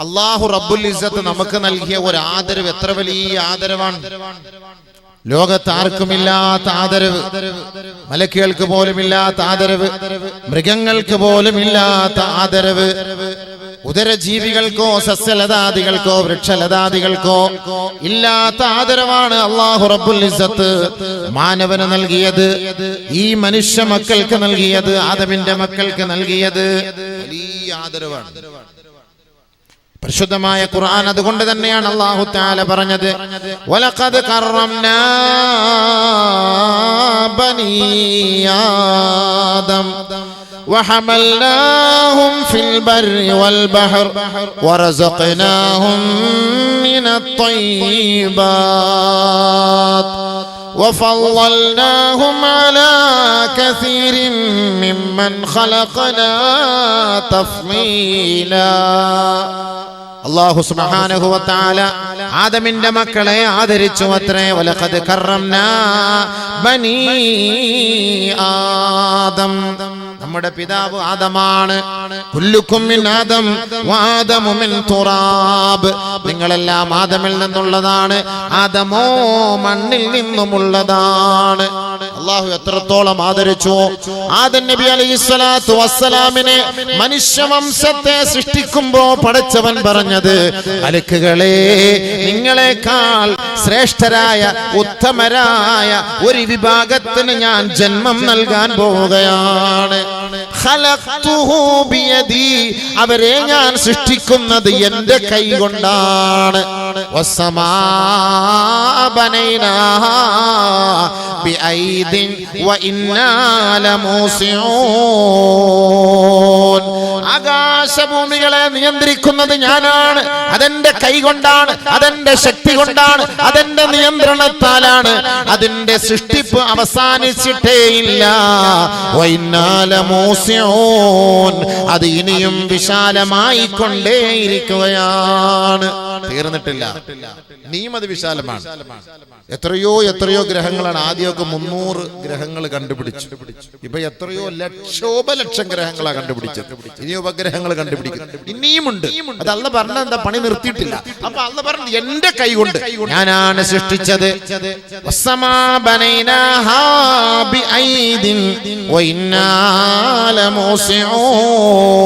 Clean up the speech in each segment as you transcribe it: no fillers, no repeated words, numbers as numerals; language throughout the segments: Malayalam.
അല്ലാഹു റബ്ബുൽ ഇസ്സത്ത് നമുക്ക് നൽകിയ ഒരു ആദരവ് എത്ര വലിയ ആദരവാണ്. ലോകത്ത് ആർക്കുമില്ലാത്ത ആദരവ്, മലക്കുകൾക്ക് പോലും ഇല്ലാത്ത ആദരവ്, മൃഗങ്ങൾക്ക് പോലും ഇല്ലാത്ത ആദരവ്, ഉദരജീവികൾക്കോ സസ്യലതാദികൾക്കോ വൃക്ഷലതാദികൾക്കോ ഇല്ലാത്ത ആദരവാണ് അല്ലാഹു റബ്ബുൽ ഇസ്സത്ത് മാനവന് നൽകിയത്. ഈ മനുഷ്യ മക്കൾക്ക് നൽകിയത്, ആദമിന്റെ മക്കൾക്ക് നൽകിയത് വലിയ ആദരവാണ്. പരിശുദ്ധമായ ഖുർആൻ അതുകൊണ്ട് തന്നെയാണ് അല്ലാഹു തആല പറഞ്ഞത്, വലഖദ് കറംനാ ബനീ ആദം വഹമൽനാഹും ഫിൽ ബർരി വൽ ബഹർ വറസഖ്നാഹും മിനത് ത്വയ്യിബാത് وفضلناهم على كثير ممن خلقنا تفضيلا. അല്ലാഹു സുബ്ഹാനഹു വ തആല ആദമിന്റെ മക്കളെ ആദരിച്ചു അത്രേ. വലഖദ് കറംനാ ബനീ ആദം, നമ്മുടെ പിതാവ് ആദമാണ്. കുല്ലുക്കും മിൻ ആദം വആദമു മിൻ തുറാബ്, നിങ്ങളെല്ലാം ആദമിൽ നിന്നുള്ളതാണ്, ആദമോ മണ്ണിൽ നിന്നുമുള്ളതാണ്. അല്ലാഹു എത്രത്തോളം ആദരിച്ചു. ആദം നബി അലൈഹിസ്സലാത്തു വസ്സലാമിനെ മനുഷ്യവംശത്തെ സൃഷ്ടിക്കുമ്പോൾ പടച്ചവൻ പറഞ്ഞത്, മലക്കുകളെ നിങ്ങളെക്കാൾ ശ്രേഷ്ഠരായ ഉത്തമരായ ഒരു വിഭാഗത്തിന് ഞാൻ ജന്മം നൽകാൻ പോവുകയാണ്. ഖലഖ്തുഹു ബിയദി, അവരെ ഞാൻ സൃഷ്ടിക്കുന്നത് എൻ്റെ കൈ കൊണ്ടാണ്. വസ്സമാ ബനൈനാഹാ ബിഐദിൻ വഇന്നാ ലമൂസിഊൻ, ആകാശഭൂമികളെ നിയന്ത്രിക്കുന്നത് ഞാനാണ്, അതെന്റെ കൈ കൊണ്ടാണ്, അതെന്റെ ശക്തി കൊണ്ടാണ്, അതെന്റെ നിയന്ത്രണത്താലാണ്. അതിന്റെ സൃഷ്ടിപ്പ് അവസാനിച്ചിട്ടേയില്ല. വഇന്നാ ലമൂസിഊൻ, അത് ഇനിയും വിശാലമായി കൊണ്ടേയിരിക്കുകയാണ്, തീർന്നിട്ടില്ല. ഇനിയും അത് വിശാലമാണ്. എത്രയോ എത്രയോ ഗ്രഹങ്ങളാണ്. ആദ്യമൊക്കെ 300 ഗ്രഹങ്ങൾ കണ്ടുപിടിച്ചു. ഇപ്പൊ എത്രയോ ലക്ഷോപലക്ഷം ഗ്രഹങ്ങളാണ് കണ്ടുപിടിച്ചത്. ഇനി ഉപഗ്രഹങ്ങൾ കണ്ടുപിടിക്കും, ഇനിയുമുണ്ട്. അത് അല്ലാഹു പറഞ്ഞ എന്താ, പണി നിർത്തിയിട്ടില്ല. അപ്പൊ അല്ലാഹു പറഞ്ഞു എന്റെ കൈ കൊണ്ട് ഞാനാണ് സൃഷ്ടിച്ചത്. വസ്സമാ ബനൈനാഹാ ബിഐദിൻ വഇന്നാ ലമൂസിഊൻ.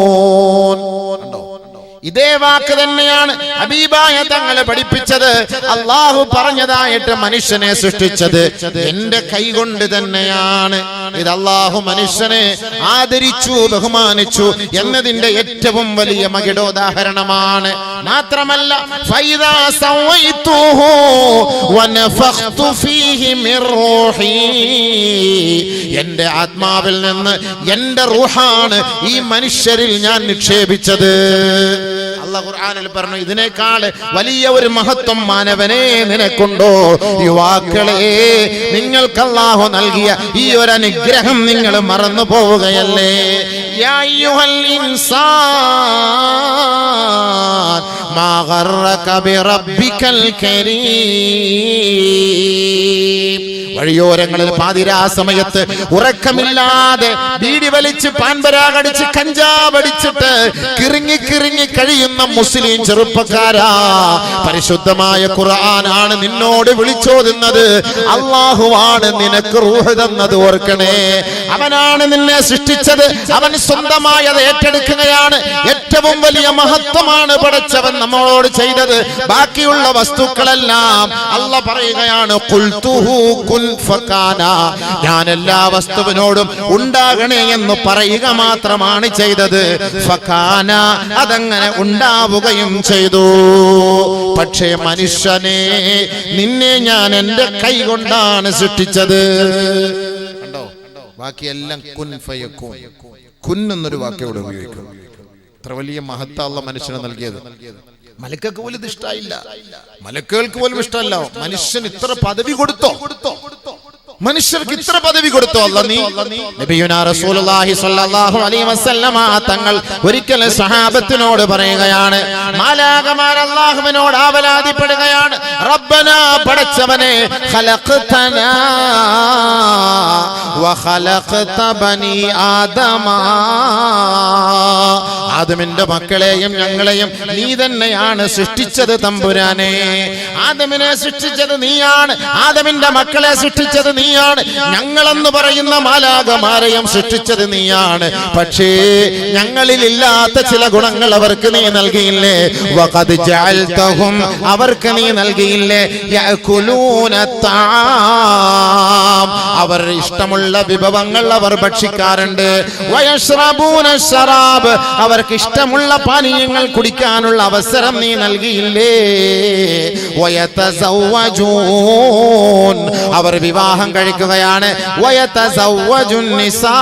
ഇതേ വാക്ക് തന്നെയാണ് ഹബീബായ തങ്ങളെ പഠിപ്പിച്ചത്. അല്ലാഹു പറഞ്ഞതായിട്ട് മനുഷ്യനെ സൃഷ്ടിച്ചത് എന്റെ കൈ കൊണ്ട് തന്നെയാണ്. ഇത് അല്ലാഹു മനുഷ്യനെ ആദരിച്ചു, ബഹുമാനിച്ചു എന്നതിന്റെ ഏറ്റവും വലിയ മകിടോദാഹരണമാണ്. മാത്രമല്ല, ഫൈദാ സവൈതുഹു വനഫഖ്തു ഫീഹി മിർ റൂഹി, എന്റെ ആത്മാവിൽ നിന്ന് എന്റെ റൂഹാണ് ഈ മനുഷ്യരിൽ ഞാൻ നിക്ഷേപിച്ചത്. അല്ലാഹു ഖുർആനിൽ പറഞ്ഞു, ഇതിനേക്കാൾ വലിയ ഒരു മഹത്വം മാനവനെ നിനക്കുണ്ടോ? യുവാക്കളെ, നിങ്ങൾക്ക് അല്ലാഹു നൽകിയ ഈ ഒരു അനുഗ്രഹം നിങ്ങൾ മറന്നു പോവുകയല്ലേ? യാ അയ്യുഹൽ ഇൻസാൻ മാ ഗർറക ബിറബ്ബികൽ കരീം. വഴിയോരങ്ങളിൽ പാതിരാ സമയത്ത് ഉറക്കമില്ലാതെ ബീഡി വലിച്ച് പാൻപരാഗടിച്ച് കഞ്ചാവടിച്ചിട്ട് കിറങ്ങി കിറങ്ങി കഴിയുന്ന മുസ്ലിം ചെറുപ്പക്കാരാ, പരിശുദ്ധമായ ഖുർആനാണ് നിന്നോട് വിളിച്ചോതുന്നത്. അല്ലാഹുവാണ് നിനക്ക് റൂഹ് തന്നത്, ഓർക്കണേ. അവനാണ് നിന്നെ സൃഷ്ടിച്ചത്, അവൻ സ്വന്തമായി അത് ഏറ്റെടുക്കുകയാണ്. ഏറ്റവും വലിയ മഹത്വമാണ് പടച്ചവൻ നമ്മളോട് ചെയ്തത്. ബാക്കിയുള്ള വസ്തുക്കളെല്ലാം അല്ലാഹു പറയുകയാണ്, ഖുൽതുഹു കുൻ ഫകാന, ഞാൻ എല്ലാ വസ്തുവിനോടും ഉണ്ടാകണേ എന്ന് പറയുക മാത്രമാണ് ചെയ്തത്. ഫകാന, അതങ്ങനെ ഉണ്ടാവുകയും ചെയ്തു. പക്ഷേ മനുഷ്യനെ, നിന്നെ ഞാൻ എന്റെ കൈ കൊണ്ടാണ് സൃഷ്ടിച്ചത്. കണ്ടോ? ബാക്കിയെല്ലാം കുൻ ഫയകൂൻ. കുൻ എന്നൊരു വാക്കോട് ഉപയോഗിക്കും. അത്ര വലിയ മഹത്വം അല്ലാഹു മനുഷ്യന് നൽകിയത്. മലക്കുകൾക്ക് പോലും ഇത് ഇഷ്ടമായില്ല, മലക്കുകൾക്ക് പോലും ഇഷ്ടമല്ല. മനുഷ്യൻ ഇത്ര പദവി കൊടുത്തോ? മനുഷ്യർക്ക് ഇത്ര പദവി കൊടുത്തോ അല്ലാഹു? നബിയുനാ റസൂലുള്ളാഹി സ്വല്ലല്ലാഹു അലൈഹി വസല്ലമ തങ്ങൾ ഒരിക്കൽ സഹാബത്തിനോട് പറയുകയാണ്, മാലാ മാലാകമാർ അല്ലാഹുവിനോട് ആവലാതിപ്പെടുകയാണ്, റബ്ബനാ പടച്ചവനെ, ഖലഖതനാ വഖലഖത ബനി ആദമ, ആദമിന്റെ മക്കളെയും ഞങ്ങളെയും നീ തന്നെയാണ് സൃഷ്ടിച്ചത് തമ്പുരാനെ. ആദമിനെ സൃഷ്ടിച്ചത് നീയാണ്, ആദമിന്റെ മക്കളെ സൃഷ്ടിച്ചത് നീയാണ്, ഞങ്ങളെന്ന് പറയുന്ന മാലാകമാരെയും സൃഷ്ടിച്ചത് നീയാണ്. പക്ഷേ ഞങ്ങളിൽ ഇല്ലാത്ത ചില ഗുണങ്ങൾ അവർക്ക് നീ നൽകിയില്ലേ? വഖദ് ജഅൽതഹും, അവർക്ക് നീ നൽകിയില്ലേ? യഅകുലൂന തആം, അവർ ഇഷ്ടമുള്ള വിഭവങ്ങൾ അവർ ഭക്ഷിക്കാറുണ്ട്. വയശ്റബൂന ശറാബ്, അവർക്ക് ഇഷ്ടമുള്ള പാനീയങ്ങൾ കുടിക്കാനുള്ള അവസരം നീ നൽകിയില്ലേ? വയതസവ്വജൂൻ, അവർ വിവാഹം കഴിക്കുകയാണ്. വയതസവ്വജുൻ നിസാ,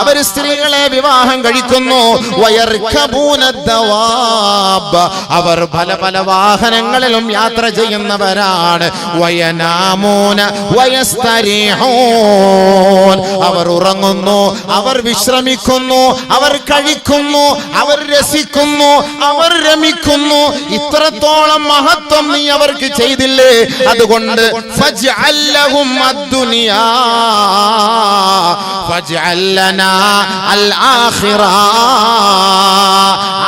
അവർ സ്ത്രീകളെ വിവാഹം കഴിക്കുന്നു. വയർകബൂന ദവാബ്, അവർ പല പല വാഹനങ്ങളിലും യാത്ര ചെയ്യുന്നവരാണ്. വയനാമൂന വയസ്തരീഹൂൻ, അവർ ഉറങ്ങുന്നു, അവർ വിശ്രമിക്കുന്നു, അവർ കഴിക്കുന്നു, അവർ രസിക്കുന്നു, അവർ രമിക്കുന്നു. ഇത്രത്തോളം മഹത്വം നീ അവർക്ക് ചെയ്തില്ലേ? അതുകൊണ്ട് ഫജ്അൽ ലഹും അദ്ദുനിയാ ഫജ്അൽ ലനാ അൽ ആഖിറ,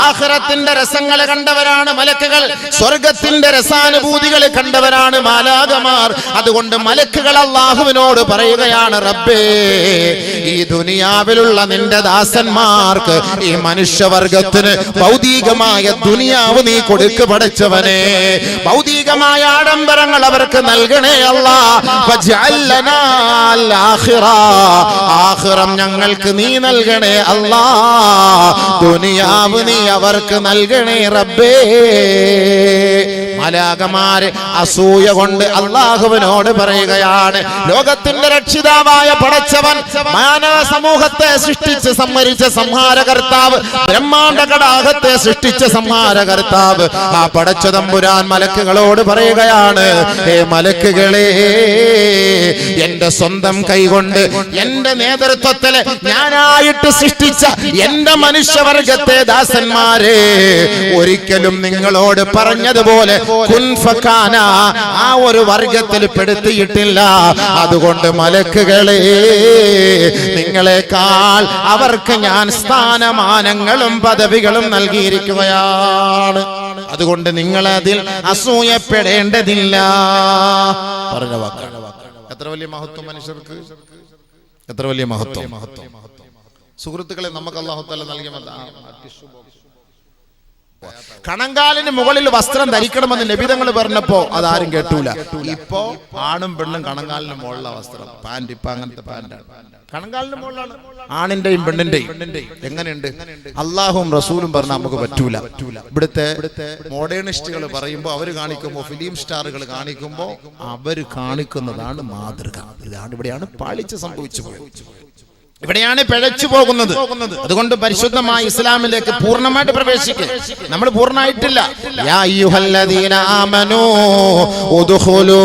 ആഖിറത്തിന്റെ രസങ്ങൾ കണ്ടവരാണ് മലക്കുകൾ, സ്വർഗത്തിന്റെ രസാനുഭൂതികൾ കണ്ടവരാണ് മാലാകമാർ. അതുകൊണ്ട് മലക്കുകൾ അല്ലാഹുവിനോട് പറയുകയാണ്, റബ്ബേ, ഈ ദുനിയാവിലുള്ള നിന്റെ ദാസന്മാർക്ക്, ഈ മനുഷ്യവർഗത്തിന് ഭൗതികമായ ദുനിയാവ് നീ കൊടുക്ക് പടച്ചവനെ. ഭൗതികമായ ആഡംബരങ്ങൾ അവർക്ക് നൽകണേ അല്ലാ. ഫജ്അൽ ലനാ അൽ ആഖിറ, ആഖിറം ഞങ്ങൾക്ക് നീ നൽകണേ അല്ലാ. ദുനിയാവ് നീ അവർക്ക് നൽകണേ റബ്ബേ. മലാകമാര് അസൂയ കൊണ്ട് അല്ലാഹുവിനോട് പറയുകയാണ്, ലോകത്തിന്റെ രക്ഷിതാവായ പടച്ചവൻ, മാനവ സമൂഹത്തെ സൃഷ്ടിച്ച് സംഹരിച്ച സംഹാരകർത്താവ്, ബ്രഹ്മാണ്ഡ കടാഹത്തെ സൃഷ്ടിച്ച സംഹാരകർത്താവ്, ആ പടച്ച തമ്പുരാൻ മലക്കുകളോട് പറയുകയാണ്, ഹേ മലക്കുകളെ, എന്റെ സ്വന്തം കൈകൊണ്ട് എന്റെ നേതൃത്വത്തിൽ ഞാനായിട്ട് സൃഷ്ടിച്ച എന്റെ മനുഷ്യവർഗത്തെ ദാസന്മാരെ ഒരിക്കലും നിങ്ങളോട് പറഞ്ഞതുപോലെ കുൻ ഫകാന ആ ഒരു വർഗത്തിൽ പെടുത്തിയിട്ടില്ല. അതുകൊണ്ട് മലക്കുകളെ, നിങ്ങളെക്കാൾ അവർക്ക് ഞാൻ സ്ഥാനമാനങ്ങളും പദവികളും നൽകിയിരിക്കുകയാണ്. അതുകൊണ്ട് നിങ്ങളതിൽ അസൂയപ്പെടേണ്ടതില്ല. പറഞ്ഞ വാക്കാണ്. എത്ര വലിയ മഹത്വം മനുഷ്യർക്ക്, എത്ര വലിയ മഹത്വം. സുഹൃത്തുക്കളെ, നമുക്ക് അല്ലാഹു തആല നൽകിയ കണങ്കാലിന് മുകളിൽ വസ്ത്രം ധരിക്കണമെന്ന് നബിതങ്ങൾ പറഞ്ഞപ്പോ അതാരും കേട്ടൂല. ഇപ്പോ ആണും പെണ്ണും കണങ്കാലിന് മുകളിലുള്ള വസ്ത്രം, പാന്റ്. ഇപ്പൊ അങ്ങനത്തെ പാന്റാണ്, കണങ്കാലിന് മുകളിലാണ് ആണിന്റെയും പെണ്ണിന്റെയും. എങ്ങനെയുണ്ട്? അള്ളാഹും റസൂലും പറഞ്ഞാൽ നമുക്ക് പറ്റൂല. ഇവിടുത്തെ മോഡേണിസ്റ്റുകൾ പറയുമ്പോൾ, അവർ കാണിക്കുമ്പോൾ, ഫിലിം സ്റ്റാറുകൾ കാണിക്കുമ്പോൾ അവര് കാണിക്കുന്നതാണ് മാതൃക. ഇവിടെയാണ് പാളിച്ച സംഭവിച്ചു പോയത്, ഇവിടെയാണ് പിഴച്ചു പോകുന്നത്. അതുകൊണ്ട് പരിശുദ്ധമായ ഇസ്ലാമിലേക്ക് പൂർണ്ണമായിട്ട് പ്രവേശിക്കുക. നമ്മൾ പൂർണ്ണമായിട്ടില്ല. യാ അയ്യുഹല്ലദീന ആമനൂ ഉദ്ഖുലൂ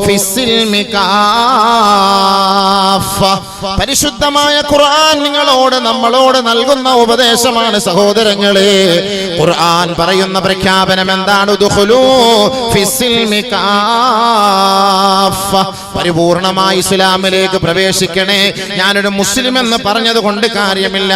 ഫിസ്സിൽമി കാഫ. പരിശുദ്ധമായ ഖുർആൻ നിങ്ങളോട്, നമ്മളോട് നൽകുന്ന ഉപദേശമാണ് സഹോദരങ്ങളെ. ഖുർആൻ പറയുന്ന പ്രഖ്യാപനം എന്താണ്? ഉദ്ഖുലൂ ഫിസ്സിൽമി കാഫ, പരിപൂർണമായ ഇസ്ലാമിലേക്ക് പ്രവേശിക്കണേ. ഞാനൊരു മുസ്ലിം എന്ന് പറഞ്ഞത് കൊണ്ട് കാര്യമില്ല.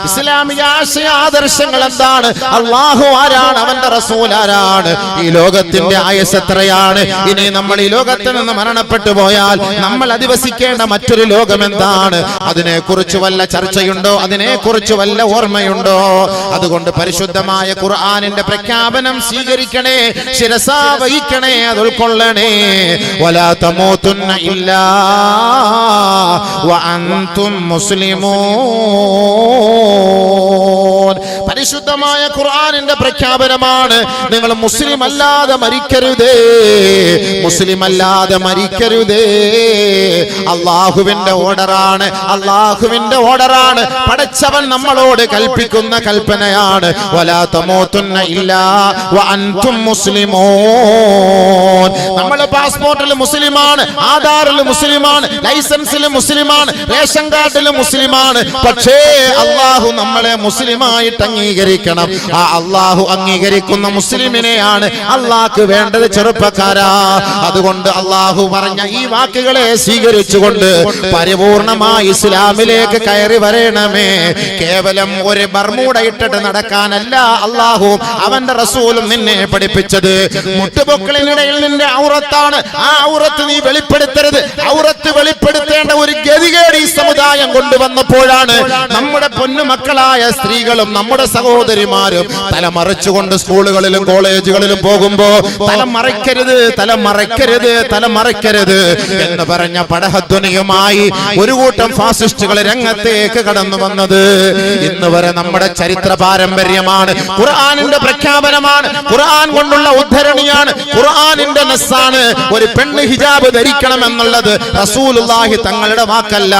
ഇസ്ലാമിക ആശയാദർശങ്ങൾ എന്താണ്? അല്ലാഹു ആരാണ്, അവന്റെ റസൂൽ ആരാണ്, ഈ ലോകത്തിന്റെ ആയുസ് എത്രയാണ്, ഇനി നമ്മൾ ഈ ലോകത്ത് നിന്ന് മരണപ്പെട്ടു പോയാൽ നമ്മൾ അധിവസിക്കേണ്ട മറ്റൊരു ലോകം എന്താണ്, അതിനെക്കുറിച്ച് വല്ല ചർച്ചയുണ്ടോ, അതിനെക്കുറിച്ച് വല്ല ഓർമ്മയുണ്ടോ? അതുകൊണ്ട് പരിശുദ്ധമായ ഖുർആനിന്റെ പ്രഖ്യാപനം സ്വീകരിക്കണേ, ശിരസാ വഹിക്കണേ, അത് ഉൾക്കൊള്ളണേ. വലാ തമൂതുന്ന ഇല്ലാ വഅൻതും മുസ്ലിമൂൻ. പരിശുദ്ധമായ ഖുർആനിന്റെ പ്രഖ്യാപനമാണ്, നിങ്ങൾ മുസ്ലിം അല്ലാതെ മരിക്കരുതേ, മുസ്ലിം അല്ലാതെ മരിക്കരുതേ. അള്ളാഹുവിന്റെ ഓർഡറാണ്, അള്ളാഹുവിന്റെ ഓർഡറാണ്. പടച്ചവൻ നമ്മളോട് കൽപ്പിക്കുന്ന കൽപ്പനയാണ്. വലാ തമൂതുന്ന ഇല്ലാ വഅൻതും മുസ്ലിമൂൻ. നമ്മൾ പാസ്പോർട്ടിൽ മുസ്ലിമാണ്, ആധാറിൽ മുസ്ലിമാണ്, ലൈസൻസിൽ മുസ്ലിമാണ്, റേഷൻ കാർഡിൽ മുസ്ലിമാണ്. പക്ഷേ അള്ളാഹു നമ്മളെ മുസ്ലിമായിട്ട് അംഗീകരിക്കണം. ആ അള്ളാഹു അംഗീകരിക്കുന്ന മുസ്ലിമിനെയാണ് അള്ളാഹ്ക്ക് വേണ്ടത് ചെറുപ്പക്കാരാ. അതുകൊണ്ട് അള്ളാഹു പറഞ്ഞ ഈ വാക്കുകളെ സ്വീകരിച്ചുകൊണ്ട് പരിപൂർണമായി ഇസ്ലാമിലേക്ക് കയറി വരണമേ. കേവലം ഒരു ബർമൂഡ ഇട്ടിട്ട് നടക്കാനല്ല അള്ളാഹു അവന്റെ റസൂലും നിന്നെ പഠിപ്പിച്ചത്. മുട്ടുപൊക്കളിനിടയിൽ നിന്റെ ഔറത്താണ്, ആ ഔറത്ത് നീ വെളിപ്പെടുത്തരുത്. ഔറത്ത് വെളിപ്പെടുത്തേണ്ട ഒരു ഗതികേട് ഈ സമുദായം കൊണ്ടുവന്നപ്പോഴാണ് നമ്മുടെ പൊന്നുമക്കളായ സ്ത്രീകളും നമ്മുടെ സഹോദരിമാരും തലമറച്ചുകൊണ്ട് സ്കൂളുകളിലും കോളേജുകളിലും പോകുമ്പോ തലമറയ്ക്കരുത്, തലമറയ്ക്കരുത്, തലമറയ്ക്കരുത് എന്ന് പറഞ്ഞ പടഹധ്വനിയുമായി ഒരു കൂട്ടം ഫാസിസ്റ്റുകൾ രംഗത്തേക്ക് കടന്നു വന്നത് ഇന്ന് വരെ നമ്മുടെ ചരിത്ര പാരമ്പര്യമാണ്. ഖുർആനിന്റെ പ്രഖ്യാപനമാണ്, ഖുർആൻ കൊണ്ടുള്ള ഉദ്ധരണിയാണ്, ഖുർആനിന്റെ നസ്സാണ്. ഒരു പെണ്ണ് ഹിജാബ് ധരിക്കണം എന്നുള്ളത് റസൂലുള്ളാഹി തങ്ങളുടെ വാക്കല്ല.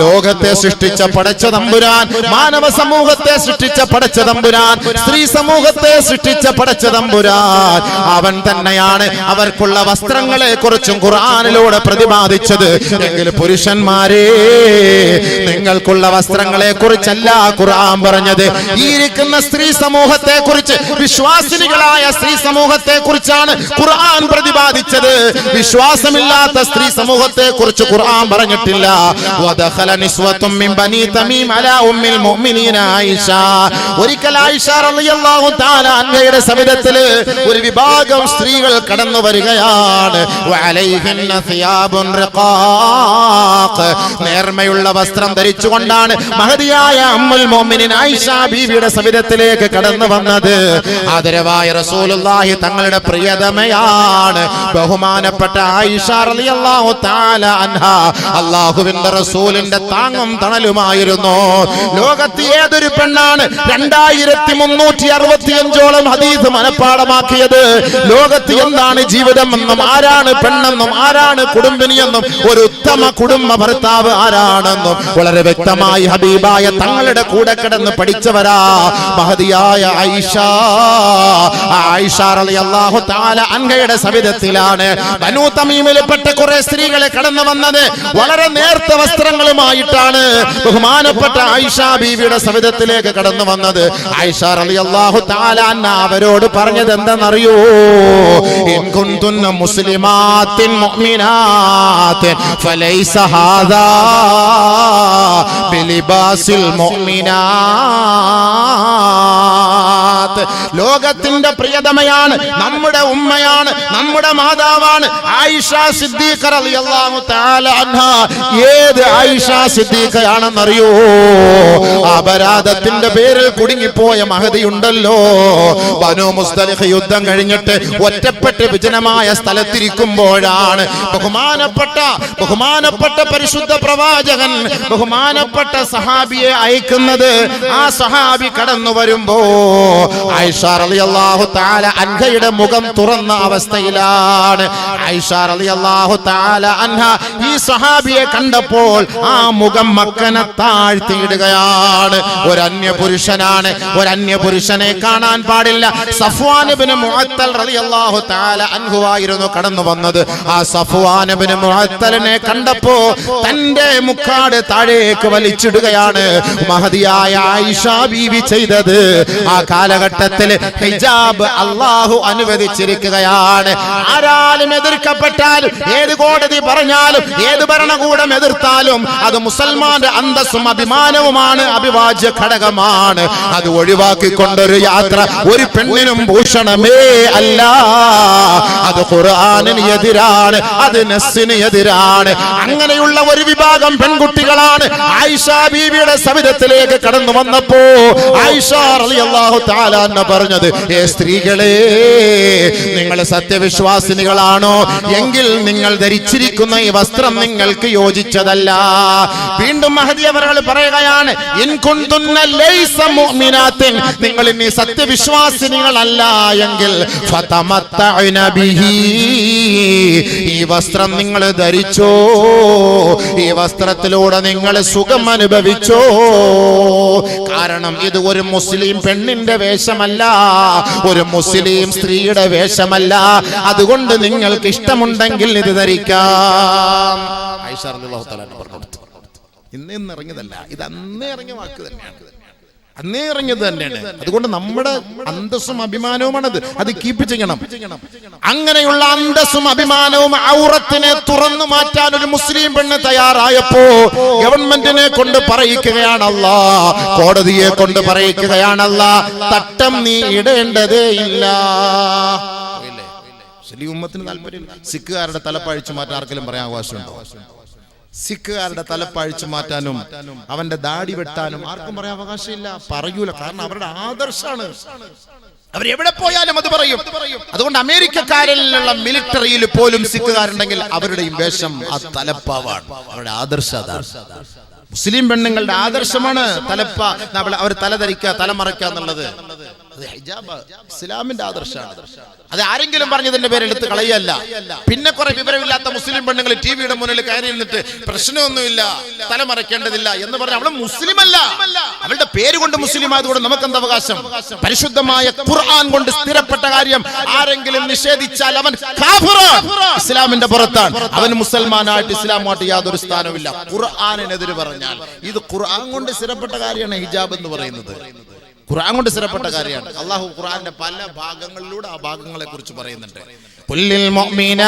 ലോകത്തെ സൃഷ്ടിച്ച പടച്ച തമ്പുരാൻ, മാനവ സമൂഹത്തെ സൃഷ്ടിച്ച പടച്ച തമ്പുരാൻ, സ്ത്രീ സമൂഹത്തെ സൃഷ്ടിച്ച പടച്ച തമ്പുരാൻ അവൻ തന്നെയാണ് അവർക്കുള്ള വസ്ത്രങ്ങളെ കുറിച്ചും ഖുർആനിലൂടെ പ്രതിപാദിച്ചത്. എങ്കിൽ പുരുഷന്മാരെ, നിങ്ങൾക്കുള്ള വസ്ത്രങ്ങളെ കുറിച്ചല്ല ഖുർആൻ പറഞ്ഞത്. ഈ ഇരിക്കുന്ന സ്ത്രീ സമൂഹത്തെ കുറിച്ച്, വിശ്വാസിനികളായ സ്ത്രീ സമൂഹത്തെ കുറിച്ചാണ് ഖുർആൻ പ്രതിപാദിച്ചത്. വിശ്വാസമില്ലാത്ത സ്ത്രീ സമൂഹത്തെ കുറിച്ച് ഖുർആൻ പറഞ്ഞിട്ടില്ല. വദഖല നിസ്വത്തും മിൻ ബനി തമീം അലാ ഉമ്മിൽ മുഅ്മിനീന ആയിഷ. ഒരിക്കൽ ആയിഷ റളിയല്ലാഹു തആല അൻഹയുടെ സവിധത്തിൽ ഒരു വിഭാഗം സ്ത്രീകൾ കടന്നു വരികയാണ്. വഅലൈഹിന്ന സിയാബുൻ റിഖാഖ്. നേർമയുള്ള വസ്ത്രം ധരിച്ചുകൊണ്ടാണ് മഹദിയായ ഉമ്മുൽ മുഅ്മിനീൻ ആയിഷ ബീവിയുടെ സവിധത്തിലേക്ക് കടന്നു വന്നത്. ആദരവായ റസൂലുള്ളാഹി തങ്ങളുടെ പ്രിയതമയാണ് ബഹുമാനപ്പെട്ട ആയിഷ റളിയല്ലാഹു തആല അൻഹ. അല്ലാഹുവിന്റെ റസൂലിന്റെ താങ്ങും തണലുമായിരുന്നു. ലോകത്ത് ഏതൊരു പെണ്ണാണ് 2365ഓളം ഹദീസ് മനഃപ്പാഠമാക്കിയത്? ലോകത്ത് എന്താണ് ജീവിതമെന്നും ആരാണ് പെണ്ണെന്നും ആരാണ് കുടുംബിനിയെന്നും ഒരു ഉത്തമ കുടുംബ ഭർത്താവ് ആരാണെന്നും വളരെ വ്യക്തമായി ഹബീബായ തങ്ങളുടെ കൂടെ കിടന്ന് പഠിച്ചവരാ മഹദിയായ ആയിഷ. ആയിഷ റളിയല്ലാഹു തആല അൻഹയുടെ സവിധത്തിലാണ് ബനൂ തമീമിൽപ്പെട്ട കുറെ സ്ത്രീകളെ കടന്നു വന്നത്. വളരെ നേർത്ത വസ്ത്രങ്ങളുമായിട്ടാണ് ബഹുമാനപ്പെട്ട ആയിഷ ബീവിയുടെ സവിധത്തിലേക്ക് കടന്നു വന്നത്. ആയിഷ റളിയല്ലാഹു തആല അൻഹ അവരോട് പറഞ്ഞത് എന്താണെന്നറിയോ? ഇൻ കുൻതുന്ന മുസ്ലിമാത്തിൻ മുഅ്മിനാത്തിൻ ഫലൈസ ഹാദാ ബിലിബാസിൽ മുഅ്മിനാത്ത്. ലോകത്തിന്റെ പ്രിയതമയാണ്, നമ്മുടെ ഉമ്മയാണ്, നമ്മുടെ മാതാവാണ് ആയിഷ സിദ്ദീഖ റളിയല്ലാഹു തആല അൻഹ. ഏത് ആയിഷ സിദ്ദീഖയാണെന്നറിയോ? അപരാധത്തിന്റെ പേരിൽ കുടുങ്ങിപ്പോയ മഹദിയുണ്ടല്ലോ, ബനൂ മുസ്തലിഖ് യുദ്ധം കഴിഞ്ഞിട്ട് ഒറ്റപ്പെട്ട് വിജനമായ സ്ഥലത്തിരിക്കുമ്പോഴാണ് ബഹുമാനപ്പെട്ട പരിശുദ്ധ പ്രവാചകൻ ബഹുമാനപ്പെട്ട സഹാബിയെ അയക്കുന്നത്. ആ സഹാബി കടന്നു വരുമ്പോ ആയിഷ റളിയല്ലാഹു തആല അൻഹയുടെ മുഖം തുറന്ന അവസ്ഥയിലാണ്. ആയിഷ റളിയല്ലാഹു തആല അൻഹ ഈ സഹാബിയെ കണ്ടപ്പോൾ ആ മുഖം മക്കനെ താഴ്ത്തിയിടുകയാണ്. ഒരു അന്യപുരുഷനാണ്, ഒരു അന്യപുരുഷനെ കാണാൻ പാടില്ല. സഫ്വാൻ ഇബ്നു മുഅത്തൽ റളിയല്ലാഹു തആല അൻഹു ആയിരുന്നു കടന്നു വന്നത്. ആ സഫ്വാൻ ഇബ്നു മുഅത്തലിനെ കണ്ടപ്പോ തന്റെ മുക്കാട് താഴേക്ക് വലിച്ചിടുകയാണ് മഹദിയായ ആയിഷ ബീവി ചെയ്തത്. ആ കാലഘട്ടത്തിൽ ഹിജാബ് അല്ലാഹു അനുവദിച്ചിരിക്കുകയാണ്. ആരാലും എതിർക്കപ്പെട്ടാലും, ഏത് കോടതി പറഞ്ഞാലും, ഏത് ഭരണകൂടം എതിർത്താലും അത് മുസൽമാന്റെ അന്തസ്സും അഭിമാനവുമാണ്, അഭിവാജ്യ ഘടകമാണ്. അത് ഒഴിവാക്കിക്കൊണ്ടൊരു യാത്ര ഒരു പെണ്ണിനും ഭൂഷണമേ അല്ല. അത് ഖുർആനിന് എതിരാണ്, അത് നസ്സിന് എതിരാണ്. അങ്ങനെയുള്ള ഒരു വിഭാഗം പെൺകുട്ടികളാണ് ആയിഷ ബീവിയുടെ സവിധത്തിലേക്ക് കടന്നു വന്നപ്പോ ആയിഷ റളിയല്ലാഹു തആല അൻഹ പറഞ്ഞത്, ഏ സ്ത്രീകളെ, നിങ്ങൾ സത്യവിശ്വാസിനികളാണോ എങ്കിൽ നിങ്ങൾ ധരിച്ചിരിക്കുന്ന ഈ വസ്ത്രം നിങ്ങൾക്ക് യോജിച്ചതല്ല. വീണ്ടും മഹദി അവர்கள் പറയുകയാണ്, ഇൻ കുൻതുന്ന ലൈസ മുഅ്മിനാത്തിൻ, നിങ്ങൾ ഇനി സത്യവിശ്വാസിനികളല്ല എങ്കിൽ ഫതമത്തഅന ബിഹി, ഈ വസ്ത്രം നിങ്ങൾ ധരിച്ചോ, ഈ വസ്ത്രത്തിലൂടെ നിങ്ങൾ സുഖം അനുഭവിച്ചോ. കാരണം ഇത് ഒരു മുസ്ലിം പെണ്ണിന്റെ വേഷമല്ല, ഒരു മുസ്ലിം സ്ത്രീയുടെ വേഷമല്ല. അതുകൊണ്ട് നിങ്ങൾക്ക് ഇഷ്ടമുണ്ടെങ്കിൽ ഇത് ധരിക്കാം. ആയിഷ റളിയല്ലാഹു തആല പറഞ്ഞു. ഇന്ന് ഇറങ്ങിയതല്ല, ഇത് അന്നേ ഇറങ്ങിയ വാക്ക് തന്നെയാണ്. അന്നേ ഇറങ്ങിയത് തന്നെയാണ്. അതുകൊണ്ട് നമ്മുടെ അന്തസ്സും അഭിമാനവുമാണത്, അത് കീപ്പ് ചെയ്യണം. അങ്ങനെയുള്ള അന്തസ്സും അഭിമാനവും ഔറത്തിനെ തുറന്നു മാറ്റാൻ ഒരു മുസ്ലിം പെണ്ണ് തയ്യാറായപ്പോ ഗവൺമെന്റിനെ കൊണ്ട് പറയിക്കുകയാണല്ല, കോടതിയെ കൊണ്ട് പറയിക്കുകയാണല്ല, തട്ടം നീ ഇടേണ്ടതേ ഇല്ല. മുസ്ലിം ഉമ്മത്തിന് താല്പര്യം സിഖുകാരുടെ തലപ്പഴിച്ചു മാറ്റാൻ ആർക്കെങ്കിലും പറയാൻ അവകാശമുണ്ടോ? സിഖുകാരുടെ തലപ്പഴിച്ചു മാറ്റാനും അവന്റെ ദാടി വെട്ടാനും ആർക്കും പറയാൻ അവകാശമില്ല, പറയൂല. കാരണം അവരുടെ ആദർശാണ്, അവരെവിടെ പോയാലും അത് പറയും. അതുകൊണ്ട് അമേരിക്കക്കാരിലുള്ള മിലിറ്ററിയിൽ പോലും സിഖുകാരുണ്ടെങ്കിൽ അവരുടെയും വേഷം ആ തലപ്പാവാണ്, അവരുടെ ആദർശ. മുസ്ലിം പെണ്ണുങ്ങളുടെ ആദർശമാണ് തലപ്പ, അവർ തലധരിക്കുക, തലമറയ്ക്കുക എന്നുള്ളത്. അത് ഹിജാബ് ഇസ്ലാമിന്റെ ആദർശമാണ്. അത് ആരെങ്കിലും പറഞ്ഞതിന്റെ പേര് എടുത്ത് കളയല്ല. പിന്നെ കുറെ വിവരമില്ലാത്ത മുസ്ലിം പെണ്ണുങ്ങൾ ടിവിയുടെ മുന്നിൽ കയറി നിന്നിട്ട് പ്രശ്നമൊന്നുമില്ല, തലമറയ്ക്കേണ്ടതില്ല എന്ന് പറഞ്ഞ അവള് മുസ്ലിം അല്ല. അവളുടെ പേര് കൊണ്ട് മുസ്ലിം ആയതുകൊണ്ട് നമുക്ക് എന്താ അവകാശം? പരിശുദ്ധമായ ഖുർആൻ കൊണ്ട് സ്ഥിരപ്പെട്ട കാര്യം ആരെങ്കിലും നിഷേധിച്ചാൽ അവൻ കാഫിറാണ്, ഇസ്ലാമിന്റെ പുറത്താണ്. അവൻ മുസൽമാനായിട്ട് ഇസ്ലാമായിട്ട് യാതൊരു സ്ഥാനവുമില്ല. ഖുർആനിനെതിരെ പറഞ്ഞാൽ ഇത് ഖുർആൻ കൊണ്ട് സ്ഥിരപ്പെട്ട കാര്യമാണ് ഹിജാബ് എന്ന് പറയുന്നത്. ഖുർആൻ കൊണ്ട് സ്ഥിരപ്പെട്ട കാര്യമാണ്. അള്ളാഹു ഖുർആന്റെ പല ഭാഗങ്ങളിലൂടെ ആ ഭാഗങ്ങളെ കുറിച്ച് പറയുന്നുണ്ട്. കുല്ലിൽ മുഅ്മിനാത്ത്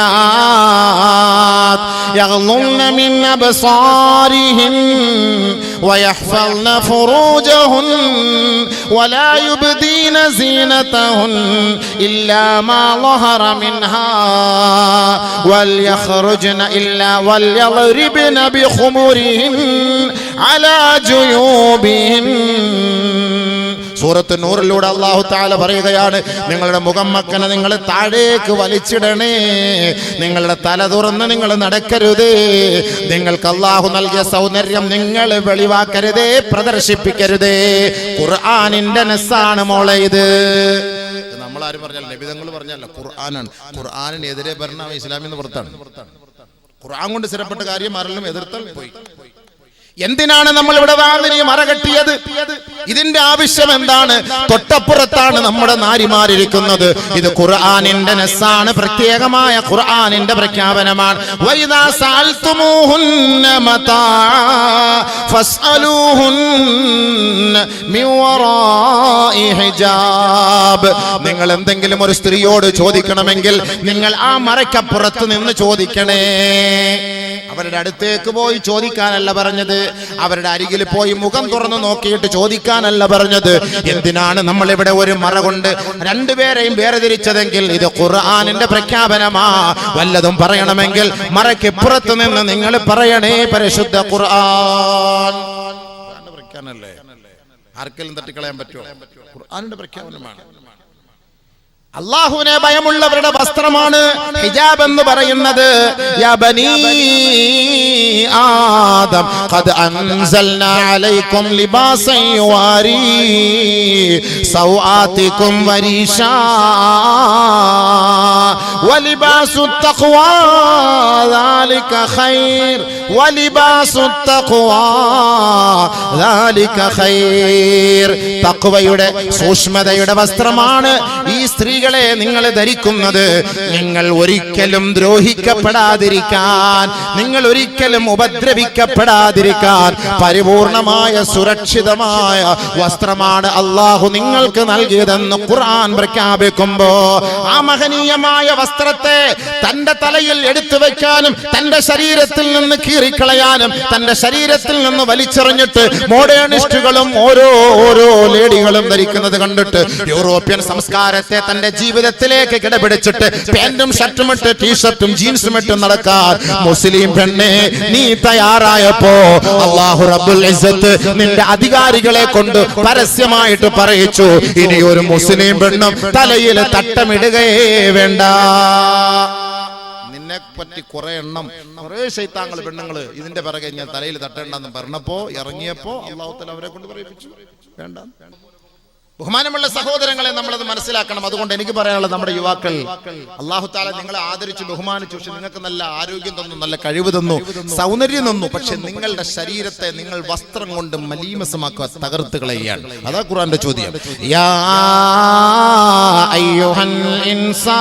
യഗ്ളുന്ന മിൻ അബ്സാരിഹിൻ വയഹ്ഫൾന ഫുറൂജഹുൻ വലാ യുബ്ദീന സീനതഹുൻ ഇല്ലാ മാ ളഹറ മിൻഹാ വൽയഖ്റുജ്ന ഇല്ലാ വൽയദ്രിബ്ന ബിഖുമുരിഹിൻ അലാ ജുയൂബിഹിൻ. സൂറത്ത് നൂറിലൂടെ അല്ലാഹു തആല പറയുകയാണ്, നിങ്ങളുടെ മുഖം മക്കനെ നിങ്ങൾ താഴേക്ക് വലിച്ചിടണേ, നിങ്ങളുടെ തല തുറന്ന് നിങ്ങൾ നടക്കരുതേ, നിങ്ങൾക്ക് അല്ലാഹു നൽകിയ സൗന്ദര്യം നിങ്ങൾ വെളിവാക്കരുതേ, പ്രദർശിപ്പിക്കരുതേ. ഖുർആനിന്റെ നസ്സാണ് മോളെ ഇത്. നമ്മളാരും പറഞ്ഞാൽ നബിതങ്ങൾ പറഞ്ഞല്ല, ഖുർആനാണ്. ഖുർആനിനെതിരെ ഭരണം ഇസ്ലാമിന്ന് പുറത്താണ്. ഖുർആൻ കൊണ്ട് സ്ഥിരപ്പെട്ട കാര്യം ആരെങ്കിലും എതിർത്താൽ പോയി. എന്തിനാണ് നമ്മൾ ഇവിടെ വാതിനി മറകെട്ടിയത്? ഇതിന്റെ ആവശ്യം എന്താണ്? തൊട്ടപ്പുറത്താണ് നമ്മുടെ നാരിമാരിരിക്കുന്നത്. ഇത് ഖുർആനിന്റെ നസ്സാണ്, പ്രത്യേകമായ ഖുർആനിന്റെ പ്രഖ്യാപനമാണ്. വൈദാ സഅൽതുമൂഹുന്ന മതാ ഫസ്അലൂഹുന്ന മിൻ വറാഇ ഹിജാബ്. നിങ്ങൾ എന്തെങ്കിലും ഒരു സ്ത്രീയോട് ചോദിക്കണമെങ്കിൽ നിങ്ങൾ ആ മറയ്ക്കപ്പുറത്ത് നിന്ന് ചോദിക്കണേ. അവരുടെ അടുത്തേക്ക് പോയി ചോദിക്കാനല്ല പറഞ്ഞത്, അവരുടെ അരികിൽ പോയി മുഖം തുറന്നു നോക്കിയിട്ട് ചോദിക്കാനല്ല പറഞ്ഞത്. എന്തിനാണ് നമ്മൾ ഇവിടെ ഒരു മറ കൊണ്ട് രണ്ടുപേരെയും വേർതിരിച്ചതെങ്കിൽ ഇത് ഖുർആനിന്റെ പ്രഖ്യാപനമാ. വല്ലതും പറയണമെങ്കിൽ മറയ്ക്ക് പുറത്തു നിന്ന് നിങ്ങൾ പറയണേ പരിശുദ്ധ ഖുർആൻ. പ്രഖ്യാപനല്ലേ, ആർക്കെങ്കിലും തട്ടിക്കളയാൻ പറ്റുമോ? ഖുർആനിന്റെ പ്രഖ്യാപനമാണ്. അല്ലാഹുവിനെ ഭയമുള്ളവരുടെ വസ്ത്രമാണ് ഹിജാബ് എന്ന് പറയുന്നത്. യാ ബനീ ആദം ഖദ് അൻസൽനാ അലൈക്കും ലിബാസൻ യുവാരി സൗആതികും വരീഷാ വലിബാസു തഖ്വാ ദാലിക ഖൈർ വലിബാസു തഖ്വാ ദാലിക ഖൈർ. തഖ്വയുടെ സൂക്ഷ്മതയുടെ വസ്ത്രമാണ് ഈ സ്ത്രീകളെ നിങ്ങൾ ധരിക്കുന്നത്. നിങ്ങൾ ഒരിക്കലും ദ്രോഹിക്കപ്പെടാതിരിക്കാൻ, നിങ്ങൾ ഒരിക്കലും ഉപദ്രവിക്കപ്പെടാതിരിക്കാൻ പരിപൂർണമായ സുരക്ഷിതമായ വസ്ത്രമാണ് അല്ലാഹു നിങ്ങൾക്ക് നൽകിയതെന്ന് ഖുർആൻ പ്രഖ്യാപിക്കുമ്പോ ആ മഹനീയമായ വസ്ത്രത്തെ തന്റെ തലയിൽ എടുത്തു വെക്കാനും തന്റെ ശരീരത്തിൽ നിന്ന് കീറിക്കളയാനും തന്റെ ശരീരത്തിൽ നിന്ന് വലിച്ചെറിഞ്ഞിട്ട് മോഡേണിസ്റ്റുകളും ഓരോ ലേഡികളും ധരിക്കുന്നത് കണ്ടിട്ട് യൂറോപ്യൻ സംസ്കാരത്തെ തന്റെ ജീവിതത്തിലേക്ക് കിടപിടിച്ചിട്ട് പാന്റും ഷർട്ടും ഇട്ട് ടീഷർട്ടും ജീൻസും ഇട്ട് നടക്കാൻ മുസ്ലിം പെണ്ണെ നീ തയ്യാറായപ്പോ അല്ലാഹു റബ്ബുൽ ഇസ്സത്ത് നിന്റെ അധികാരികളെ കൊണ്ട് പരസ്യമായിട്ട് പറയിച്ചു, ഇനി ഒരു മുസ്ലിം പെണ്ണും തലയിൽ തട്ടമിടുകയേ വേണ്ട. നിന്നെ പറ്റി കുറെ ശൈത്താങ്ങൾ പെണ്ണുങ്ങള് ഇതിന്റെ പിറകെ ഞാൻ തലയിൽ തട്ടേണ്ടെന്ന് പറഞ്ഞപ്പോ ഇറങ്ങിയപ്പോ അല്ലാഹു തആല അവരെ കൊണ്ട് പറയിപ്പിച്ചു, വേണ്ട. ബഹുമാനമുള്ള സഹോദരങ്ങളെ, നമ്മളത് മനസ്സിലാക്കണം. അതുകൊണ്ട് എനിക്ക് പറയാനുള്ളത്, നമ്മുടെ യുവാക്കൾ അല്ലാഹു തആല നിങ്ങളെ ആദരിച്ചു ബഹുമാനിച്ചു, പക്ഷെ നിങ്ങൾക്ക് നല്ല ആരോഗ്യം തന്നു, നല്ല കഴിവ് തന്നു, സൗന്ദര്യം തന്നു. പക്ഷെ നിങ്ങളുടെ ശരീരത്തെ നിങ്ങൾ വസ്ത്രം കൊണ്ട് മലീമസമാക്കുക, തകർത്ത് കളയുകയാണ്. അതാ ഖുർആന്റെ ചോദ്യം. യാ അയ്യുഹൽ ഇൻസാൻ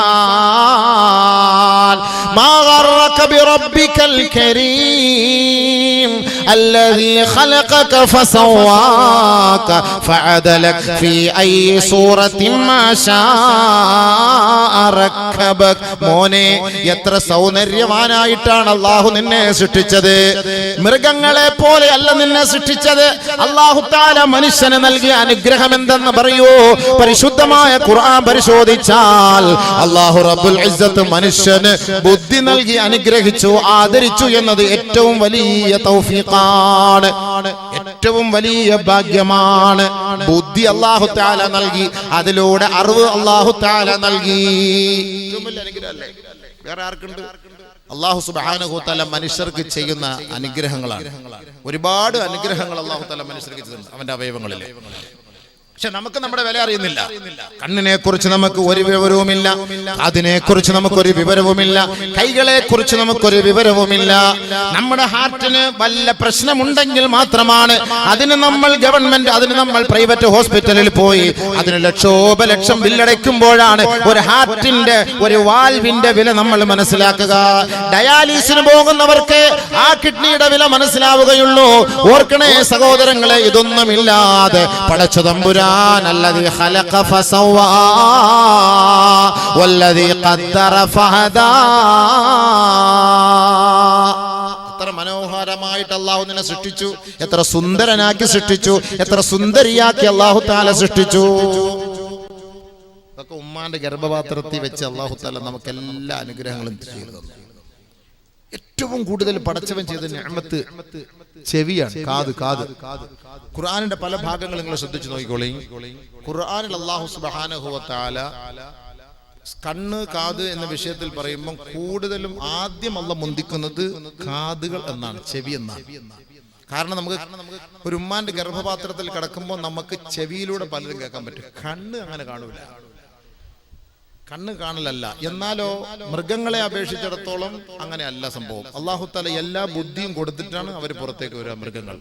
മാ ഗറക غرك بربك الكريم الذي خلقك فسواك فعدلك في أي صورة ما شاء ركبك. മോനെ, എത്ര സൗന്ദര്യവാനായിട്ടാണ് അല്ലാഹു നിന്നെ സൃഷ്ടിച്ചത്. മൃഗങ്ങളെ പോലെ അല്ല നിന്നെ സൃഷ്ടിച്ചത്. അല്ലാഹു തആല മനുഷ്യന് നൽകിയ അനുഗ്രഹം എന്തെന്ന് പറയൂ. പരിശുദ്ധമായ ഖുർആൻ പരിശോധിച്ചാൽ അല്ലാഹു റബ്ബുൽ ഇസ്സത്ത് മനുഷ്യന് ബുദ്ധി നൽകി അനുഗ്രഹിച്ചു, ആദരിച്ചു എന്നത് ഏറ്റവും വലിയ തൗഫീഖാണ്, ഏറ്റവും വലിയ ഭാഗ്യമാണ്. ബുദ്ധി അല്ലാഹു തആല നൽകി, അതിലൂടെ അറിവ് അല്ലാഹു തആല നൽകി. വേറെ ആർക്കുണ്ട്? അല്ലാഹു സുബ്ഹാനഹു വ തആല മനുഷ്യർക്ക് ചെയ്യുന്ന അനുഗ്രഹങ്ങളാണ്. ഒരുപാട് അനുഗ്രഹങ്ങൾ അല്ലാഹു തആല മനുഷ്യർക്ക് ചെയ്യുന്നുണ്ട് അവന്റെ അവയവങ്ങളിൽ. പക്ഷെ നമുക്ക് നമ്മുടെ വില അറിയുന്നില്ല. കണ്ണിനെ കുറിച്ച് നമുക്ക് ഒരു വിവരവുമില്ല, അതിനെ കുറിച്ച് നമുക്കൊരു വിവരവുമില്ല, കൈകളെ കുറിച്ച് നമുക്കൊരു വിവരവുമില്ല. നമ്മുടെ ഹാർട്ടിന് വല്ല പ്രശ്നമുണ്ടെങ്കിൽ മാത്രമാണ് അതിന് നമ്മൾ ഗവൺമെന്റ്, അതിന് നമ്മൾ പ്രൈവറ്റ് ഹോസ്പിറ്റലിൽ പോയി അതിന് ലക്ഷോപലക്ഷം ബില്ലടയ്ക്കുമ്പോഴാണ് ഒരു ഹാർട്ടിന്റെ, ഒരു വാൽവിന്റെ വില നമ്മൾ മനസ്സിലാക്കുക. ഡയാലിസിന് പോകുന്നവർക്ക് ആ കിഡ്നിയുടെ വില മനസ്സിലാവുകയുള്ളൂ. ഓർക്കണേ സഹോദരങ്ങളെ, ഇതൊന്നുമില്ലാതെ പടച്ച തമ്പുരാൻ الذي خلق فسوى والذي قدر فهدى. എത്ര മനോഹരമായിട്ട് അല്ലാഹു നിന്നെ സൃഷ്ടിച്ചു, എത്ര സുന്ദരനാക്കി സൃഷ്ടിച്ചു, എത്ര സുന്ദരിയാക്കി അല്ലാഹു തആല സൃഷ്ടിച്ചു. അതൊക്കെ ഉമ്മാന്റെ ഗർഭപാത്രത്തിൽ വെച്ച് അല്ലാഹു തആല നമുക്ക് എല്ലാ അനുഗ്രഹങ്ങളും ചെയ്തു തന്നു. ഏറ്റവും കൂടുതൽ പടച്ചവൻ ചെയ്ത നിഅമത്ത് ചെവിയാണ്, കാത്. ഖുർആനിന്റെ പല ഭാഗങ്ങൾ നിങ്ങൾ ശ്രദ്ധിച്ചു നോക്കിക്കോളീ. ഖുർആനിൽ അല്ലാഹു സുബ്ഹാനഹു വ തആല കണ്ണ്, കാത് എന്ന വിഷയത്തിൽ പറയുമ്പോൾ കൂടുതലും ആദ്യം അല്ലാഹു മുന്തിക്കുന്നത് കാതുകൾ എന്നാണ്, ചെവി എന്നാണ്. കാരണം നമുക്ക് ഒരു ഉമ്മാന്റെ ഗർഭപാത്രത്തിൽ കിടക്കുമ്പോൾ നമുക്ക് ചെവിയിലൂടെ പലതും കേൾക്കാൻ പറ്റും. കണ്ണ് അങ്ങനെ കാണൂല, കണ്ണ് കാണലല്ല. എന്നാലോ മൃഗങ്ങളെ അപേക്ഷിച്ചിടത്തോളം അങ്ങനെയല്ല സംഭവം. അല്ലാഹു തആല എല്ലാ ബുദ്ധിയും കൊടുത്തിട്ടാണ് അവർ പുറത്തേക്ക് വരിക. മൃഗങ്ങൾ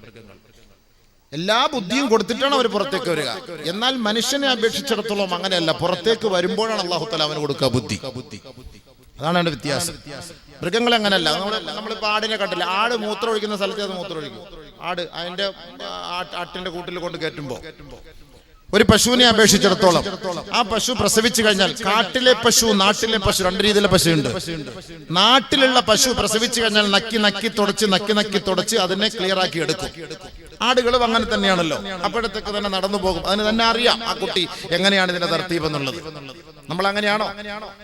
എല്ലാ ബുദ്ധിയും കൊടുത്തിട്ടാണ് അവർ പുറത്തേക്ക് വരിക. എന്നാൽ മനുഷ്യനെ അപേക്ഷിച്ചിടത്തോളം അങ്ങനെയല്ല. പുറത്തേക്ക് വരുമ്പോഴാണ് അല്ലാഹു തആല അവന് കൊടുക്കുക ബുദ്ധി. അതാണ് അതിന്റെ വ്യത്യാസം. മൃഗങ്ങൾ അങ്ങനെയല്ല. നമ്മളിപ്പോ ആടിനെ കണ്ടില്ല, ആട് മൂത്രം ഒഴിക്കുന്ന സ്ഥലത്ത് അത് മൂത്രം ഒഴിക്കും. ആട് അതിന്റെ ആട്ടിന്റെ കൂട്ടിൽ കൊണ്ട് കയറ്റുമ്പോ, ഒരു പശുവിനെ അപേക്ഷിച്ചിടത്തോളം ആ പശു പ്രസവിച്ചു കഴിഞ്ഞാൽ, കാട്ടിലെ പശു, നാട്ടിലെ പശു, രണ്ട് രീതിയിലെ പശുണ്ട്. നാട്ടിലുള്ള പശു പ്രസവിച്ചു കഴിഞ്ഞാൽ നക്കി തുടച്ച് അതിനെ ക്ലിയർ ആക്കി എടുക്കും. ആടുകളും അങ്ങനെ തന്നെയാണല്ലോ. അപ്പോഴത്തേക്ക് തന്നെ നടന്നു പോകും. അതിന് തന്നെ അറിയാം ആ കുട്ടി എങ്ങനെയാണ് ഇതിന്റെ തർത്തീബ് എന്നുള്ളത്. നമ്മൾ അങ്ങനെയാണോ?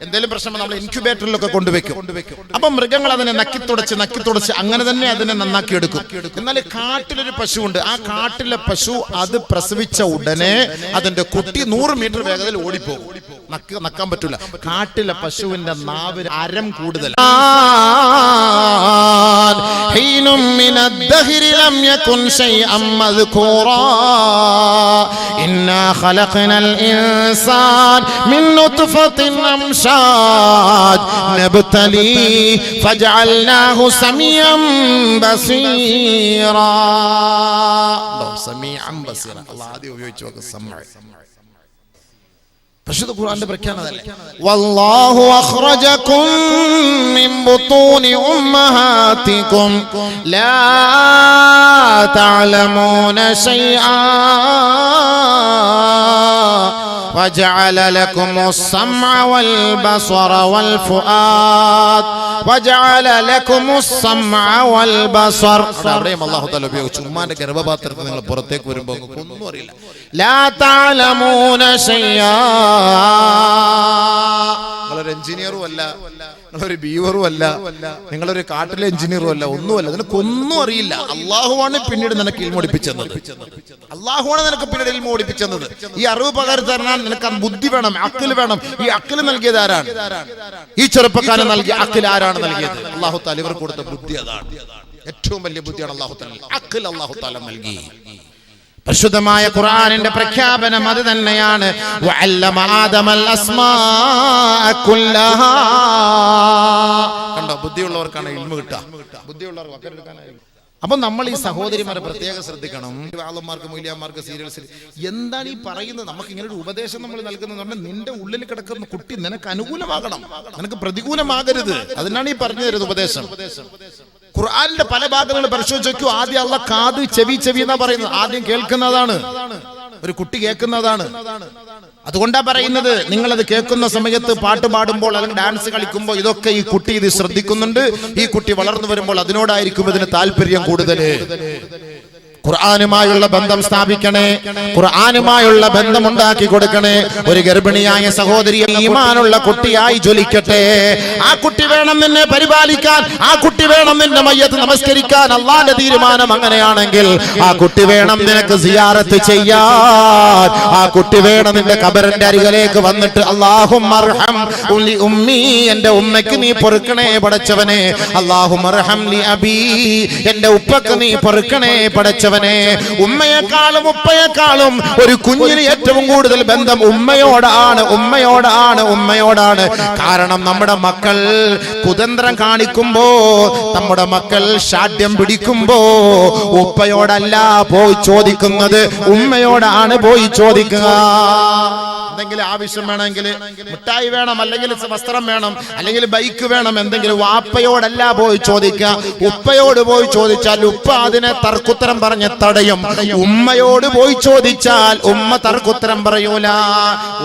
എന്തെങ്കിലും പ്രശ്നം നമ്മൾ ഇൻക്യുബേറ്ററിലൊക്കെ കൊണ്ടുവെക്കും. അപ്പൊ മൃഗങ്ങൾ അതിനെ നക്കി തുടച്ച് അങ്ങനെ തന്നെ അതിനെ നന്നാക്കി എടുക്കും. എന്നാൽ കാട്ടിലൊരു പശു ഉണ്ട്. ആ കാട്ടിലെ പശു അത് പ്രസവിച്ച ഉടനെ അതിന്റെ കുട്ടി 100 മീറ്റർ വേഗതയിൽ ഓടിപ്പോകും. നക്കാൻ പറ്റൂല. കാട്ടിലെ പശുവിന്റെ നാവിന് അരം കൂടുതലാണ്. പരിശുദ്ധ ഖുർആന്റെ പ്രഖ്യാപനമല്ലേ, വല്ലാഹു അഖ്റജകും മിൻ ബുതൂനി ഉമ്മഹാതികും ലാ തഅലമൂന ശൈആ وجعل لكم السمع والبصر والفؤاد وجعل لكم السمع والبصر. അവിടെയും അല്ലാഹു തആല ഉപയോഗിച്ചു. ഉമ്മാന്റെ ഗർഭപാത്രത്തിൽ നിങ്ങൾ പുറത്തേക്ക് വരുമ്പോൾ ഒന്നും അറിയില്ല. ലാ തഅലമൂന ശൈആ. നിങ്ങളൊരു എഞ്ചിനീയറും അല്ല, നിങ്ങളൊരു ബീവറും അല്ല, നിങ്ങളൊരു കാട്ടിലെ എഞ്ചിനീയറും അല്ല, ഒന്നുമല്ല. നിനക്കൊന്നും അറിയില്ല. അള്ളാഹുവാണ് പിന്നീട് നിനക്ക് ഇൽമോടിപ്പിച്ചത്. അള്ളാഹുവാണ് നിനക്ക് പിന്നീട് ഇൽമോടിപ്പിച്ചത്. ഈ അറിവ് പകർന്നു തരാൻ നിനക്ക് ബുദ്ധി വേണം, അഖിൽ വേണം. ഈ അഖിൽ നൽകിയത് ആരാണ്? ഈ ചെറുപ്പക്കാരൻ നൽകിയ അഖിൽ ആരാണ് നൽകിയത്? അല്ലാഹു തആല ഇവർക്ക് കൊടുത്ത ബുദ്ധി അതാണ്. ഏറ്റവും വലിയ ബുദ്ധിയാണ് അല്ലാഹു തആല. അഖിൽ അല്ലാഹു തആല നൽകി. പരിശുദ്ധമായ ഖുർആനിന്റെ പ്രഖ്യാപനം അത് തന്നെയാണ്. വഅല്ലമ ആദമൽ അസ്മാഅ കുല്ലഹാ. കണ്ടോ, ബുദ്ധിയുള്ളവർക്കാണ് ഇൽമു കിട്ടുക. ബുദ്ധിയുള്ളവർ വക്കരെടുക്കാനായി. അപ്പൊ നമ്മൾ ഈ സഹോദരിമാരെ പ്രത്യേകം ശ്രദ്ധിക്കണം. ആളന്മാർക്ക് മൂല്യന്മാർക്ക് സീരിയൽസിൽ എന്താണ് ഈ പറയുന്നത്? നമുക്ക് ഇങ്ങനെ ഒരു ഉപദേശം നമ്മൾ നൽകുന്നത് പറഞ്ഞാൽ നിന്റെ ഉള്ളിൽ കിടക്കുന്ന കുട്ടി നിനക്ക് അനുകൂലമാകണം, നിനക്ക് പ്രതികൂലമാകരുത്. അതിനാണ് ഈ പറഞ്ഞു തരുന്നത് ഉപദേശം. ഖുർആനിന്റെ പല ഭാഗങ്ങൾ പരിശോധിച്ചു. ആദ്യം അള്ളാഹ് കാത് ചെവി എന്നാ പറയുന്നത്. ആദ്യം കേൾക്കുന്നതാണ്, ഒരു കുട്ടി കേൾക്കുന്നതാണ്. അതുകൊണ്ടാ പറയുന്നത് നിങ്ങളത് കേൾക്കുന്ന സമയത്ത് പാട്ട് പാടുമ്പോൾ അല്ലെങ്കിൽ ഡാൻസ് കളിക്കുമ്പോൾ ഇതൊക്കെ ഈ കുട്ടി ഇത് ശ്രദ്ധിക്കുന്നുണ്ട്. ഈ കുട്ടി വളർന്നു വരുമ്പോൾ അതിനോടായിരിക്കും ഇതിന് താല്പര്യം കൂടുതൽ. ഖുർആനുമായുള്ള ബന്ധം സ്ഥാപിക്കണേ, ഖുർആനുമായുള്ള ബന്ധം ഉണ്ടാക്കി കൊടുക്കണേ. ഒരു ഗർഭിണിയായ സഹോദരി ഈമാനുള്ള കുട്ടിയായി ജ്വലിക്കട്ടെ. ആ കുട്ടി വേണം നിന്നെ പരിപാലിക്കാൻ, ആ കുട്ടി വേണം നിന്റെ മയ്യത്ത് നമസ്കരിക്കാൻ. അള്ളാന്റെ തീരുമാനം അങ്ങനെയാണെങ്കിൽ ആ കുട്ടി വേണം നിനക്ക് സിയാറത്ത് ചെയ്യാൻ. ആ കുട്ടി വേണം നിന്റെ ഖബറിന്റെ അരികിലേക്ക് വന്നിട്ട് അല്ലാഹുമ്മർഹം ലി ഉമ്മി, എന്റെ ഉമ്മയ്ക്ക് നീ പൊറുക്കണേ പടച്ചവനെ. അല്ലാഹുമ്മർഹം ലി അബീ, എന്റെ ഉപ്പക്ക് നീ പൊറുക്കണേ പടച്ചവനെ. ഉമ്മയെക്കാളും ഉപ്പയെക്കാളും ഒരു കുഞ്ഞിന് ഏറ്റവും കൂടുതൽ ബന്ധം ഉമ്മയോടാണ്. കാരണം നമ്മുടെ മക്കൾ കുതന്ത്രം കാണിക്കുമ്പോ, നമ്മുടെ മക്കൾ ശാഠ്യം പിടിക്കുമ്പോ ഉപ്പയോടല്ല പോയി ചോദിക്കുന്നത്, ഉമ്മയോടാണ് പോയി ചോദിക്കുക. എന്തെങ്കിലും ആവശ്യം വേണമെങ്കിൽ, മിഠായി വേണം, അല്ലെങ്കിൽ വസ്ത്രം വേണം, അല്ലെങ്കിൽ ബൈക്ക് വേണം, എന്തെങ്കിലും വാപ്പയോടല്ല പോയി ചോദിക്കുക. ഉപ്പയോട് പോയി ചോദിച്ചാൽ ഉപ്പ അതിനെ തർക്കുത്തരം പറഞ്ഞ് തടയും. ഉമ്മയോട് പോയി ചോദിച്ചാൽ ഉമ്മ തർക്കുത്തരം പറയൂല.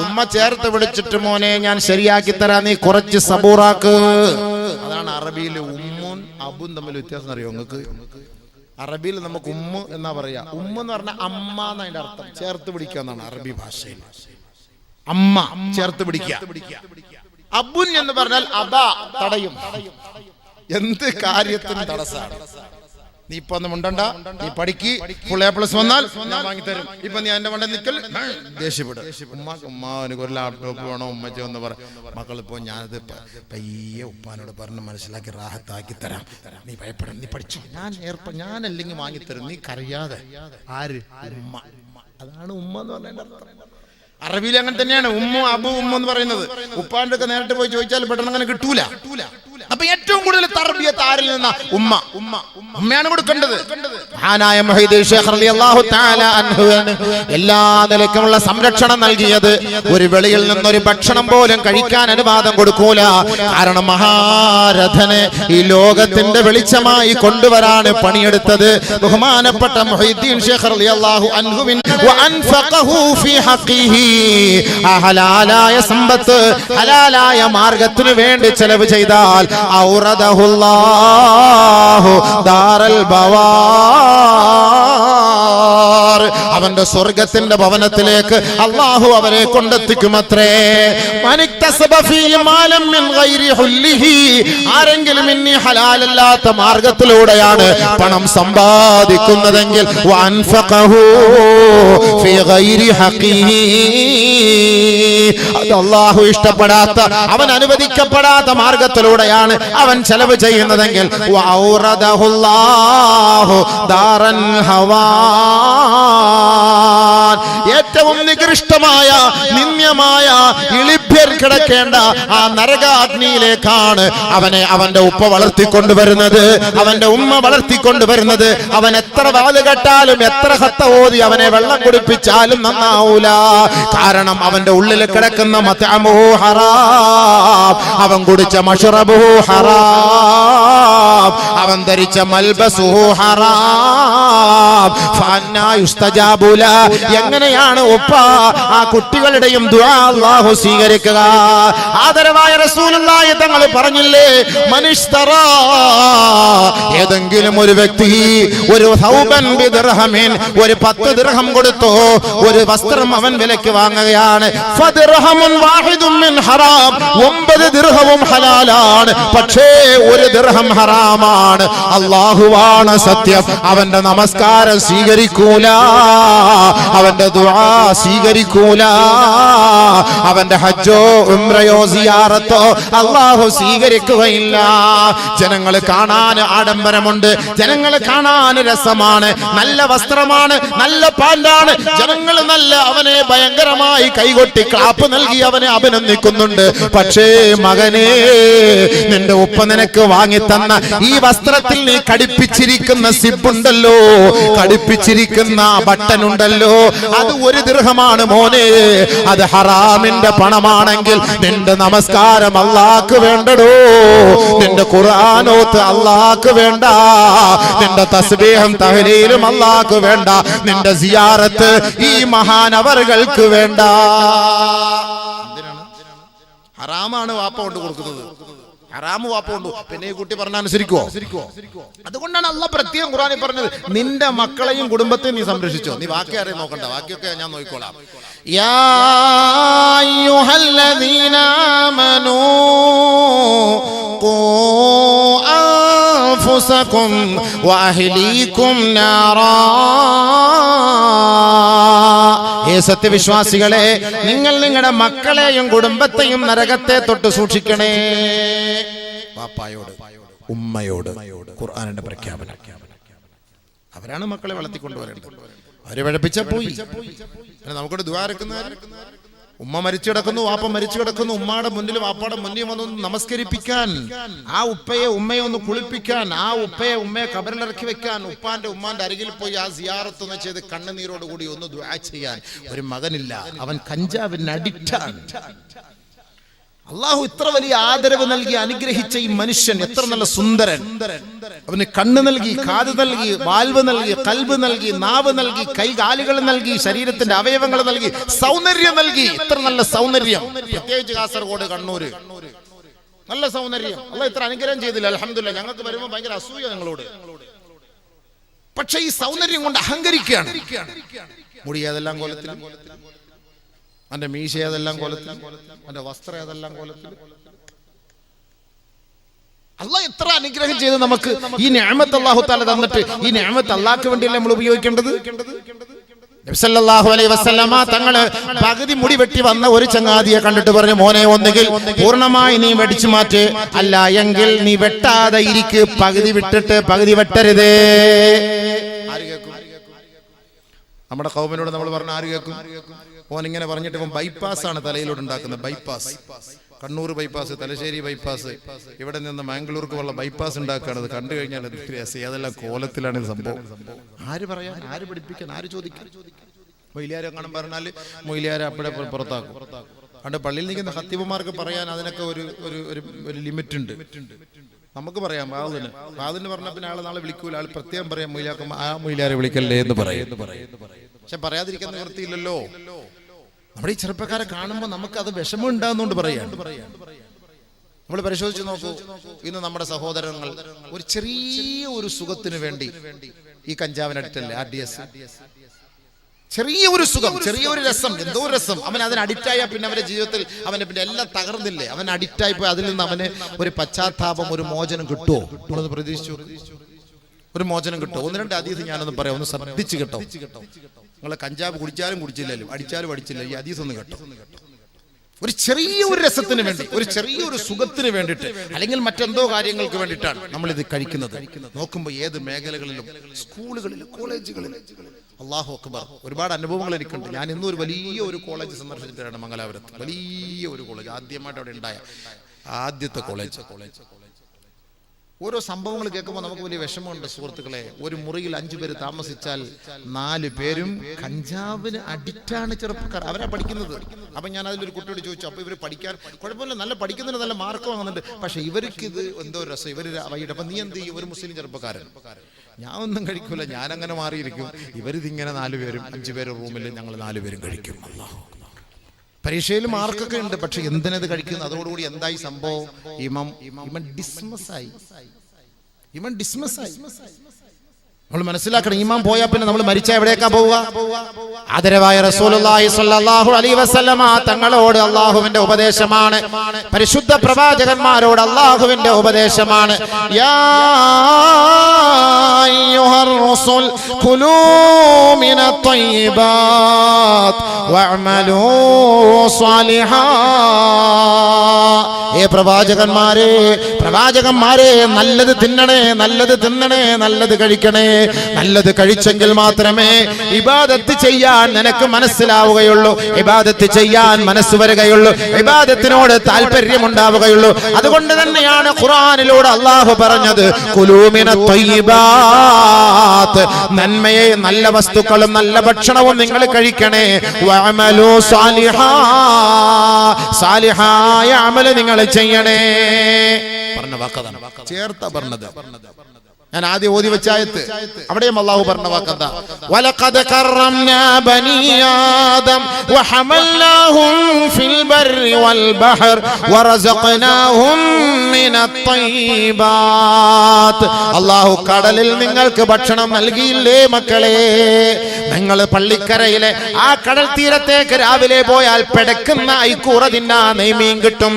ഉമ്മ ചേർത്ത് വിളിച്ചിട്ട് മോനെ ഞാൻ ശരിയാക്കി തരാം, നീ കുറച്ച് സബൂറാക്ക്. അതാണ് അറബിയിൽ ഉമ്മും അബും തമ്മിൽ വ്യത്യാസം അറിയോ നിങ്ങൾക്ക്? അറബിയിൽ നമുക്ക് ഉമ്മ എന്നാ പറയാ. ഉമ്മ എന്ന് പറഞ്ഞാൽ അമ്മ എന്നതിന്റെ അർത്ഥം ചേർത്ത് പിടിക്കുക എന്നാണ് അറബി ഭാഷയിൽ. അമ്മ ചേർത്ത് പിടിക്കുക. അബുൻ എന്ന് പറഞ്ഞാൽ അബ തടയും. എന്ത് കാര്യത്തിനും തടസ്സാണ്. നീ ഇപ്പൊ ഒന്നും ഉണ്ടണ്ട, നീ പഠിക്ക്, ഫുൾ A+ വന്നാൽ ഞാൻ വാങ്ങിത്തരും. ഇപ്പൊ നീ എന്റെ വണ്ട നിക്കൽ ദേഷ്യപ്പെടും. ഉമ്മാക്ക് ഒരു ലാപ്ടോപ്പ് വേണോ ഉമ്മച്ചി എന്ന് പറ. മക്കളിപ്പോ ഞാനത് പയ്യെ ഉപ്പാനോട് പറഞ്ഞ് മനസ്സിലാക്കി റാഹത്താക്കി തരാം, നീ ഭയപ്പെടാം, നീ പഠിച്ചു, ഞാൻ അല്ലെങ്കിൽ വാങ്ങിത്തരും, നീ കരയാതെ. ആര്? ഉമ്മ. അതാണ് ഉമ്മ എന്ന് പറഞ്ഞ അറബിയിൽ അങ്ങനെ തന്നെയാണ് ഉമ്മ അബു ഉമ്മ എന്ന് പറയുന്നത്. ഉപ്പാന്റെ ഒക്കെ നേരിട്ട് പോയി ചോദിച്ചാൽ പെട്ടെന്ന് അങ്ങനെ കിട്ടൂല. അപ്പൊ ഏറ്റവും കൂടുതൽ തർബിയത്ത് ആരിൽ നിന്നാ? ഉമ്മയാണ് കൊടുക്കേണ്ടത്. മഹാനായ മുഹയ്യിദ്ദീൻ ശൈഖ് റളിയല്ലാഹു തആല അൻഹു എല്ലാ നിലയ്ക്കുമുള്ള സംരക്ഷണം നൽകിയത്. ഒരു വെളിയിൽ നിന്നൊരു ഭക്ഷണം പോലും കഴിക്കാൻ അനുവാദം കൊടുക്കൂല. കാരണം മഹാരഥനെ ഈ ലോകത്തിന്റെ വെളിച്ചമായി കൊണ്ടുവരാണ് പണിയെടുത്തത് ബഹുമാനപ്പെട്ട മുഹയ്യിദ്ദീൻ ശൈഖ് റളിയല്ലാഹു അൻഹുവിൻ വഅൻഫഖഹു ഫീ ഹഖിഹി. ആ ഹലാലായ സമ്പത്ത് ഹലാലായ മാർഗത്തിനു വേണ്ടി ചെലവ് ചെയ്താൽ ഔറദഹുല്ലാഹു ദാറൽ ബവാർ, അവന്റെ സ്വർഗത്തിന്റെ ഭവനത്തിലേക്ക് അല്ലാഹു അവരെ കൊണ്ടെത്തിക്കുമത്രേ. മനിക്തസബ ഫീ മാലം മിൻ ഗൈരി ഹുല്ലിഹി, ആരെങ്കിലും ഇനി ഹലാലല്ലാത്ത മാർഗത്തിലൂടെയാണ് പണം സമ്പാദിക്കുന്നതെങ്കിൽ വഅൻഫഖഹു ഫീ ഗൈരി ഹഖിഹി, അത് അല്ലാഹു ഇഷ്ടപ്പെടാത്ത, അവൻ അനുവദിക്കപ്പെടാത്ത മാർഗത്തിലൂടെയാണ് അവൻ ചെലവ് ചെയ്യുന്നതെങ്കിൽ വഔറദഹുല്ലാഹു ദാറൻ ഹവാൻ, ഏറ്റവും നികൃഷ്ടമായ നിന്ദ്യമായ ഇളിഭ്യർ കിടക്കേണ്ട ആ നരകാഗ്നിയിലേക്കാണ് അവനെ അവന്റെ ഉപ്പ വളർത്തിക്കൊണ്ടുവരുന്നത്, അവന്റെ ഉമ്മ വളർത്തിക്കൊണ്ടുവരുന്നത്. അവൻ എത്ര വാല് കെട്ടാലും എത്ര ഹത്ത ഓതി അവനെ വെള്ളം കുടിപ്പിച്ചാലും നന്നാവൂല. കാരണം അവന്റെ ഉള്ളിൽ കിടക്കുന്ന മത്അമുഹു ഹറാം, അവൻ കുടിച്ച മശ്റബുഹു ഹറാം, അവൻ ധരിച്ച മൽബസുഹു ഹറാം. ഫഅന്നാ യുസ്തജാബു ല, എങ്ങനെയാണ് ഉപ്പ ആ കുട്ടികളുടെയും ദുആ അല്ലാഹു സ്വീകരിക്കുക? ആദരവായ റസൂലുള്ളാഹി തങ്ങൾ പറഞ്ഞില്ലേ, മനിഷ്തറാ, ഏതെങ്കിലും ഒരു വ്യക്തി ഒരു സൗബൻ ബിദിർഹമിൻ, ഒരു 10 ദിർഹം കൊടുത്തോ ഒരു വസ്ത്രം അവൻ വിലയ്ക്ക് വാങ്ങുകയാണ്. ഫദിർഹമുൻ വാഹിദുൻ മിൻ ഹറാം, 9 ദിർഹവും ഹലാലാണ്, പക്ഷേ 1 ദിർഹം ഹറാമാണ്. അല്ലാഹുവാണ് സത്യം, അവന്റെ നമസ്കാരം സ്വീകരിക്കൂല. അവന്റെ ദുആ സ്വീകരിക്കൂല. അവന്റെ ഹജ്ജോ ഉംറയോ സിയാറത്തോ അല്ലാഹു സ്വീകരിക്കുകയില്ല. ജനങ്ങൾ കാണാൻ ആഡംബരമുണ്ട്, ജനങ്ങൾ കാണാൻ രസമാണ്, നല്ല വസ്ത്രമാണ്, നല്ല പാൻഡാണ്, ജനങ്ങൾ നല്ല അവനെ ഭയങ്കരമായി കൈകൊട്ടി ക്ലാപ്പ് നൽകി അവനെ അഭിനന്ദിക്കുന്നുണ്ട്. പക്ഷേ മകനെ, നിന്റെ ഉപ്പ നിനക്ക് വാങ്ങിത്തന്ന ഈ വസ്ത്രത്തിൽ നീ കടിപ്പിച്ചിരിക്കുന്ന സിബുണ്ടല്ലോ, കടിപ്പിച്ചിരിക്കുന്ന ബട്ടൺ ഉണ്ടല്ലോ, അത് 1 ദിർഹമാണ് മോനെ. അത് ഹറാമിന്റെ പണമാണെങ്കിൽ നിന്റെ നമസ്കാരം അല്ലാഹ്ക്ക് വേണ്ടടോ, നിന്റെ ഖുർആനോത്ത് അല്ലാഹ്ക്ക് വേണ്ട, നിന്റെ തസ്ബീഹും തഹ്ലീലും അല്ലാഹ്ക്ക് വേണ്ട, നിന്റെ സിയാറത്ത് ഈ മഹാനവറുകൾക്ക് വേണ്ട. ഹറാമാണ് വാപ്പ കൊണ്ട് കൊടുക്കുന്നത്, ഹറാമ് വാപ്പ കൊണ്ട്. പിന്നെ ഈ കുട്ടി പറഞ്ഞ അനുസരിക്കുവോ? അതുകൊണ്ടാണ് അല്ലാഹ് പ്രത്യേകം ഖുർആനിൽ പറഞ്ഞത്, നിന്റെ മക്കളെയും കുടുംബത്തെയും നീ സംരക്ഷിച്ചോ. നീ ബാക്കി ആരെയും നോക്കണ്ട, ബാക്കിയൊക്കെ ഞാൻ നോക്കിക്കോളാം. യാ അയ്യുഹല്ലദീന ആമനൂ ഖൂ അൻഫുസകും വഅഹ്ലീകും നാറാ. ഏ സത്യവിശ്വാസികളെ, നിങ്ങൾ നിങ്ങളുടെ മക്കളെയും കുടുംബത്തെയും നരകത്തെ തൊട്ട് സൂക്ഷിക്കണേ. വാപ്പായോട്, ഉമ്മയോട് ഖുർആനിന്റെ പ്രഖ്യാപനം. അവരാണ് മക്കളെ വളർത്തിക്കൊണ്ടുവരേണ്ടത്. അവരെ പഠിപ്പിച്ച പോയി. നമുക്കൊരു ദുആ ഇറക്കുന്നവർ, ഉമ്മ മരിച്ചു കിടക്കുന്നു, വാപ്പ മരിച്ചു കിടക്കുന്നു, ഉമ്മയുടെ മുന്നിൽ വാപ്പയുടെ മുന്നിൽ വന്ന് നമസ്കരിപ്പിക്കാൻ, ആ ഉപ്പയെ ഉമ്മയെ ഒന്ന് കുളിപ്പിക്കാൻ, ആ ഉപ്പയെ ഉമ്മയെ കബറിലിറക്കി വെക്കാൻ, ഉപ്പാന്റെ ഉമ്മാന്റെ അരികിൽ പോയി ആ സിയാറത്ത് ഒന്ന് ചെയ്ത് കണ്ണുനീരോടുകൂടി ഒന്ന് ദുആ ചെയ്യാൻ ഒരു മകനില്ല. അവൻ കഞ്ചാവിന് അഡിക്റ്റാണ്. അള്ളാഹു ഇത്ര വലിയ ആദരവ് നൽകി അനുഗ്രഹിച്ച ഈ മനുഷ്യൻ എത്ര നല്ല സുന്ദരൻ. അവന് കണ്ണ് നൽകി, കാത് നൽകി, വാൽവ് നൽകി, കൽബ് നൽകി, നാവ് നൽകി, കൈകാലുകൾ നൽകി, ശരീരത്തിന്റെ അവയവങ്ങൾ നൽകി, സൗന്ദര്യം നൽകി. ഇത്ര നല്ല സൗന്ദര്യം, പ്രത്യേകിച്ച് കാസർഗോഡ്, കണ്ണൂര് നല്ല സൗന്ദര്യം. അള്ളാഹ് ഇത്ര അനുഗ്രഹം ചെയ്തില്ല. അൽഹംദുലില്ലാഹ്. ഞങ്ങൾക്ക് വരുമ്പോൾ ഭയങ്കര അസൂയ നിങ്ങളോട്. പക്ഷെ ഈ സൗന്ദര്യം കൊണ്ട് അഹങ്കരിക്കുകയാണ്. മുടിയതെല്ലാം കോലത്തിൽ, അവന്റെ മീശ ഏതെല്ലാം കോലത്തിൽ, അവന്റെ വസ്ത്രം ഏതെല്ലാം കോലത്തിൽ. അള്ളാഹ് എത്ര അനുഗ്രഹം ചെയ്ത് നമുക്ക് ഈ നിഅമത്ത് അല്ലാഹു തആല തന്നിട്ട്, ഈ നിഅമത്ത് അല്ലാഹ്ക്ക് വേണ്ടിയല്ലേ നമ്മൾ ഉപയോഗിക്കേണ്ടത്. നബി സല്ലല്ലാഹു അലൈഹി വസല്ലമ തങ്ങള് പകുതി മുടി വെട്ടി വന്ന ഒരു ചങ്ങാതിയെ കണ്ടിട്ട് പറഞ്ഞു, മോനെ, ഒന്നുകിൽ പൂർണ്ണമായി നീ വെടിച്ചു മാറ്റ്, അല്ല എങ്കിൽ നീ വെട്ടാതെ ഇരിക്ക്, പകുതി വിട്ടിട്ട് പകുതി വെട്ടരുതേ. ആര് കേൾക്കും? നമ്മുടെ ഖൗമിനോട് നമ്മൾ പറഞ്ഞ ആര് കേൾക്കും? ഓൻ ഇങ്ങനെ പറഞ്ഞിട്ട് ഇവൻ ബൈപ്പാസ് ആണ് തലയിലോട്ട് ഉണ്ടാക്കുന്നത്. Bypass, Kannur bypass, Thalassery bypass, ഇവിടെ നിന്ന് മാംഗ്ലൂർക്ക് ഉള്ള ബൈപ്പാസ് ഉണ്ടാക്കുകയാണ്. അത് കണ്ടു കഴിഞ്ഞാൽ ഏതെല്ലാം കോലത്തിലാണ് ഇത് സംഭവം. ആര് പറയാൻ, ആര് പഠിപ്പിക്കാൻ, ആര് ചോദിക്കാൻ? മൊയ്ലിയാരെ കാണാൻ പറഞ്ഞാൽ മൊയ്ലിയാരെ അപ്പോഴെ പുറത്താക്കും. അതുകൊണ്ട് പള്ളിയിൽ നിൽക്കുന്ന ഖത്തീബുമാർക്ക് പറയാൻ അതിനൊക്കെ ഒരു ലിമിറ്റ് ഉണ്ട്. നമുക്ക് പറയാം വാതിന് പറഞ്ഞ പിന്നെ ആളെ നാളെ വിളിക്കൂല, ആൾ പ്രത്യേകം പറയാം മൊയ്ലിയാക്കും, ആ മൊയ്ലിയാരെ വിളിക്കല്ലേ എന്ന് പറയും. പക്ഷെ പറയാതിരിക്കാൻ നിവൃത്തിയില്ലല്ലോ. നമ്മുടെ ഈ ചെറുപ്പക്കാരെ കാണുമ്പോൾ നമുക്ക് അത് വിഷമം ഉണ്ടാകുന്നോണ്ട് പറയാം. നമ്മൾ പരിശോധിച്ച് നോക്കൂ, ഇന്ന് നമ്മുടെ സഹോദരങ്ങൾ ഒരു ചെറിയ ഒരു സുഖത്തിന് വേണ്ടി ഈ കഞ്ചാവിനടിറ്റല്ലേ, RDS. ചെറിയ ഒരു സുഖം, ചെറിയൊരു രസം, എന്തോ രസം, അവൻ അതിന് അഡിക്റ്റായ പിന്നെ അവന്റെ ജീവിതത്തിൽ അവനെ പിന്നെ എല്ലാം തകർന്നില്ലേ. അവൻ അഡിക്റ്റായി പോയി. അതിൽ നിന്ന് അവന് ഒരു പശ്ചാത്താപം, ഒരു മോചനം കിട്ടുമോ? നമ്മളൊന്ന് പ്രതീക്ഷിച്ചു. ഒരു മോചനം കിട്ടുമോ? 1-2 ഹദീസ് ഞാനൊന്ന് പറയാം, ഒന്ന് ശ്രദ്ധിച്ച് കേട്ടോ. നിങ്ങൾ കഞ്ചാവ് കുടിച്ചാലും കുടിച്ചില്ലല്ലോ, അടിച്ചാലും അടിച്ചില്ല, ഈ ഹദീസ് ഒന്ന് കേട്ടോ. ഒരു ചെറിയൊരു രസത്തിന് വേണ്ടി, ഒരു ചെറിയൊരു സുഖത്തിന് വേണ്ടിയിട്ട്, അല്ലെങ്കിൽ മറ്റെന്തോ കാര്യങ്ങൾക്ക് വേണ്ടിയിട്ടാണ് നമ്മളിത് കഴിക്കുന്നത്. നോക്കുമ്പോൾ ഏത് മേഖലകളിലും, സ്കൂളുകളിലും, കോളേജുകളിലും, അല്ലാഹു അക്ബർ, ഒരുപാട് അനുഭവങ്ങൾ എനിക്കുണ്ട്. ഞാൻ ഇന്നും ഒരു വലിയ ഒരു കോളേജ് സന്ദർശിച്ചിട്ടാണ്, മംഗലാപുരത്ത്. വലിയ ഒരു കോളേജ്, ആദ്യമായിട്ട് അവിടെ ഉണ്ടായ ആദ്യത്തെ കോളേജ്. ഓരോ സംഭവങ്ങൾ കേൾക്കുമ്പോൾ നമുക്ക് വലിയ വിഷമമുണ്ട് സുഹൃത്തുക്കളെ. ഒരു മുറിയിൽ 5 പേര് താമസിച്ചാൽ 4 പേരും കഞ്ചാവിന് അഡിക്റ്റാണ് ചെറുപ്പക്കാർ. അവരാ പഠിക്കുന്നത്. അപ്പൊ ഞാൻ അതിലൊരു കുട്ടിയോട് ചോദിച്ചു, അപ്പൊ ഇവര് പഠിക്കാൻ കുഴപ്പമില്ല, നല്ല പഠിക്കുന്നതിന് നല്ല മാർക്ക് വാങ്ങുന്നുണ്ട്, പക്ഷെ ഇവർക്ക് ഇത് എന്തോ രസം, ഇവര് വൈകിട്ട്. അപ്പൊ നീ എന്ത് ചെയ്യും? ഒരു മുസ്ലിം ചെറുപ്പക്കാരൻ, ഞാൻ ഒന്നും കഴിക്കൂല, ഞാൻ അങ്ങനെ മാറിയിരിക്കും. ഇവരിതിങ്ങനെ 4 പേരും 5 പേര് റൂമിൽ, ഞങ്ങൾ 4 പേരും കഴിക്കും. അല്ലാഹു, പരീക്ഷയിൽ മാർക്കൊക്കെ ഉണ്ട്, പക്ഷെ എന്തിനത് കഴിക്കുന്നു? അതോടുകൂടി എന്തായി സംഭവം? ഇവൻ ഡിസ്മസ് ആയി. നമ്മൾ മനസ്സിലാക്കണം, ഈമാൻ പോയാൽ പിന്നെ നമ്മൾ മരിച്ചാൽ എവിടേക്കാ പോവുക? ആദരവായ റസൂലുള്ളാഹി സ്വല്ലല്ലാഹു അലൈഹി വസല്ലമ തങ്ങളോട് അല്ലാഹുവിന്റെ ഉപദേശമാണ്, പരിശുദ്ധ പ്രവാചകന്മാരോട് അല്ലാഹുവിന്റെ ഉപദേശമാണ്. യാ അയ്യുഹർ റസൂൽ ഖുലൂ മിനത് ത്വയ്യിബാത് വഅമലൂ സ്വാലിഹാ. ഏ പ്രവാചകന്മാരെ നല്ലത് തിന്നണേ, നല്ലത് തിന്നണേ, നല്ലത് കഴിക്കണേ. നല്ലത് കഴിച്ചെങ്കിൽ മാത്രമേ ഇബാദത്ത് ചെയ്യാൻ നിനക്ക് മനസ്സിലാവുകയുള്ളൂ, ഇബാദത്ത് ചെയ്യാൻ മനസ്സ് വരികയുള്ളൂ, ഇബാദത്തിനോട് താല്പര്യമുണ്ടാവുകയുള്ളൂ. അതുകൊണ്ട് തന്നെയാണ് ഖുർആനിലൂടെ അല്ലാഹു പറഞ്ഞത് കുലൂ മിനത് ത്വയ്യിബാത്ത്, നന്മയെ നല്ല വസ്തുക്കളും നല്ല ഭക്ഷണവും നിങ്ങൾ കഴിക്കണേ. വഅമലൂ സ്വാലിഹാ, സാലിഹായ അമല് നിങ്ങൾ ചെയ്യണേ. പറഞ്ഞ വാക്കതാണ്, ചേർത്ത പറഞ്ഞത്. ഞാൻ ആദ്യം ഓതി വെച്ച ആയത്ത്, അവിടെയും അല്ലാഹു പറഞ്ഞ വാക്കെന്താ? വലഖദ് കറംനാ ബനീ ആദം വഹമൽനാഹും ഫിൽ ബർരി വൽ ബഹർ വറസഖ്നാഹും മിനത് ത്വയ്യിബാത്ത്. അല്ലാഹു കടലിൽ നിങ്ങൾക്ക് ഭക്ഷണം നൽകിയില്ലേ മക്കളെ? നിങ്ങൾ പള്ളിക്കരയിലെ ആ കടൽ തീരത്തേക്ക് രാവിലെ പോയാൽ പിടക്കുന്ന ഐക്കൂറ തിന്നാ നെയ്മീൻ കിട്ടും,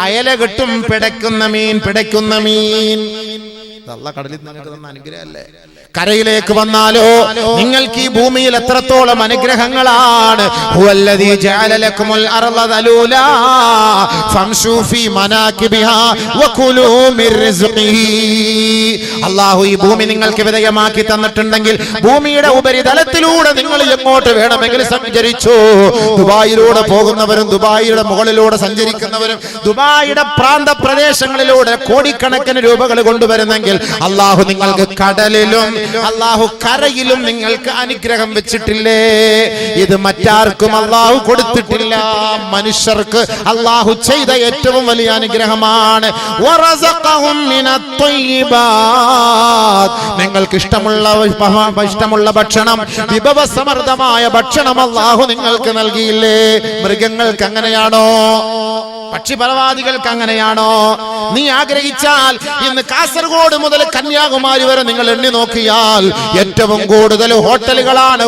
അയല കിട്ടും, പിടക്കുന്ന മീൻ. അല്ലാഹു കടലിൽ നിങ്ങൾക്ക് തന്ന അനുഗ്രഹമല്ലേ? കരയിലേക്ക് വന്നാലോ നിങ്ങൾക്ക് ഈ ഭൂമിയിൽ എത്രത്തോളം അനുഗ്രഹങ്ങളാണ്. ഹുവല്ലദീ ജഅല ലക്കുമുൽ അർള ദലൂലാ ഫംശൂ ഫീ മനാകിബിഹാ വകുലൂ മിർ റിസ്ഖിഹി. അല്ലാഹു ഈ ഭൂമി നിങ്ങൾക്ക് വിധേയമാക്കി തന്നിട്ടുണ്ടെങ്കിൽ ഭൂമിയുടെ ഉപരിതലത്തിലൂടെ നിങ്ങൾ എങ്ങോട്ട് വേണമെങ്കിൽ സഞ്ചരിച്ചു. ദുബായിലൂടെ പോകുന്നവരും ദുബായിയുടെ മുകളിലൂടെ സഞ്ചരിക്കുന്നവരും ദുബായിയുടെ പ്രാന്ത പ്രദേശങ്ങളിലൂടെ കോടിക്കണക്കിന് രൂപകൾ കൊണ്ടുവരുന്നെങ്കിൽ അല്ലാഹു നിങ്ങൾക്ക് കടലിലും അല്ലാഹു കരയിലും നിങ്ങൾക്ക് അനുഗ്രഹം വെച്ചിട്ടില്ലേ? ഇത് മറ്റാർക്കും അല്ലാഹു കൊടുത്തിട്ടില്ല. മനുഷ്യർക്ക് അല്ലാഹു ചെയ്ത ഏറ്റവും വലിയ അനുഗ്രഹമാണ്. വറസഖഹും മിനത് ത്വയ്യിബാത്ത്, നിങ്ങൾക്ക് ഇഷ്ടമുള്ള ഭക്ഷണം, വിഭവസമൃദ്ധമായ ഭക്ഷണം അല്ലാഹു നിങ്ങൾക്ക് നൽകിയില്ലേ? മൃഗങ്ങൾക്ക് അങ്ങനെയാണോ? പക്ഷിപരവാദികൾക്ക് അങ്ങനെയാണോ? നീ ആഗ്രഹിച്ചാൽ ഇന്ന് കാസർഗോഡ് മുതൽ കന്യാകുമാരി വരെ നിങ്ങൾ എണ്ണി നോക്കിയാൽ ഏറ്റവും കൂടുതൽ ഹോട്ടലുകളാണ്.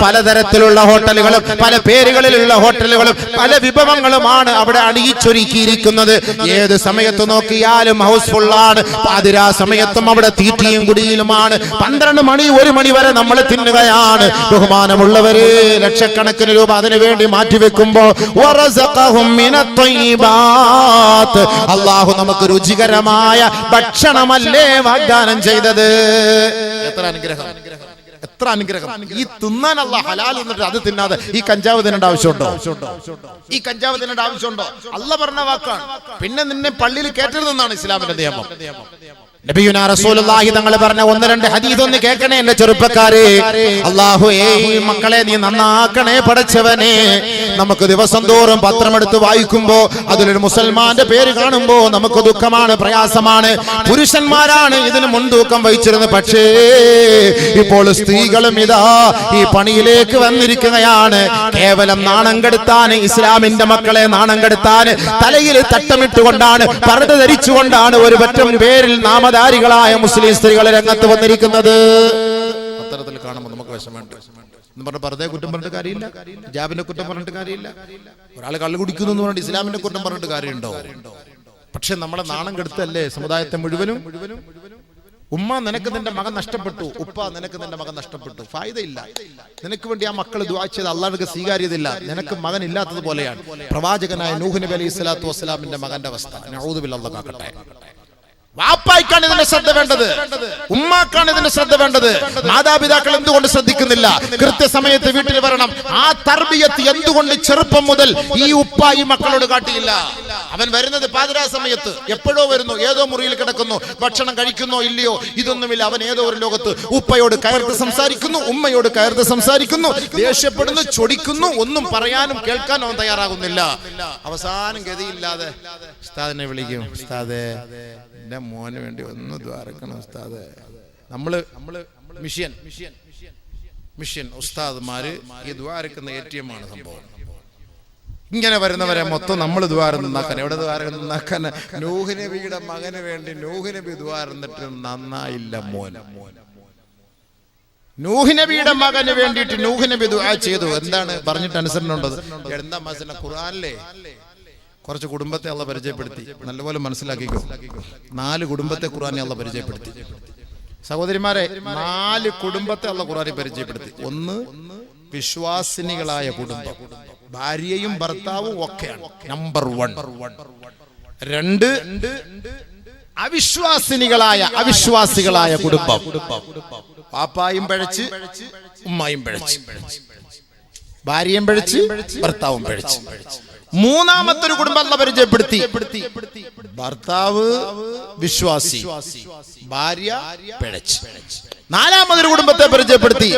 പലതരത്തിലുള്ള ഹോട്ടലുകളും പല പേരുകളിലുള്ള ഹോട്ടലുകളും പല വിഭവങ്ങളുമാണ് അവിടെ അണിയിച്ചൊരുക്കിയിരിക്കുന്നത്. ഏത് സമയത്ത് നോക്കിയാലും ഹൗസ്ഫുള്ളാണ്. പാതിരാ സമയത്തും അവിടെ തീറ്റിയും കുടിയിലുമാണ്. 12 മണി 1 മണി വരെ നമ്മൾ തിന്നുകയാണ്. ബഹുമാനമുള്ളവരെ, ലക്ഷക്കണക്കിന് രൂപ അതിനു വേണ്ടി മാറ്റിവെക്കുമ്പോ അല്ലാഹു നമുക്ക് രുചികരമായ ഭക്ഷണമല്ലേ വാഗ്ദാനം ചെയ്തത്? എത്ര അനുഗ്രഹം! ഈ തിന്നാൻ അല്ലാഹു ഹലാൽ എന്നിട്ട് അത് തിന്നാതെ ഈ കഞ്ചാവ് തിന്നേണ്ട ആവശ്യമുണ്ടോ? അല്ലാഹു പറഞ്ഞ വാക്കാണ്. പിന്നെ നിന്നെ പള്ളിയിൽ കയറ്റരുതെന്നാണ് ഇസ്ലാമിന്റെ നിയമം. നബിയുനാ റസൂലുള്ളാഹി തങ്ങൾ പറഞ്ഞ 1-2 ഹദീസ് ഒന്ന് കേൾക്കണേ എന്റെ ചെറുപ്പക്കാരെ. അല്ലാഹുവേ, ഈ മക്കളെ നീ നന്നാക്കണേ പടച്ചവനെ. നമുക്ക് ദിവസം തോറും പത്രമെടുത്ത് വായിക്കുമ്പോ അതിലൊരു മുസൽമാന്റെ പേര് കാണുമ്പോ നമുക്ക് ദുഃഖമാണ്, പ്രയാസമാണ്. പുരുഷന്മാരാണ് ഇതിന് മുൻതൂക്കം വഹിച്ചിരുന്നത്. പക്ഷേ ഇപ്പോൾ സ്ത്രീകളും ഇതാ ഈ പണിയിലേക്ക് വന്നിരിക്കുകയാണ്. കേവലം നാണം കെടുത്താൻ, ഇസ്ലാമിന്റെ മക്കളെ നാണം കെടുത്താൻ തലയിൽ തട്ടമിട്ടുകൊണ്ടാണ്, പർദ്ദ ധരിച്ചുകൊണ്ടാണ് ഒരു പറ്റം പേരിൽ നാമധാരികളായ മുസ്ലിം സ്ത്രീകൾ രംഗത്ത് വന്നിരിക്കുന്നത്. അത്തരത്തിൽ കാണുമ്പോൾ നമുക്ക് വിഷമമുണ്ട്. എന്ന് പറഞ്ഞ പർദ്ദയെ കുറ്റം പറഞ്ഞിട്ട് കാര്യമില്ല, ഹിജാബിന്റെ കുറ്റം പറഞ്ഞിട്ട് കാര്യമില്ല. ഒരാൾ കള്ളു കുടിക്കുന്നു എന്ന് പറഞ്ഞിട്ട് ഇസ്ലാമിന്റെ കുറ്റം പറഞ്ഞിട്ട് കാര്യമുണ്ടോ? പക്ഷെ നമ്മളെ നാണം കെടുത്തല്ലേ സമുദായത്തെ മുഴുവനും. ഉമ്മ, നിനക്ക് നിന്റെ മകൻ നഷ്ടപ്പെട്ടു. ഉപ്പ, നിനക്ക് നിന്റെ മകൻ നഷ്ടപ്പെട്ടു. ഫായിദയില്ല. നിനക്ക് വേണ്ടി ആ മക്കൾ ദുആ ചെയ്ത് അല്ലാഹുവിന്റെ സ്വീകാര്യതയില്ല. നിനക്ക് മകൻ ഇല്ലാത്തതുപോലെയാണ് പ്രവാചകനായ നൂഹ് നബി അലൈഹി സ്വലാത്തു വസ്സലാമിന്റെ മകന്റെ അവസ്ഥ. നഊദു ബില്ലാഹി, അല്ലാഹു കാക്കട്ടെ. വാപ്പായിക്കാണ് ഇതിന്റെ ശ്രദ്ധ വേണ്ടത്, ഉമ്മാക്കാണ് ഇതിന്റെ ശ്രദ്ധ വേണ്ടത്. മാതാപിതാക്കൾ എന്തുകൊണ്ട് ശ്രദ്ധിക്കുന്നില്ല? കൃത്യസമയത്ത് വീട്ടിൽ വരണം. ആ തർബിയത്ത് എന്തുകൊണ്ട് ചെറുപ്പം മുതൽ ഈ ഉപ്പ ഈ മക്കളോട് കാട്ടിയില്ല? അവൻ വരുന്നത് പാതിരാ സമയത്ത്, എപ്പോഴോ വരുന്നു, ഏതോ മുറിയിൽ കിടക്കുന്നു, ഭക്ഷണം കഴിക്കുന്നോ ഇല്ലയോ ഇതൊന്നുമില്ല. അവൻ ഏതോ ഒരു ലോകത്ത് ഉപ്പയോട് കയർത്ത് സംസാരിക്കുന്നു, ഉമ്മയോട് കയർത്ത് സംസാരിക്കുന്നു, ദേഷ്യപ്പെടുന്നു, ചൊടിക്കുന്നു. ഒന്നും പറയാനും കേൾക്കാനും അവൻ തയ്യാറാകുന്നില്ല. അവസാനം ഗതിയില്ലാതെ ഉസ്താദിനെ വിളിക്കും. ഉസ്താദേ, എന്റെ മോന് വേണ്ടി ഒന്ന് ദ്വാരക്കണം ഉസ്താദ്. നമ്മള് മിഷൻ ഉസ്താദ്മാര് ഈ ദ്വാരക്കുന്ന ATM ആണ് സംഭവം. ഇങ്ങനെ വരുന്നവരെ മൊത്തം നമ്മൾ ദ്വാരം നന്നാക്കാൻ. എവിടെ ദ്വാരം നന്നാക്കാൻ? നൂഹ് നബിയുടെ മകന് വേണ്ടി നൂഹ് നബി ദ്വാരം എന്നിട്ട് നന്നായില്ല മോൻ. നൂഹ് നബിയുടെ മകന് വേണ്ടിയിട്ട് നൂഹ് നബി ദുആ ചെയ്തു. എന്താണ് പറഞ്ഞിട്ട് അനുസരണുണ്ടത്? എന്താ മനസ്സിലാ? ഖുർആനിലെ കുറച്ച് കുടുംബത്തെ അള്ളാഹ് പരിചയപ്പെടുത്തി. നല്ലപോലെ മനസ്സിലാക്കിക്കോ. 4 കുടുംബത്തെ ഖുർആനിൽ അള്ളാഹ് പരിചയപ്പെടുത്തി. സഹോദരിമാരെ, 4 കുടുംബത്തെ അള്ളാഹ് ഖുർആനിൽ പരിചയപ്പെടുത്തി. 1 വിശ്വാസിനികളായ കുടുംബം, ഭാര്യയും ഭർത്താവും ഒക്കെയാണ്, നമ്പർ 1. 2 അവിശ്വാസികളായ കുടുംബം, പാപ്പായും പിഴച്ച് ഉമ്മായും പിഴച്ച്, ഭാര്യയും പിഴച്ച് ഭർത്താവും പിഴച്ച്. 3ാമത്തെ ഒരു കുടുംബം അള്ളാഹ് പരിചയപ്പെടുത്തി. ഭർത്താവ് വിശ്വാസി, ഭാര്യ പിഴച്ച്. 4ാമതൊരു കുടുംബത്തെ പരിചയപ്പെടുത്തി.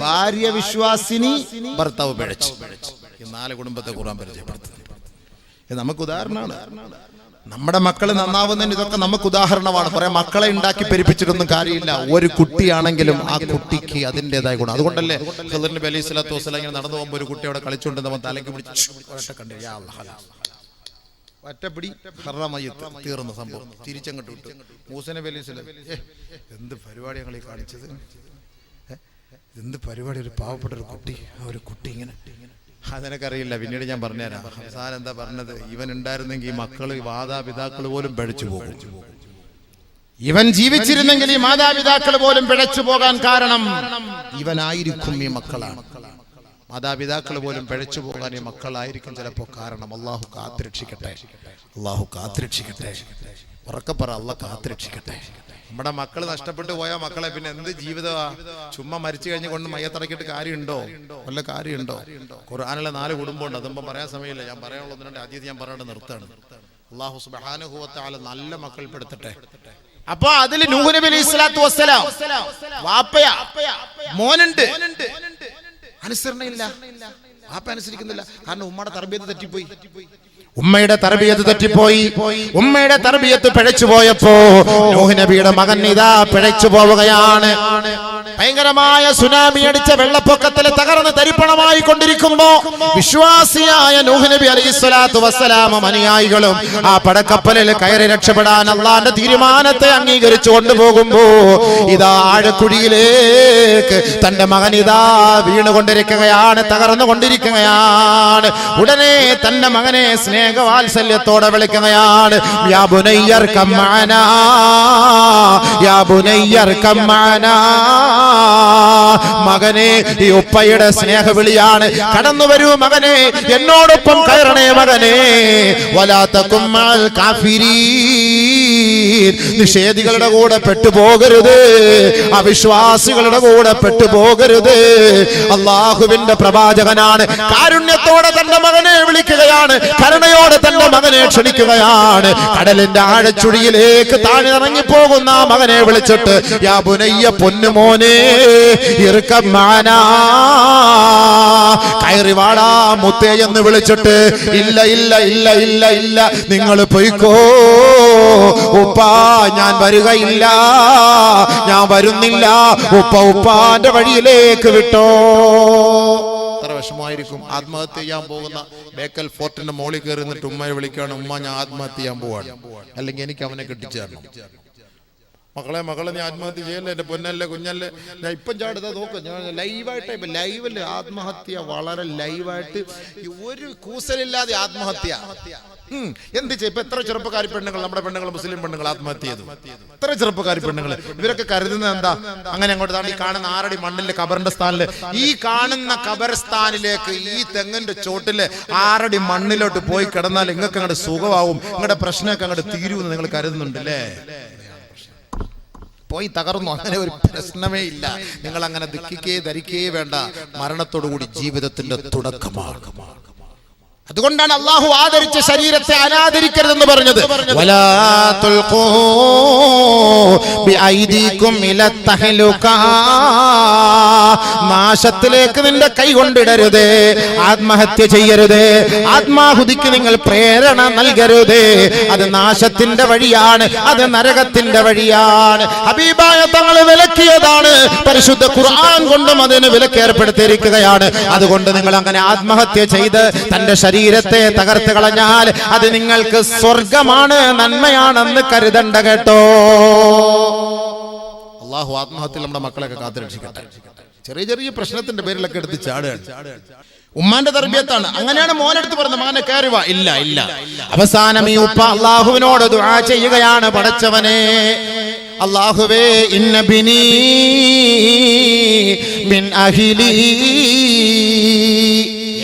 ഭാര്യ വിശ്വാസിനി, ഭർത്താവ് പിഴച്ച്. ഈ 4 കുടുംബത്തെ ഖുർആൻ പരിചയപ്പെടുത്തി. ഇത് നമുക്ക് ഉദാഹരണമാണ്. നമ്മുടെ മക്കള് നന്നാവുന്നതിന് ഇതൊക്കെ നമുക്ക് ഉദാഹരണമാണ്. കുറെ മക്കളെ ഉണ്ടാക്കി പെരുപ്പിച്ചിട്ടൊന്നും കാര്യമില്ല. ഒരു കുട്ടിയാണെങ്കിലും ആ കുട്ടിക്ക് അതിൻ്റെതായ ഗുണം. അതുകൊണ്ടല്ലേ ഖിദ്ർ നബി അലൈഹി സ്വലാത്തു വസ്സലാം ഇങ്ങനെ നടന്നു പോകുമ്പോൾ ഒരു കുട്ടി അവിടെ കളിച്ചുകൊണ്ട് നമ്മൾ തലയ്ക്ക് പിടിച്ച് ഒറ്റപ്പിടി ഹറാമയ്യത്ത് തീർന്ന സംഭവം. തിരിച്ചങ്ങോട്ട് വിട്ടു. മൂസ നബി അലൈഹി സ്വലാം, എന്ത് പരിപാടി ഞങ്ങൾ ഈ കാണിച്ചത്? എന്ത് പരിപാടി? ഒരു പാവപ്പെട്ട ഒരു കുട്ടി, ആ ഒരു കുട്ടി ഇങ്ങനെ. അതെനിക്കറിയില്ല, പിന്നീട് ഞാൻ പറഞ്ഞുതരാം. അവസാനം എന്താ പറഞ്ഞത്? ഇവൻ ഉണ്ടായിരുന്നെങ്കിൽ ഈ മക്കള് മാതാപിതാക്കൾ പോലും പിഴച്ചു പോകും. ഇവൻ ജീവിച്ചിരുന്നെങ്കിൽ ഈ മാതാപിതാക്കൾ പോലും പിഴച്ചു പോകാൻ കാരണം ഇവനായിരിക്കും. ഈ മക്കളാണ്. മാതാപിതാക്കൾ പോലും പിഴച്ചു പോകാൻ ഈ മക്കളായിരിക്കും ചിലപ്പോ കാരണം. അള്ളാഹു കാത്തുരക്ഷിക്കട്ടെ, അള്ളാഹു കാത്തുരക്ഷിക്കട്ടെ. ഉറക്കപ്പറ, അള്ളാഹ് കാത്തുരക്ഷിക്കട്ടെ. നമ്മുടെ മക്കൾ നഷ്ടപ്പെട്ടു പോയ മക്കളെ പിന്നെ എന്ത് ജീവിതമാ? ചുമ്മാ മരിച്ചു കഴിഞ്ഞ് കൊണ്ട് മയ്യത്തടക്കിയിട്ട് കാര്യമുണ്ടോ? വല്ല കാര്യമുണ്ടോ? ഖുർആനിലെ 4 കുടുംബമുണ്ട്. അതൊന്നും പറയാൻ സമയമില്ല. ഞാൻ പറയാനുള്ളതിനുണ്ട്. ആദ്യം ഞാൻ പറയാണ്ട് നിർത്താണ്. അല്ലാഹു സുബ്ഹാനഹു വ തആല നല്ല മക്കൾ പെടുത്തട്ടെ. അപ്പൊ അതിൽ നൂഹ് നബി അലൈഹി സ്വലാത്തു വസ്സലാം വാപ്പയാ, മോനുണ്ട്, അനുസരണയില്ല. വാപ്പ അനുസരിക്കുന്നില്ല. കാരണം ഉമ്മയുടെ തർബിയത്ത് തെറ്റിപ്പോയി. ഉമ്മയുടെ തർബിയത്ത് തെറ്റിപ്പോയി. ഉമ്മയുടെ തർബിയത്ത് പിഴച്ചു പോയപ്പോ നൂഹ് നബിയുടെ മകൻ ഇതാ പിഴച്ചു പോവുകയാണ്. ഭയങ്കരമായ സുനാമി അടിച്ച വെള്ളപ്പൊക്കത്തിൽ തകർന്ന് തരിപ്പണമായി കൊണ്ടിരിക്കുമ്പോ വിശ്വാസിയായ നൂഹ് നബി അലൈഹി സ്വലാത്തു വസ്സലാമും അനുയായികളും ആ പടക്കപ്പലിൽ കയറി രക്ഷപ്പെടാൻ അള്ളാന്റെ തീരുമാനത്തെ അംഗീകരിച്ചു കൊണ്ടുപോകുമ്പോ ഇതാ ആഴക്കുഴിയിലേക്ക് തന്റെ മകൻ ഇതാ വീണുകൊണ്ടിരിക്കുകയാണ്, തകർന്നുകൊണ്ടിരിക്കുകയാണ്. ഉടനെ തന്റെ മകനെ സ്നേഹവാത്സല്യത്തോടെ വിളിക്കുകയാണ്. യാ ബുനയ്യർകം മഅനാ, യാ ബുനയ്യർകം മഅനാ. മകനെ, ഈ ഉപ്പയുടെ സ്നേഹവിളിയാണ്. കടന്നു വരൂ മകനെ, എന്നോടൊപ്പം കയറണേ മകനെ. വലാ തകും മഅൽ കാഫിരീൻ. നിഷേധികളുടെ കൂടെ പെട്ടുപോകരുത്, അവിശ്വാസികളുടെ കൂടെ പെട്ടുപോകരുത്. അള്ളാഹുവിന്റെ പ്രവാചകനാണ്. കാരുണ്യത്തോടെ തന്റെ മകനെ വിളിക്കുകയാണ്, കരുണയോടെ തന്റെ മകനെ ക്ഷണിക്കുകയാണ്. കടലിന്റെ ആഴച്ചുഴിയിലേക്ക് താഴെയിറങ്ങി പോകുന്ന ആ മകനെ വിളിച്ചിട്ട് യാ ബുനയ്യ, പൊന്നുമോനെ, ഇർകം മഅനാ, കയറി വാടാ മുത്തേ എന്ന് വിളിച്ചിട്ട് ഇല്ല ഇല്ല ഇല്ല ഇല്ല ഇല്ല, നിങ്ങൾ പൊയ്ക്കോ ഉപ്പ, ഞാൻ വരികയില്ല, ഞാൻ വരുന്നില്ല. ഉപ്പാന്റെ വഴിയിലേക്ക് വിട്ടോ. എത്ര വിഷമായിരിക്കും. ആത്മഹത്യ ചെയ്യാൻ പോകുന്ന ബേക്കൽ ഫോർട്ടിന്റെ മോളിൽ കയറി നിന്നിട്ട് ഉമ്മയെ വിളിക്കുകയാണ്, ഉമ്മ ഞാൻ ആത്മഹത്യ ചെയ്യാൻ പോവാണ്, അല്ലെങ്കിൽ എനിക്ക് അവനെ കെട്ടിച്ചു തരണം. മക്കളെ നീ ആത്മഹത്യ ചെയ്യല്ലേ, എന്റെ പൊന്നല്ലേ കുഞ്ഞല്ലേ. ഞാൻ ഇപ്പം ചാടുതാ നോക്ക്, ഞാൻ ലൈവായിട്ട് ഇപ്പൊ ലൈവല്ലേ ആത്മഹത്യ, വളരെ ലൈവായിട്ട് ഒരു കൂസലില്ലാതെ ആത്മഹത്യ. എന്ത് ചെയ്യും? ഇപ്പൊ എത്ര ചെറുപ്പക്കാരി പെണ്ണുങ്ങൾ, നമ്മുടെ പെണ്ണുങ്ങൾ, മുസ്ലിം പെണ്ണുങ്ങൾ ആത്മഹത്യ ചെയ്തു. എത്ര ചെറുപ്പക്കാരി പെണ്ണുങ്ങൾ. ഇവരൊക്കെ കരുതുന്നത് എന്താ? അങ്ങനെ അങ്ങോട്ട് താണ്ടി കാണുന്ന 6 അടി മണ്ണിലെ കബറിന്റെ സ്ഥാനില്, ഈ കാണുന്ന കബർസ്ഥാനിലേക്ക് ഈ തെങ്ങിന്റെ ചോട്ടില് 6 അടി മണ്ണിലോട്ട് പോയി കിടന്നാൽ നിങ്ങൾക്ക് അങ്ങോട്ട് സുഖമാവും, നിങ്ങളുടെ പ്രശ്നമൊക്കെ അങ്ങോട്ട് തീരുമെന്ന് നിങ്ങൾ കരുതുന്നുണ്ടല്ലേ? പോയി തകർന്നു. അങ്ങനെ ഒരു പ്രശ്നമേ ഇല്ല. നിങ്ങൾ അങ്ങനെ ദുഃഖിക്കേ ധരിക്കേ വേണ്ട. മരണത്തോടുകൂടി ജീവിതത്തിന്റെ തുടക്കമാണ്. അതുകൊണ്ടാണ് അള്ളാഹു ആദരിച്ച ശരീരത്തെ അനാദരിക്കരുതെന്ന് പറഞ്ഞത്. വലാ തുൽഖൂ ബിഐദീകും ഇലൽ തഹ്ലുകാ. നാശത്തിലേക്ക് നിന്റെ കൈ കൊണ്ടിടരുതേ, ആത്മഹത്യ ചെയ്യരുതേ, ആത്മാഹുതിക്ക് നിങ്ങൾ പ്രേരണ നൽകരുതേ. അത് നാശത്തിന്റെ വഴിയാണ്, അത് നരകത്തിന്റെ വഴിയാണ്. ഹബീബായ തങ്ങൾ വിലക്കിയതാണ്. പരിശുദ്ധ ഖുർആൻ കൊണ്ടും അതിന് വിലക്കേർപ്പെടുത്തിയിരിക്കുകയാണ്. അതുകൊണ്ട് നിങ്ങൾ അങ്ങനെ ആത്മഹത്യ ചെയ്ത് തന്റെ ശരീരത്തെ തകർത്ത് കളഞ്ഞാൽ അത് നിങ്ങൾക്ക് സ്വർഗമാണ്, നന്മയാണെന്ന് കരുതണ്ട കേട്ടോ. അള്ളാഹു ആത്മഹത്യയിൽ നമ്മുടെ മക്കളെയൊക്കെ കാത്തുരക്ഷിക്കട്ടെ. ചെറിയ ചെറിയ പ്രശ്നത്തിന്റെ പേരിലൊക്കെ എടുത്ത് ചാടുകയാണ്. ഉമ്മാന്റെ തർബിയത്താണ്. അങ്ങനെയാണ് മോനെടുത്ത് പറഞ്ഞത്, മകനെ കയറി വാ. ഇല്ല ഇല്ല. അവസാനം ഈ ഉപ്പ അള്ളാഹുവിനോട് ദുആ ചെയ്യുകയാണ്, പടച്ചവനെ അല്ലാഹുവേ ഇന്ന ബിനി മിൻ അഹ്ലി,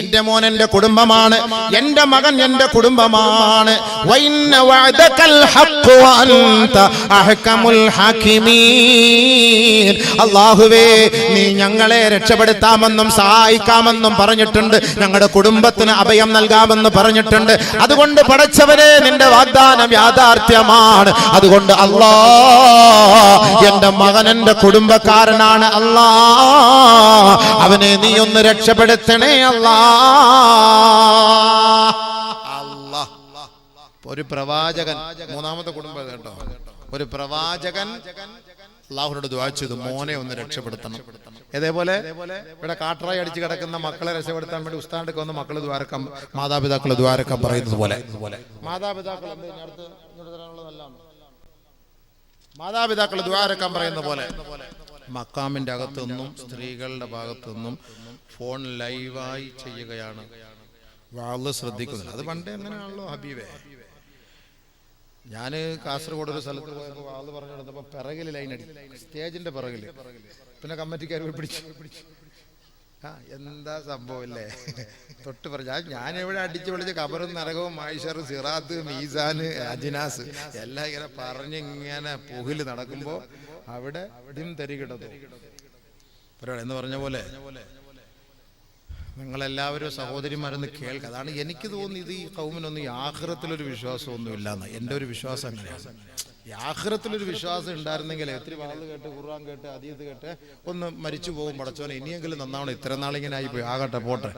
എന്റെ മോൻ എന്റെ കുടുംബമാണ്, എന്റെ മകൻ എന്റെ കുടുംബമാണ്. വഇന്ന വഅദകൽ ഹഖ് വഅൻത അഹ്കമുൽ ഹകീമീൻ. അല്ലാഹുവേ നീ ഞങ്ങളെ രക്ഷപ്പെടുത്താമെന്നും സഹായിക്കാമെന്നും പറഞ്ഞിട്ടുണ്ട്, ഞങ്ങളുടെ കുടുംബത്തിന് അഭയം നൽകാമെന്ന് പറഞ്ഞിട്ടുണ്ട്. അതുകൊണ്ട് പടച്ചവനെ നിന്റെ വാഗ്ദാനം യാഥാർത്ഥ്യമാണ്. അതുകൊണ്ട് അല്ലാഹ് എന്റെ മകൻ എന്റെ കുടുംബക്കാരനാണ്, അല്ലാഹ് അവനെ നീ ഒന്ന് രക്ഷപ്പെടുത്തണേ അല്ലാഹ്. ഒരു പ്രവാചകൻ, മൂന്നാമത്തെ കുടുംബം കേട്ടോ, ഒരു പ്രവാചകൻ അല്ലാഹുവിനോട് ദുആ ചെയ്തു, മോനെ ഒന്ന് രക്ഷപ്പെടുത്തണം. ഇതേപോലെ ഇവിടെ കാട്ടറായി അടിച്ച് കിടക്കുന്ന മക്കളെ രക്ഷപ്പെടുത്താൻ വേണ്ടി ഉസ്താദിനൊക്കെ വന്ന് മക്കൾ ദ്വാരക്കാൻ, മാതാപിതാക്കൾ ദ്വാരക്കാൻ പറയുന്നത് പോലെ, മാതാപിതാക്കൾ ദ്വാരക്കാൻ പറയുന്ന പോലെ മക്കാമിന്റെ അകത്തുനിന്നും സ്ത്രീകളുടെ ഭാഗത്തുനിന്നും ഫോൺ ലൈവായി ചെയ്യുകയാണ്. വാള് ശ്രദ്ധിക്കുന്നില്ല. അത് പണ്ടേ അങ്ങനെയാണല്ലോ ഹബീബേ. ഞാൻ കാസർഗോഡ് ഒരു സ്ഥലത്ത് പോയപ്പോൾ വാള് പറഞ്ഞു കൊടുത്തപ്പോൾ പിറകിൽ ലൈൻ അടി, സ്റ്റേജിന്റെ പിറകിൽ. പിന്നെ കമ്മിറ്റിക്കാർ പിടിച്ചു. എന്താ സംഭവം ഇല്ലേ, തൊട്ട് പറഞ്ഞ ഞാൻ എവിടെ അടിച്ചു വിളിച്ച് കബറും നരകവും മായിഷർ സിറാത്ത് മീസാന് അജിനാസ് എല്ലാം ഇങ്ങനെ പറഞ്ഞിങ്ങനെ പുകില് നടക്കുമ്പോ അവിടെ ഇടിയും തരികിടന്നു എന്ന് പറഞ്ഞ പോലെ നിങ്ങളെല്ലാവരും സഹോദരിമാരെന്ന് കേൾക്കുക. അതാണ് എനിക്ക് തോന്നുന്നത്, ഈ കൗമിനൊന്നും ഈ ആഖിറത്തിലൊരു വിശ്വാസമൊന്നും ഇല്ലാന്ന് എൻ്റെ ഒരു വിശ്വാസം. അങ്ങനെയാണ്. ഈ ആഖിറത്തിലൊരു വിശ്വാസം ഉണ്ടായിരുന്നെങ്കിൽ ഒത്തിരി വാള് കേട്ട് ഖുർആൻ കേട്ട് ഹദീസ് കേട്ട് ഒന്ന് മരിച്ചു പോകും, പടച്ചോനെ ഇനിയെങ്കിലും നന്നാവണം, ഇത്ര നാളിങ്ങനെ ആയിപ്പോയി, ആകട്ടെ പോട്ടെ,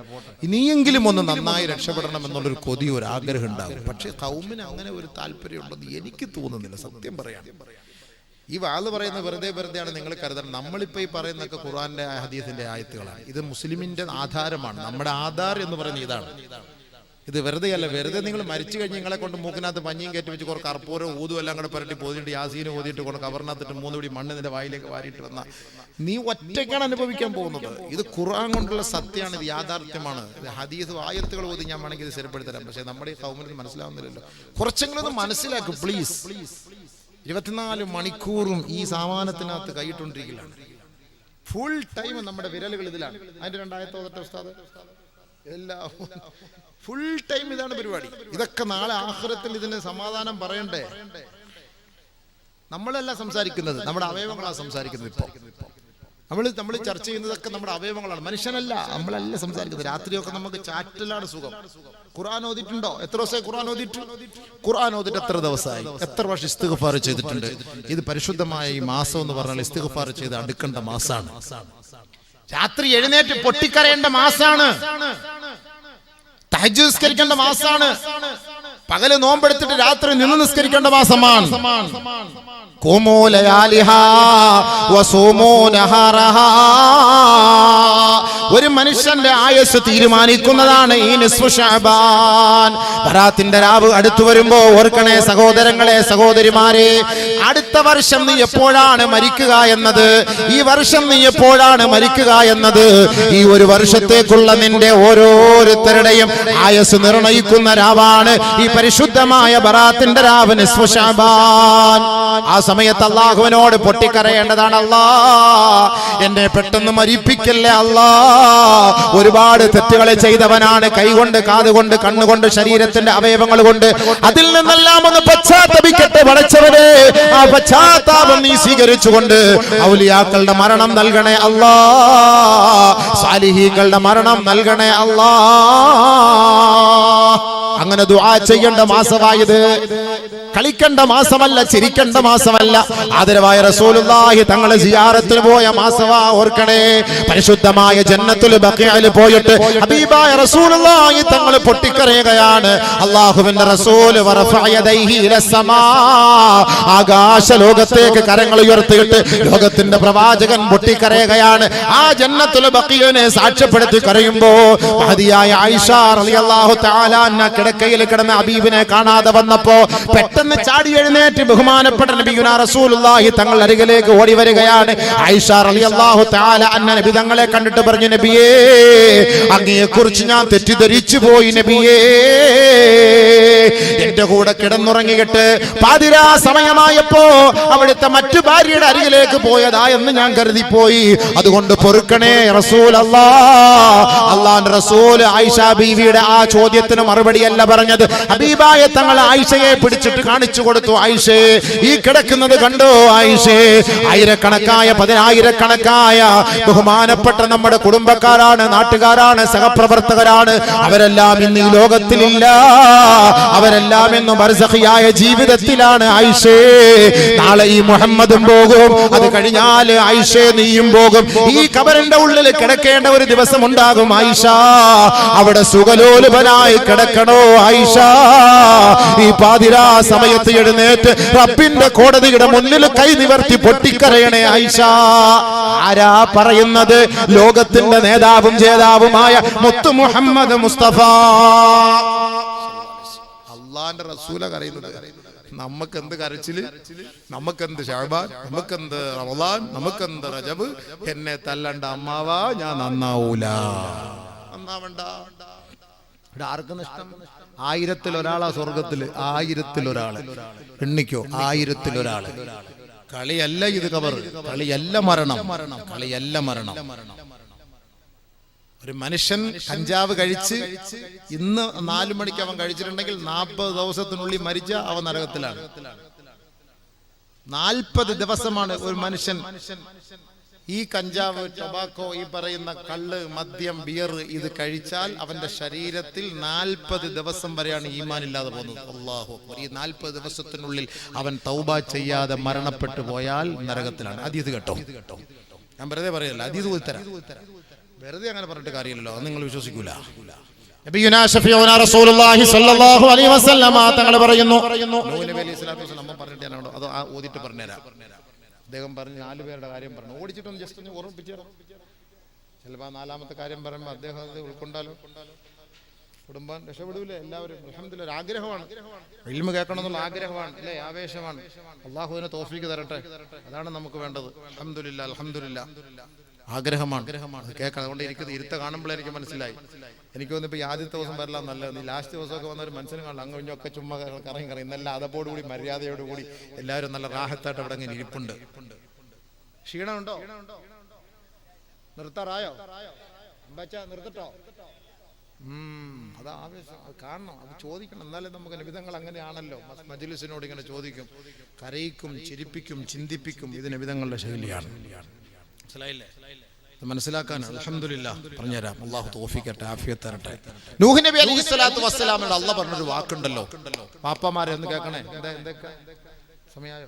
ഇനിയെങ്കിലും ഒന്ന് നന്നായി രക്ഷപ്പെടണം എന്നുള്ളൊരു കൊതി, ഒരു ആഗ്രഹം ഉണ്ടാകും. പക്ഷേ കൗമിന് അങ്ങനെ ഒരു താല്പര്യം ഉണ്ടെന്ന് എനിക്ക് തോന്നുന്നില്ല, സത്യം പറയാം. ഈ വാള് പറയുന്നത് വെറുതെയാണ് നിങ്ങൾ കരുതണം. നമ്മളിപ്പോൾ ഈ പറയുന്നതൊക്കെ ഖുർആന്റെ ഹദീസിന്റെ ആയത്തുകളാണ്. ഇത് മുസ്ലിമിന്റെ ആധാരമാണ്. നമ്മുടെ ആധാർ എന്ന് പറയുന്നത് ഇതാണ്. ഇത് വെറുതെയല്ല. വെറുതെ നിങ്ങൾ മരിച്ചു കഴിഞ്ഞ് നിങ്ങളെ കൊണ്ട് മൂക്കിനകത്ത് പഞ്ഞിയും കയറ്റി വെച്ച് കുറച്ച് കർപ്പൂരം ഊതും എല്ലാം കൂടെ പുരട്ടി പോതിട്ട് യാസീന് ഓതിയിട്ട് കൊണ്ട് കവറിനകത്തിട്ട് 3 പിടി മണ്ണ് നിന്റെ വായിലേക്ക് വാരിയിട്ട് വന്ന നീ ഒറ്റയ്ക്കാണ് അനുഭവിക്കാൻ പോകുന്നത്. ഇത് ഖുർആൻ കൊണ്ടുള്ള സത്യമാണ്, ഇത് യാഥാർത്ഥ്യമാണ്. ഹദീസ് ആയത്തുകൾ ഓതി ഞാൻ വേണമെങ്കിൽ ഇത് ശരിപ്പെടുത്തരാം. പക്ഷേ നമ്മുടെ ഈ കൗമിന് മനസ്സിലാവുന്നില്ലല്ലോ. കുറച്ചെങ്കിലും ഒന്ന് മനസ്സിലാക്കും പ്ലീസ്. 24 മണിക്കൂറും ഈ സാമാനത്തിനകത്ത് കൈയിട്ടുകൊണ്ടിരിക്കലാണ്. ഫുൾ ടൈം നമ്മുടെ വിരലുകൾ ഇതിലാണ്. അതിന്റെ 2 ഓതട്ടെ ഉസ്താദ്. എല്ലാം ഫുൾ ടൈം ഇതാണ് പരിപാടി. ഇതൊക്കെ നാളെ ആഖിറത്തിൽ ഇതിന് സമാധാനം പറയണ്ടേ? നമ്മളല്ല സംസാരിക്കുന്നത്, നമ്മുടെ അവയവങ്ങളാണ് സംസാരിക്കുന്നത്. ഇപ്പോൾ നമ്മൾ ചർച്ച ചെയ്യുന്നതൊക്കെ നമ്മുടെ അവയവങ്ങളാണ്, മനുഷ്യനല്ല. നമ്മളല്ല സംസാരിക്കുന്നത്. രാത്രിയൊക്കെ നമുക്ക് ചാറ്റലാണ് സുഖം. ഖുർആൻ ഓതിയിട്ടുണ്ടോ? എത്ര ദിവസമായി ഖുർആൻ ഓതിയിട്ട്? ഖുർആൻ ഓതിട്ട് എത്ര ദിവസമായി? എത്ര വർഷം ഇസ്തിഗ്ഫാർ ചെയ്തിട്ടുണ്ട്? ഇത് പരിശുദ്ധമായ ഈ മാസം എന്ന് പറഞ്ഞാൽ ഇസ്തിഗ്ഫാർ ചെയ്ത് അടുക്കേണ്ട മാസമാണ്. രാത്രി എഴുന്നേറ്റ് പൊട്ടിക്കരയേണ്ട മാസമാണ്. തഹജ്ജുദ് നിസ്കരിക്കേണ്ട മാസമാണ്. പകല് നോമ്പെടുത്തിട്ട് രാത്രി നിന്ന് നിസ്കരിക്കേണ്ട മാസമാണ്. ഖുമൂ ലയാലിഹാ വസൂമൂ നഹാറഹാ. ഒരു മനുഷ്യന്റെ ആയുസ് തീരുമാനിക്കുന്നതാണ് ഈ നിസ്ഫു ശഅബാൻ. ബറാത്തിന്റെ രാവ് അടുത്തു വരുമ്പോ ഓർക്കണേ സഹോദരങ്ങളെ, സഹോദരിമാരെ, അടുത്ത വർഷം നീ എപ്പോഴാണ് മരിക്കുക എന്നത്, ഈ വർഷം നീ എപ്പോഴാണ് മരിക്കുക എന്നത്, ഈ ഒരു വർഷത്തേക്കുള്ള നിന്റെ ഓരോരുത്തരുടെയും ആയുസ് നിർണയിക്കുന്ന രാവാണ് ഈ പരിശുദ്ധമായ ബറാത്തിന്റെ രാവ് നിസ്ഫു ശഅബാൻ. ആ സമയത്ത് അല്ലാഹുവിനോട് പൊട്ടിക്കരയേണ്ടതാണ്. അല്ലാ, എന്നെ പെട്ടെന്ന് മരിപ്പിക്കല്ലേ അല്ലാ, ഒരുപാട് തെറ്റുകളെ ചെയ്തവനാണ്. കൈകൊണ്ട്, കാതുകൊണ്ട്, കണ്ണുകൊണ്ട്, ശരീരത്തിന്റെ അവയവങ്ങൾ കൊണ്ട്. അതിൽ നിന്നെല്ലാം ഒന്ന് പശ്ചാത്തപിക്കട്ടെ പടച്ചവനെ. ആ പശ്ചാത്താപം നീ സ്വീകരിച്ചുകൊണ്ട് ഔലിയാക്കളുടെ മരണം നൽകണേ അല്ലാ, സാലിഹീങ്ങളുടെ മരണം നൽകണേ അല്ലാ. അങ്ങനെ ദുആ ചെയ്യേണ്ട മാസമായത്. കളിക്കേണ്ട മാസമല്ല, ചിരിക്കേണ്ട മാസമല്ല. ആദരവായ റസൂലുള്ളാഹി തങ്ങളെ സിയാറത്തിന് പോയ മാസമാ, ഓർക്കണേ. പരിശുദ്ധമായ ജന്നത്തുൽ ബഖീഅയിൽ പോയിട്ട് ഹബീബായ റസൂലുള്ളാഹി തങ്ങൾ പൊട്ടിക്കരയുകയാണ്. അല്ലാഹുവിന്റെ റസൂൽ വറഫഅ യദൈഹി ഇലസ്സമാ, ആകാശ ലോകത്തേക്ക് കരങ്ങൾ ഉയർത്തിയിട്ട് ലോകത്തിന്റെ പ്രവാചകൻ പൊട്ടിക്കരയുകയാണ്. ആ ജന്നത്തുൽ ബഖീഅനെ സാക്ഷ്യപ്പെടുത്തി കരയുമ്പോൾ മഹദിയായ ആയിഷ റളിയല്ലാഹു തആല അൻഹ കിടക്കയിൽ കിടന്ന ഹബീബിനെ കാണാതെ വന്നപ്പോ പെട്ടെന്ന് ചാടി എഴുന്നേറ്റ് ബഹുമാനപ്പെട്ട നബിയുനാ റസൂലുള്ളാഹി തങ്ങൾ അരികിലേക്ക് ഓടി വരികയാണ്. ആയിഷ റളിയല്ലാഹു തആല അന്ന നബി തങ്ങളെ കണ്ടിട്ട് പറഞ്ഞു, നബിയേ, അങ്ങയെ കുറിച്ച് ഞാൻ തെറ്റിദ്ധരിച്ചു പോയി നബിയേ. എന്റെ കൂടെ കിടന്നുറങ്ങിയിട്ട് പാതിരാ സമയമായപ്പോ അവിടുത്തെ മറ്റു ഭാര്യയുടെ അരികിലേക്ക് പോയതാ എന്ന് ഞാൻ കരുതിപ്പോയി. അതുകൊണ്ട് പൊറുക്കണേ അല്ലാഹുവിന്റെ റസൂൽ ആയിഷ ബീവിയുടെ ആ ചോദ്യത്തിന് മറുപടിയല്ല പറഞ്ഞത്. ഹബീബായ തങ്ങൾ ആയിഷയെ പിടിച്ചിട്ട് കാണിച്ചു കൊടുത്തു. ആയിഷേ, ഈ കിടക്കുന്നത് കണ്ടോ ആയിഷേ? ആയിരക്കണക്കായ പതിനായിരക്കണക്കായ ബഹുമാനപ്പെട്ട നമ്മുടെ കുടുംബക്കാരാണ്, നാട്ടുകാരാണ്, സഹപ്രവർത്തകരാണ്. അവരെല്ലാം ഇന്ന് ഈ ലോകത്തിലില്ല. അവരെല്ലാം ഇന്ന് ബർസഖിയായ ജീവിതത്തിലാണ്. ആയിഷേ, നാളെ ഈ മുഹമ്മദും പോകും, അത് കഴിഞ്ഞാൽ ആയിഷേ നീയും പോകും. ഈ ഖബറിന്റെ ഉള്ളിൽ കിടക്കേണ്ട ഒരു ദിവസം ഉണ്ടാകും ആയിഷ. അവിടെ സുഖലോലുപനായി കിടക്കണോ ആയിഷ? ഈ പാതിരാ സമയത്ത് എഴുന്നേറ്റ് റബ്ബിന്റെ കോടതിയുടെ മുന്നിൽ കൈ നിവർത്തി പൊട്ടിക്കരയണേ ആയിഷ. ആരാ പറയുന്നത്? ലോകത്തിന്റെ നേതാവും ജേതാവുമായ മുത്തു മുഹമ്മദ് മുസ്തഫ. അള്ളാന്റെ റസൂല കരയുന്നത്. നമുക്കെന്ത് കരച്ചില്, നമുക്കെന്ത് ശഅബാൻ, നമുക്കെന്ത് റമളാൻ, നമുക്കെന്ത് റജബ്. എന്നെ തല്ലണ്ട അമ്മാവാ, ഞാൻ നന്നാവൂല. നന്നാവണ്ട. ഇവിടെ ആർക്കും ഇഷ്ടം? 1000-ൽ ഒരാളാ സ്വർഗത്തില്. 1000-ൽ ഒരാള്. എണ്ണിക്കോ, 1000-ൽ ഒരാള്. കളിയല്ല ഇത് ഖബർ, കളിയല്ല മരണം, കളിയല്ല മരണം. ഒരു മനുഷ്യൻ കഞ്ചാവ് കഴിച്ച് ഇന്ന് 4 മണിക്ക് അവൻ കഴിച്ചിട്ടുണ്ടെങ്കിൽ 40 ദിവസത്തിനുള്ളിൽ മരിച്ച അവൻ നരകത്തിലാണ്. 40 ദിവസമാണ് ഒരു മനുഷ്യൻ ഈ കഞ്ചാവ്, ടൊബാക്കോ, ഈ പറയുന്ന കള്ള്, മദ്യം, ബിയർ ഇത് കഴിച്ചാൽ അവന്റെ ശരീരത്തിൽ 40 ദിവസം വരെയാണ് ഈമാൻ ഇല്ലാതെ പോകുന്നത്. അല്ലാഹു അക്ബർ. ഈ 40 ദിവസത്തിനുള്ളിൽ അവൻ തൗബ ചെയ്യാതെ മരണപ്പെട്ടു പോയാൽ നരകത്തിലാണ്. അതീത് കേട്ടോ, ഞാൻ വെറുതെ പറയല്ല, അതീത് ഉത്തരം. വെറുതെ അങ്ങനെ പറഞ്ഞിട്ട് കാര്യമില്ലല്ലോ, അത് നിങ്ങൾ വിശ്വസിക്കൂല. നബിയുനാ ശഫീഉനാ റസൂലുള്ളാഹി സ്വല്ലല്ലാഹു അലൈഹി വസല്ലമ തങ്ങൾ പറയുന്നു, നൂഹ് നബി അലൈഹി സ്വലാത്തു വസ്സലാം നമ്മൾ പറഞ്ഞിട്ട് ഞാനോ അത് ഓതിട്ട് പറഞ്ഞുതരാം. അദ്ദേഹം പറഞ്ഞു 4 പേരുടെ കാര്യം പറഞ്ഞു. ഓടിച്ചിട്ടൊന്ന് ജസ്റ്റ് ഒന്ന് ഓർമ്മിപ്പിച്ചു. ചിലപ്പോൾ 4ാമത്തെ കാര്യം പറയുമ്പോൾ അദ്ദേഹം അത് ഉൾക്കൊണ്ടാലോ, കുടുംബം രക്ഷപ്പെടൂലേ? എല്ലാവരും അൽഹംദുലില്ലാഹ് ഒരു ആഗ്രഹമാണ്, ഇൽമു കേൾക്കണമെന്നുള്ള ആഗ്രഹമാണ്, അല്ലേ? ആവേശമാണ്. അള്ളാഹുവിനെ തൗഫീഖ് തരട്ടെ. അതാണ് നമുക്ക് വേണ്ടത്. അൽഹംദുലില്ലാഹ്, അൽഹംദുലില്ലാഹ്. ആഗ്രഹമാണ് കേൾക്കണം. അതുകൊണ്ട് എനിക്ക് ഇരുത്ത കാണുമ്പോൾ എനിക്ക് മനസ്സിലായി. എനിക്ക് തോന്നുന്നു ഇപ്പോൾ ആദ്യത്തെ ദിവസം വരലാം നല്ലത്. നീ ലാസ്റ്റ് ദിവസമൊക്കെ വന്ന ഒരു മനുഷ്യനും കാണാം അങ്ങ് ഇഞ്ഞൊക്കെ ചുമ്മാ കറങ്ങി ഇന്നെല്ലാം അതപ്പോടുകൂടി മര്യാദയോടുകൂടി എല്ലാവരും നല്ല റാഹത്തായിട്ട് അവിടെ അങ്ങനെ ഇരിപ്പുണ്ട്. ക്ഷീണമുണ്ടോ? നിർത്താറായോ? നിർത്തട്ടോ? അത് ആവേശം, അത് കാണണം, അത് ചോദിക്കണം. എന്നാലേ നമുക്ക് നബിതങ്ങൾ അങ്ങനെയാണല്ലോ. മജ്ലിസിനോട് ഇങ്ങനെ ചോദിക്കും, കരയിക്കും, ചിരിപ്പിക്കും, ചിന്തിപ്പിക്കും. ഇത് നബിതങ്ങളുടെ ശൈലിയാണ്. മനസ്സിലായില്ലേ? മനസ്സിലാക്കാൻ അൽഹംദുലില്ലാഹ് പറഞ്ഞുതരാം. അള്ളാഹു തൗഫീഖ് ആഫിയത്ത് തരട്ടെ. നൂഹ് നബി അലൈഹി സ്വലാത്തു വസ്സലാമിനോട് അള്ളാഹ് പറഞ്ഞൊരു വാക്കുണ്ടല്ലോ. പാപ്പമാരെ ഒന്ന് കേൾക്കണേ. എന്തൊക്കെ സമയമായോ?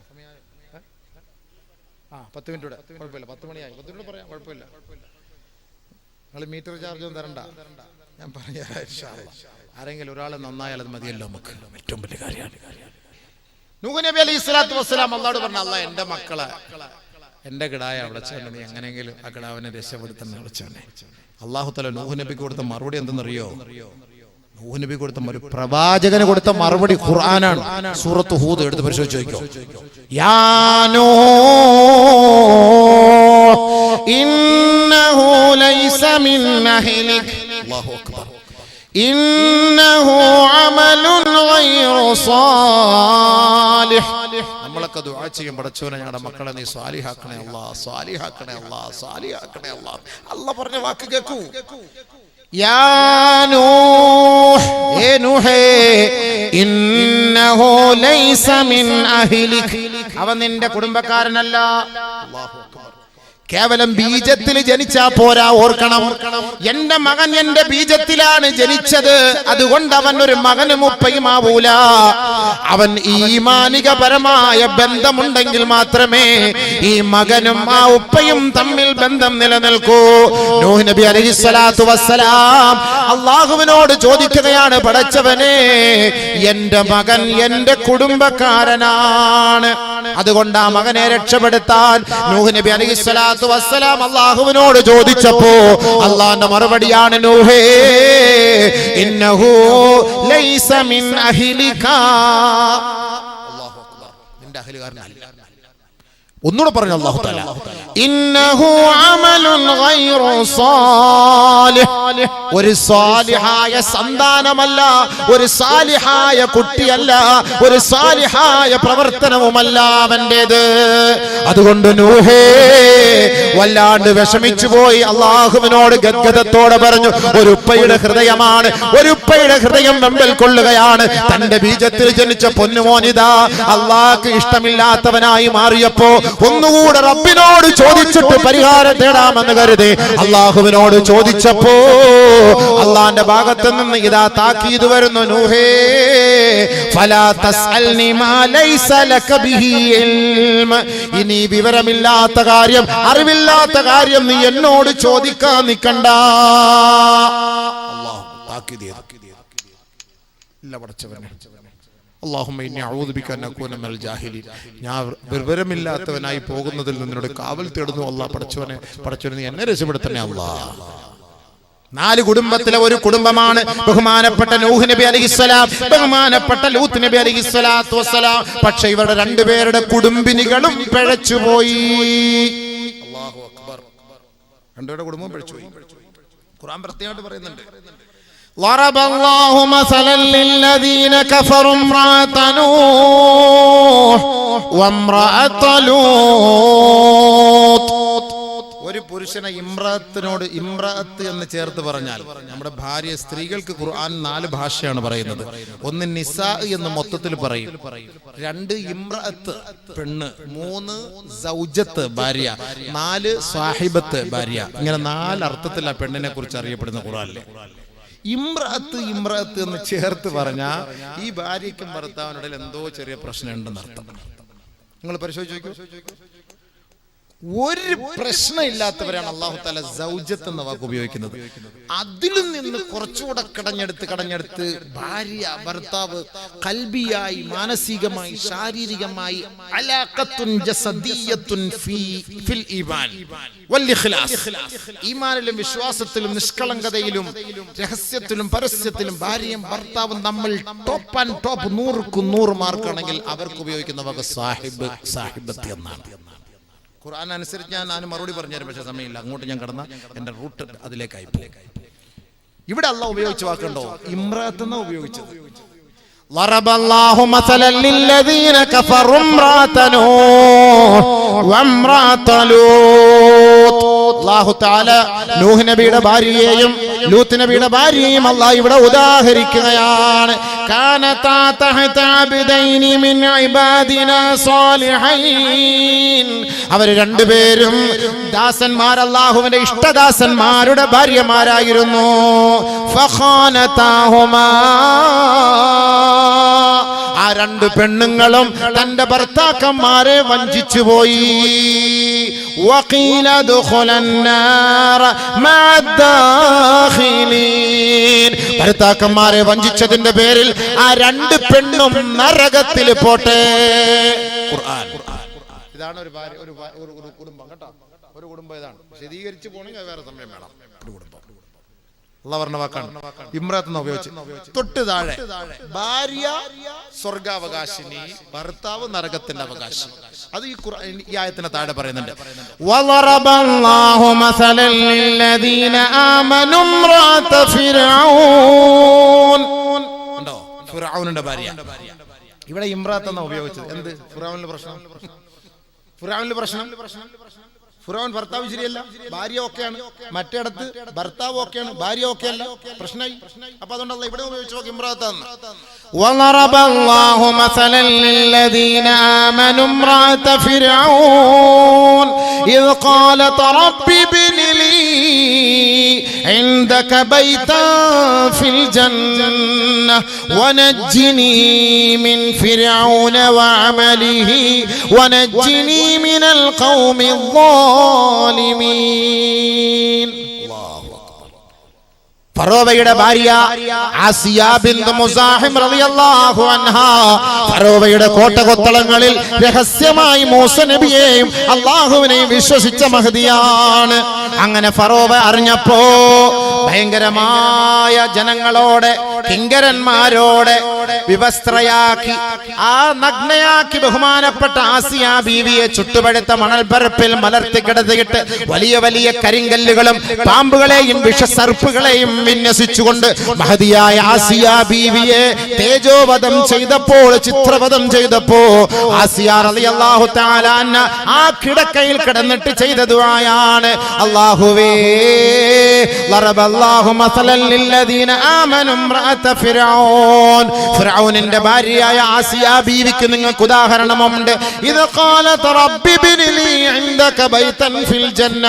10 മിനിറ്റ് കൂടെ കുഴപ്പമില്ല. 10 മണിയായി. 10 മിനിറ്റ് പറയാം, കുഴപ്പമില്ല. നിങ്ങൾ മീറ്റർ ചാർജ് ഒന്നും തരണ്ട, ഞാൻ പറഞ്ഞുതരാം ഇൻഷാ അല്ലാഹ്. ആരെങ്കിലും ഒരാൾ നന്നായാൽ അത് മതിയല്ലോ നമുക്ക്. ഏറ്റവും വലിയ കാര്യമാണ്. നൂഹ് നബി അലൈഹി സ്വലാത്തു വസ്സലാം അള്ളാഹോട് പറഞ്ഞു, അള്ളാഹ് എൻ്റെ മക്കളെ, എൻ്റെ കിടായ വിളിച്ചോണ്ട് നീ എങ്ങനെയെങ്കിലും ആ കിടാവിനെ രക്ഷപ്പെടുത്തന്നെ വിളിച്ചോന്നെ. അല്ലാഹു തആല നൂഹ് നബിക്ക് കൊടുത്ത മറുപടി എന്തെന്നറിയോ? നൂഹ് നബി കൊടുത്ത പ്രവാചകന് കൊടുത്ത മറുപടി ഖുർആനാണ്. സൂറത്ത് ഹൂദ് എടുത്ത് പരിശോധിച്ച് നോക്കിയോ. യാ നൂഹ് ഇന്നഹു ലൈസ മിൻ അഹ്ലിക. അല്ലാഹു അക്ബർ. ഇന്നഹു അമലുൻ ഗൈറു സാലിഹ്. നമ്മളൊക്കെ ദുആ ചെയ്യും, പടച്ചോനെ ഞങ്ങളുടെ മക്കളെ നീ സ്വാലിഹാക്കണേ അല്ലാഹ്, സ്വാലിഹാക്കണേ അല്ലാഹ്, സ്വാലിഹാക്കണേ അല്ലാഹ്. അല്ലാഹ് പറഞ്ഞ വാക്ക് കേൾക്കൂ. യാ നൂഹ്, ഏ നൂഹേ, ഇന്നഹു ലൈസ മിൻ അഹ്ലിക. അവൻ നിന്റെ കുടുംബക്കാരനല്ല. അല്ലാഹു അക്ബർ. കേവലം ബീജത്തിൽ ജനിച്ചാ പോരാ, ഓർക്കണം. എന്റെ മകൻ എന്റെ ബീജത്തിലാണ് ജനിച്ചത്, അതുകൊണ്ട് അവൻ ഒരു മകനും ഉപ്പയുമാവൂല. അവൻ ഈമാനികപരമായ ബന്ധമുണ്ടെങ്കിൽ മാത്രമേ ഈ മകനും ആ ഉപ്പയും തമ്മിൽ ബന്ധം നിലനിൽക്കൂ. നൂഹ് നബി അലൈഹിസ്സലാത്തു വസ്സലാം അല്ലാഹുവിനോട് ചോദിക്കുകയാണ്, പടച്ചവനെ, എന്റെ മകൻ എന്റെ കുടുംബക്കാരനാണ്. അതുകൊണ്ട് ആ മകനെ രക്ഷപ്പെടുത്താൻ നൂഹ് നബി അലൈഹിസ്സലാത്തു വസ്സലാം അല്ലാഹുവിനോട് ചോദിച്ചപ്പോ അല്ലാഹുവിന്റെ മറുപടിയാണ് നൂഹേ ഇന്നഹു ലൈസ മിൻ അഹ്ലിക. അല്ലാഹു അക്ബർ. നിന്റെ അഹ്ലുകാരനല്ല. ഒന്നുകൂടെ പറഞ്ഞു അല്ലാഹു തആല ഇന്നഹു അമലുൻ ഗൈറു സാലിഹ്. ഒരു സാലിഹായ സന്താനമല്ല, ഒരു സാലിഹായ കുട്ടിയല്ല, ഒരു സാലിഹായ പ്രവർത്തനവുമല്ല അവന്റേത്. അതുകൊണ്ട് നൂഹേ വല്ലാണ്ട് വിഷമിച്ചു പോയി അള്ളാഹുവിനോട് ഗദ്ഗദത്തോടെ പറഞ്ഞു. ഒരു ഉപ്പയുടെ ഹൃദയമാണ്, ഒരു ഉപ്പയുടെ ഹൃദയം വെമ്പൽ കൊള്ളുകയാണ്. തന്റെ ബീജത്തിൽ ജനിച്ച പൊന്നുമോനിതാ അള്ളാഹ്ക്ക് ഇഷ്ടമില്ലാത്തവനായി മാറിയപ്പോ ഒന്നുകൂടെ റബ്ബിനോട് ചോദിച്ചിട്ട് പരിഹാരം തേടാമെന്ന് കരുതി അള്ളാഹുവിനോട് ചോദിച്ചപ്പോ അള്ളാന്റെ ഭാഗത്ത് നിന്ന് ഇതാ താക്കീത് വരുന്നു. നൂഹേ ഫലാ തസ്അൽനി മാ ലൈസ ലക ബിഹി ഇൽമ. ഇനി വിവരമില്ലാത്ത കാര്യം, അറിവില്ലാത്ത കാര്യം നീ എന്നോട് ചോദിക്കാൻ നിൽക്കണ്ട. അല്ലാഹു താക്കീത് ഇല്ല പടച്ചവനെ. അല്ലാഹുമ്മ ഇന്നി അഊദു ബിക അൻ അകൂന മിനൽ ജാഹിലീൻ. ഞാൻ വിവരമില്ലാത്തവനായി പോകുന്നതിൽ നിന്നോട് കാവൽ തേടുന്നു അല്ലാഹ്. പടച്ചവനെ നീ എന്നെ രക്ഷപ്പെടുത്തണേ അല്ലാഹ്. 4 കുടുംബത്തിലെ ഒരു കുടുംബമാണ് ബഹുമാനപ്പെട്ട നൂഹ് നബി അലൈഹിസ്സലാം, ബഹുമാനപ്പെട്ട ലൂത്ത് നബി അലൈഹിസ്സലാത്തു വസ്സലാം. പക്ഷേ ഇവരുടെ രണ്ടുപേരുടെ കുടുംബിനികളും പിഴച്ചുപോയി. അല്ലാഹു അക്ബർ. രണ്ടുപേരുടെ കുടുംബം പിഴച്ചുപോയി. ഖുർആൻ പ്രത്യേകമായിട്ട് പറയുന്നുണ്ട്. ضرب الله مثلا للذين كفروا امرأة نوح وامرأة لوط. ഒരു പുരുഷനെ ഇമ്രത്തിനോട് ഇമ്രഅത്ത് എന്ന് ചേർത്ത് പറഞ്ഞാൽ നമ്മുടെ ഭാര്യ, സ്ത്രീകൾക്ക് ഖുർആൻ 4 ഭാഷയാണ് പറയുന്നത്. ഒന്ന് നിസാ എന്ന് മൊത്തത്തിൽ പറയും, 2 ഇമ്രഅത്ത് പെണ്ണ്, 3 സൗജത്ത് ഭാര്യ, 4 സാഹിബത്ത് ഭാര്യ. ഇങ്ങനെ 4 അർത്ഥത്തിൽ ആ പെണ്ണിനെ കുറിച്ച് അറിയപ്പെടുന്ന ഖുർആനിലെ ഇമ്രഅത്ത് എന്ന് ചേർത്ത് പറഞ്ഞാൽ ഈ ഭാര്യയ്ക്കും ഭർത്താവിനിടയിൽ എന്തോ ചെറിയ പ്രശ്നം ഉണ്ടെന്ന് അർത്ഥം. നിങ്ങൾ പരിശോധിച്ച് നോക്കൂ. ഒരു പ്രശ്നമില്ലാത്തവരാണ് അല്ലാഹു തആല സൗജത്ത് എന്ന വാക്ക് ഉപയോഗിക്കുന്നത്. അതിൽ നിന്ന് കുറച്ചുകൂടെ കടഞ്ഞെടുത്ത് ഭാര്യ ഭർത്താവ് ഖൽബിയായി, മാനസികമായി, ശാരീരികമായി അലാഖത്തുൻ ജസദിയ്യത്തുൻ ഫിൽ ഈമാൻ വൽ ഇഖ്ലാസ്. ഈമാനിലും വിശ്വാസത്തിലും നിഷ്കളങ്കതയിലും രഹസ്യത്തിലും പരസ്യത്തിലും ഭാര്യയും ഭർത്താവും നമ്മൾ ടോപ്പ് ആൻഡ് ടോപ്പ് 100ക്ക് 100 മാർക്കാണെങ്കിൽ അവർക്ക് ഉപയോഗിക്കുന്ന വാക്ക് സാഹിബത്ത് എന്നാണ്. ഖുർആൻ അനുസരിച്ച് ഞാൻ മറുപടി പറഞ്ഞുതരും, പക്ഷേ സമയമില്ല. അങ്ങോട്ട് ഞാൻ കടന്ന എന്റെ റൂട്ട് അതിലേക്കായി പോകും. ഇവിടെ അല്ലാഹ് ഉപയോഗിച്ച വാക്കുണ്ടോ? ഇമ്രഅത്ത് എന്നാ ഉപയോഗിച്ചത്. ضرب الله مثلا للذين كفروا امرأة نوح وامرأة لوط. അല്ലാഹു തആല നൂഹ് നബിയുടെ ഭാര്യയെയും ലൂത്ത് നബിയുടെ ഭാര്യയെയും അല്ലാഹ് ഇവിടെ ഉദാഹരിക്കുകയാണ്. കാനതാ തഹത അബ്ദൈനി മിൻ ഇബാദിനാ സാലിഹൈൻ. അവർ രണ്ടുപേരും ദാസന്മാർ, അല്ലാഹുവിന്റെ ഇഷ്ടദാസന്മാരുടെ ഭാര്യമാരായിരുന്നു. ഫഖാനതാഹുമാ. ആ 2 പെണ്ണുങ്ങളും തന്റെ ഭർത്താക്കന്മാരെ വഞ്ചിച്ചു പോയി. വഖീല ദുഖുലൻ നാർ മഅദ്ദാഖിലീൻ. ഭർത്താക്കന്മാരെ വഞ്ചിച്ചതിന്റെ പേരിൽ ആ 2 പെണ്ണും നരകത്തിൽ പോട്ടെ. ഖുർആൻ. ഇതാണ് ഒരു കുടുംബം കേട്ടോ. ഒരു കുടുംബം ഇതാണ്. വിശദീകരിച്ചു പോകണമെങ്കിൽ വേറെ സമയം വേണം. ഒരു കുടുംബം അല്ലാഹ് വാക്കാണ് ഇമ്രഅത്ത് എന്ന് ഉപയോഗിച്ച്. തൊട്ട് താഴെ ഭാര്യ സ്വർഗാവകാശിനി, ഭർത്താവ് നരകത്തിന്റെ അവകാശി. അത് ഈ ആയത്തിന് താഴെ പറയുന്നുണ്ട്. വളറബല്ലാഹു മസലൻ ലില്ലദീന ആമനു ഇംറഅത ഫിർഔൻ. ഉണ്ടോ? ഫിർഔനിന്റെ ഭാര്യ. ഇവിടെ ഇമ്രഅത്ത് എന്നാ ഉപയോഗിച്ചത്. എന്ത് ഫിർഔനിലെ പ്രശ്നം? ഫിർഔൻ ഭർത്താവ് ശരിയല്ല, ഭാര്യ ഓക്കെയാണ്. മറ്റേടത്ത് ഭർത്താവ് ഓക്കെയാണ്, ഭാര്യ ഓക്കെയല്ല, പ്രശ്നമായി. അപ്പൊ അതുകൊണ്ടല്ല ഇവിടെ ഉപയോഗിച്ചു നോക്കി ഇമ്രാത്താണ്. وضرب الله مثلا للذين آمنوا امرأة فرعون إذ قالت رب ابن لي عندك بيتا في الجنة ونجني من فرعون وعمله ونجني من القوم الظالمين. الله أكبر. ഫറോവയുടെ ഭാര്യ ആസിയ ബിൻത് മുസാഹിം റളിയല്ലാഹു അൻഹാ ഫറോവയുടെ കോട്ടകൊത്തളങ്ങളിൽ രഹസ്യമായി മൂസ നബിയെയും അല്ലാഹുവിനെയും വിശ്വസിച്ച മഹദിയാണ്. അങ്ങനെ ഫറോവ അറിഞ്ഞപ്പോ ഭയങ്കരമായ ജനങ്ങളോടെ കിങ്കരന്മാരോടെ വിവസ്ത്രയാക്കി നഗ്നയാക്കി ബഹുമാനപ്പെട്ട ആസിയ ബീവിയെ ചുട്ടുപഴുത്ത മണൽപ്പരപ്പിൽ മലർത്തി കിടത്തിയിട്ട് വലിയ വലിയ കരിങ്കല്ലുകളും പാമ്പുകളെയും വിഷസർപ്പുകളെയും വിന്യസിച്ചുകൊണ്ട് മഹദിയായ ആസിയ ബീവിയെ തേജോവധം ചെയ്തപ്പോൾ, ചിത്രവധം ചെയ്തപ്പോ ആസിയ റളിയല്ലാഹു തആല അൻഹ ആ കിടക്കയിൽ കിടന്നിട്ട് ചെയ്ത ദുആയാണ്, അല്ലാഹുവേ ലറബല്ലാഹു മസലൻ ലില്ലദീന ആമനു ഇംറഅത ഫിർഔൻ. ഫിർഔനിന്റെ ഭാര്യയായ ആസിയ ബീവിക്ക് നിങ്ങൾക്ക് ഉദാഹരണമുണ്ട്. ഇദ ഖാലത റബ്ബി ബിനി ലീ ഇൻദക ബൈതൻ ഫിൽ ജന്ന.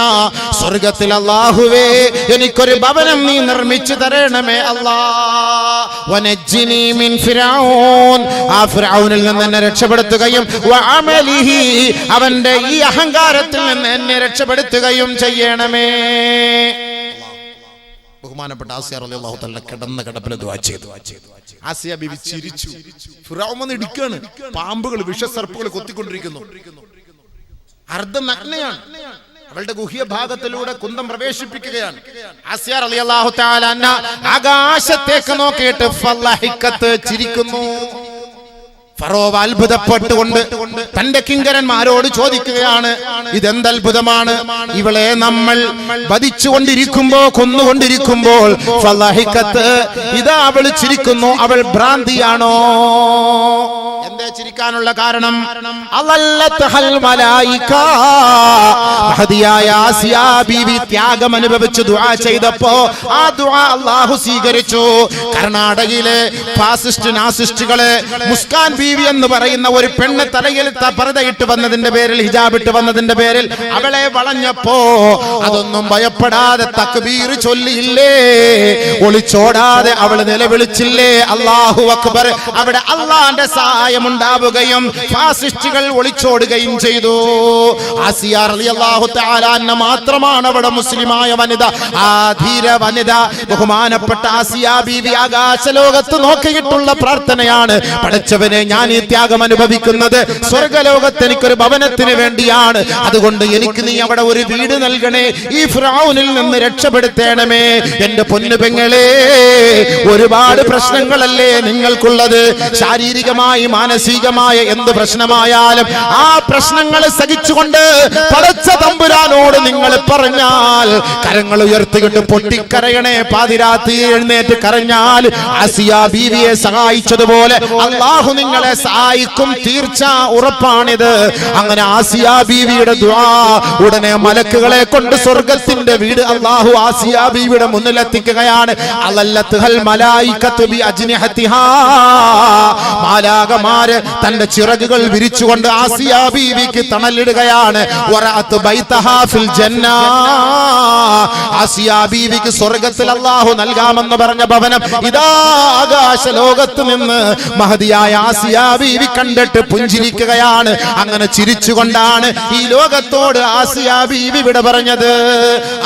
സ്വർഗ്ഗത്തിൽ അല്ലാഹുവേ എനിക്കൊരു ഭവനം നീ നിർമ്മിച്ചു തരണമേ അല്ലാഹ്. വനജ്ജിനി മിൻ ഫിർഔൻ. ആ ഫിർഔനിൽ നിന്ന് എന്നെ രക്ഷപ്പെടുത്തുകയും വഅമലിഹി അവന്റെ ഈ അഹങ്കാരത്തിൽ നിന്ന് എന്നെ രക്ഷപ്പെടുത്തുകയും ചെയ്യണമേ. ബഹുമാനപ്പെട്ട ആസിയ റളിയല്ലാഹു തആല കിടന്ന കിടപ്പിൽ ദുആ ചെയ്തു. ആസിയ ബീവി ചിരിച്ചു. ഫിർഔൻ വന്ന് ഇടിക്കാണ്, പാമ്പുകൾ വിഷസർപ്പുകൾ കൊത്തിക്കൊണ്ടിരിക്കുന്നു, അർദ്ധനഗ്നയാണ്, അവളുടെ ഗുഹ്യ ഭാഗത്തിലൂടെ കുന്തം പ്രവേശിപ്പിക്കുകയാണ്. ആസിയ റളിയല്ലാഹു തആല അൻഹ ആകാശത്തേക്ക് നോക്കിയിട്ട് ഫളഹിക്കത്ത് ചിരിക്കുന്നു. ഫറോവ അത്ഭുതപ്പെട്ടുകൊണ്ട് തന്റെ കിങ്കരന്മാരോട് ചോദിക്കുകയാണ്, ഇതെന്ത് അത്ഭുതമാണ്? ഇവളെ നമ്മൾ വധിച്ചുകൊണ്ടിരിക്കുമ്പോ, കൊന്നുകൊണ്ടിരിക്കുമ്പോൾ ഫളഹിക്കത്ത്, ഇതാ അവൾ ചിരിക്കുന്നു, അവൾ ഭ്രാന്തിയാണോ? എന്താ ചിരിക്കാനുള്ള കാരണം? അലല്ലത്തഹൽ മലായിക. മഹദിയായ ആസിയ ബീവി ത്യാഗം അനുഭവിച്ച് ദുആ ചെയ്തപ്പോ ആ ദുആ അല്ലാഹു സ്വീകരിച്ചു. കർണാടകയിലെ ഫാസിസ്റ്റ് നാസിസ്റ്റുകളെ മുസ്കാൻ ബീവി എന്ന് പറയുന്ന ഒരു പെണ്ണ് തലയിൽ പർദ്ദയിട്ട് വന്നതിന്റെ പേരിൽ, ഹിജാബ് ഇട്ട് വന്നതിന്റെ പേരിൽ അവളെ വളഞ്ഞപ്പോ അതൊന്നും ഭയപ്പെടാതെ തക്ബീർ ചൊല്ലിയില്ലേ, ഒളിച്ചോടാതെ അവൾ നിലവിളിച്ചില്ലേ, അല്ലാഹു അക്ബർ. അവിടെ അല്ലാഹുവിന്റെ സഹായം ഉണ്ടാവുകയും ഫാസിസ്റ്റുകൾ ഒളിച്ചോടുകയും ചെയ്തു. ആസിയ റളിയല്ലാഹു തആല അൻഹ മാത്രമാണ് അവിടെ മുസ്ലിമായ വനിത, ആ ധീര വനിത. ബഹുമാനപ്പെട്ട ആസിയ ബീവി ആകാശലോകത്ത് നോക്കിയിട്ടുള്ള പ്രാർത്ഥനയാണ്, പടച്ചവനെ ഞാൻ ഈ ത്യാഗം അനുഭവിക്കുന്നത് സ്വർഗ്ഗലോകത്ത് എനിക്കൊരു ഭവനത്തിന് വേണ്ടിയാണ്, അതുകൊണ്ട് എനിക്ക് നീ അവിടെ ഒരു വീട് നൽകണേ, ഈ ഫിർഔനിൽ നിന്ന് രക്ഷപ്പെടുത്തേണമേ. എന്റെ പൊന്നു പെങ്ങളെ, ഒരുപാട് പ്രശ്നങ്ങളല്ലേ നിങ്ങൾക്കുള്ളത്, ശാരീരികമായി മാനസികമായ എന്ത് പ്രശ്നമായാലും ആ പ്രശ്നങ്ങൾ സഹിച്ചുകൊണ്ട് പടച്ച തമ്പുരാനോട് നിങ്ങൾ പറഞ്ഞാൽ, കരങ്ങൾ ഉയർത്തിക്കൊണ്ട് പൊട്ടിക്കരയണേ, പാതിരാത്രി എഴുന്നേറ്റ് കരഞ്ഞാൽ ആസിയ ബീവിയെ സഹായിച്ചതുപോലെ അല്ലാഹു നിങ്ങളെ സഹായിക്കും, തീർച്ച, ഉറപ്പാണിത്. അങ്ങനെ ആസിയ ബീവിയുടെ ദുആ ഉടനെ മലക്കുകളെ കൊണ്ട് സ്വർഗ്ഗത്തിന്റെ വീട് അല്ലാഹു ആസിയ ബീവിയുടെ മുന്നിലെത്തിക്കുകയാണ്. അലല്ലത്തുൽ മലായികതു ബി അജ്നിഹതിഹാ. മാലാകമാര് തന്റെ ചിറകുകൾ വിരിച്ചുകൊണ്ട് ആസിയ ബീവിക്ക് തണലിടുകയാണ്. വറഅത് ബൈതഹാ ഫിൽ ജന്ന. ആസിയ ബീവിക്ക് സ്വർഗ്ഗത്തിൽ അല്ലാഹു നൽകാമെന്ന് പറഞ്ഞ ഭവനം ഇതാ ആകാശ ലോകത്ത് നിന്ന് മഹദിയായ ആസിയ ബീവി കണ്ടിട്ട് പുഞ്ചിരിക്കുകയാണ്. അങ്ങനെ ചിരിച്ചുകൊണ്ടാണ് ഈ ലോകത്തോട് ആസിയ ബീവി വിട പറഞ്ഞത്.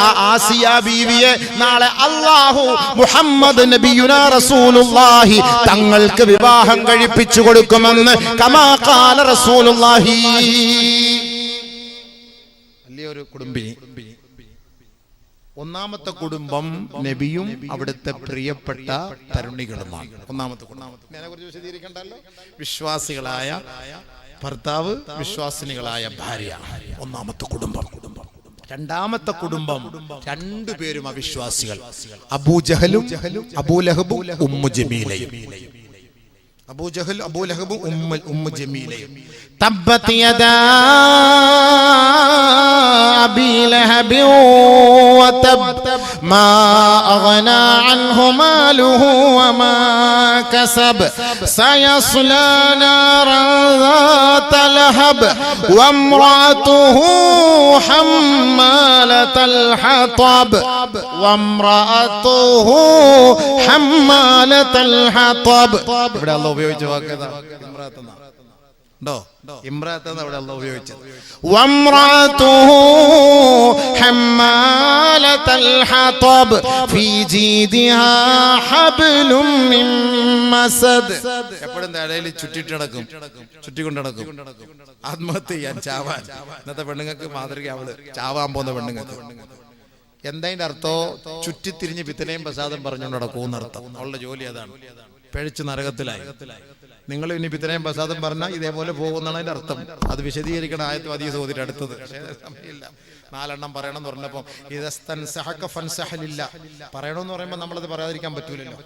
ആ ആസിയ ബീവിയെ നാളെ അല്ലാഹു മുഹമ്മദ് നബിയുനാ റസൂലുള്ളാഹി തങ്ങൾക്ക് വിവാഹം കഴിപ്പിച്ചു കൊടുക്കുമെന്ന് കമാ ഖാല റസൂലുള്ളാഹി. വലിയൊരു കുടുംബിനി. ഒന്നാമത്തെ കുടുംബം നബിയും അവിടുത്തെ പ്രിയപ്പെട്ട തരുണികളുമാണ്. ഒന്നാമത്തെ കുടുംബം അതിനെക്കുറിച്ച് വിശദീകരിക്കണ്ടല്ലോ. വിശ്വാസികളായ ഭർത്താവ്, വിശ്വാസിനികളായ ഭാര്യ, ഒന്നാമത്തെ കുടുംബം. രണ്ടാമത്തെ കുടുംബം രണ്ടുപേരും അവിശ്വാസികൾ, അബൂജഹലും അബൂലഹബും ഉമ്മു ജമീലയും. അബൂജഹൽ, അബൂലഹബും ഉമ്മു ജമീലയും. തബ്ബത് യദാ അബീ ലഹബ് വതബ് മാ അഗ്നാ അൻഹു മാലുഹു വമാ കസബ് സയസ്ലാ നാറൻ ذات لهب وامرأته حمالة الحطب وامرأته حمالة الحطب. ഇവിടെ അല്ലാഹു ഉപയോഗിച്ച വാക്ക് ഏതാ? ഇംറാത്ത്. ഉണ്ടോ? ഇമ്രാത്തെന്ന് അവിടെ അല്ലാഹു ഉപയോഗിച്ചത്. വംറാതുഹു ഹമ്മാലതൽ ഹതബ് ഫീ ജീദിഹാ ഹബ്ലും മിൻ മസദ്. എപ്പോഴും തലയിൽ ചുറ്റിക്കൊണ്ട് നടക്കും, ആത്മഹത്യ ചെയ്യാൻ, ചാവാൻ. ഇന്നത്തെ പെണ്ണുങ്ങൾക്ക് മാതൃക അവള്, ചാവാൻ പോകുന്ന പെണ്ണുങ്ങൾക്ക്. എന്തതിന്റെ അർത്ഥോ? ചുറ്റിത്തിരിഞ്ഞ് പിത്തനയും പ്രസാദം പറഞ്ഞുകൊണ്ട് നടക്കുമെന്നർത്ഥം. അവളുടെ ജോലി അതാണ്. പിഴച്ച് നരകത്തിലായി. നിങ്ങൾ ഇനി പിത്തനയും പ്രസാദം പറഞ്ഞാൽ ഇതേപോലെ പോകുന്നതാണ് അതിന്റെ അർത്ഥം. അത് വിശദീകരിക്കണം ആയത്തും അതീ സോദിട്ട് അടുത്തത്. സമയമില്ല, 4 എണ്ണം പറയണം എന്ന് പറഞ്ഞപ്പോൾ പറയണമെന്ന് പറയുമ്പോൾ നമ്മളത് പറയാതിരിക്കാൻ പറ്റൂലല്ലോ.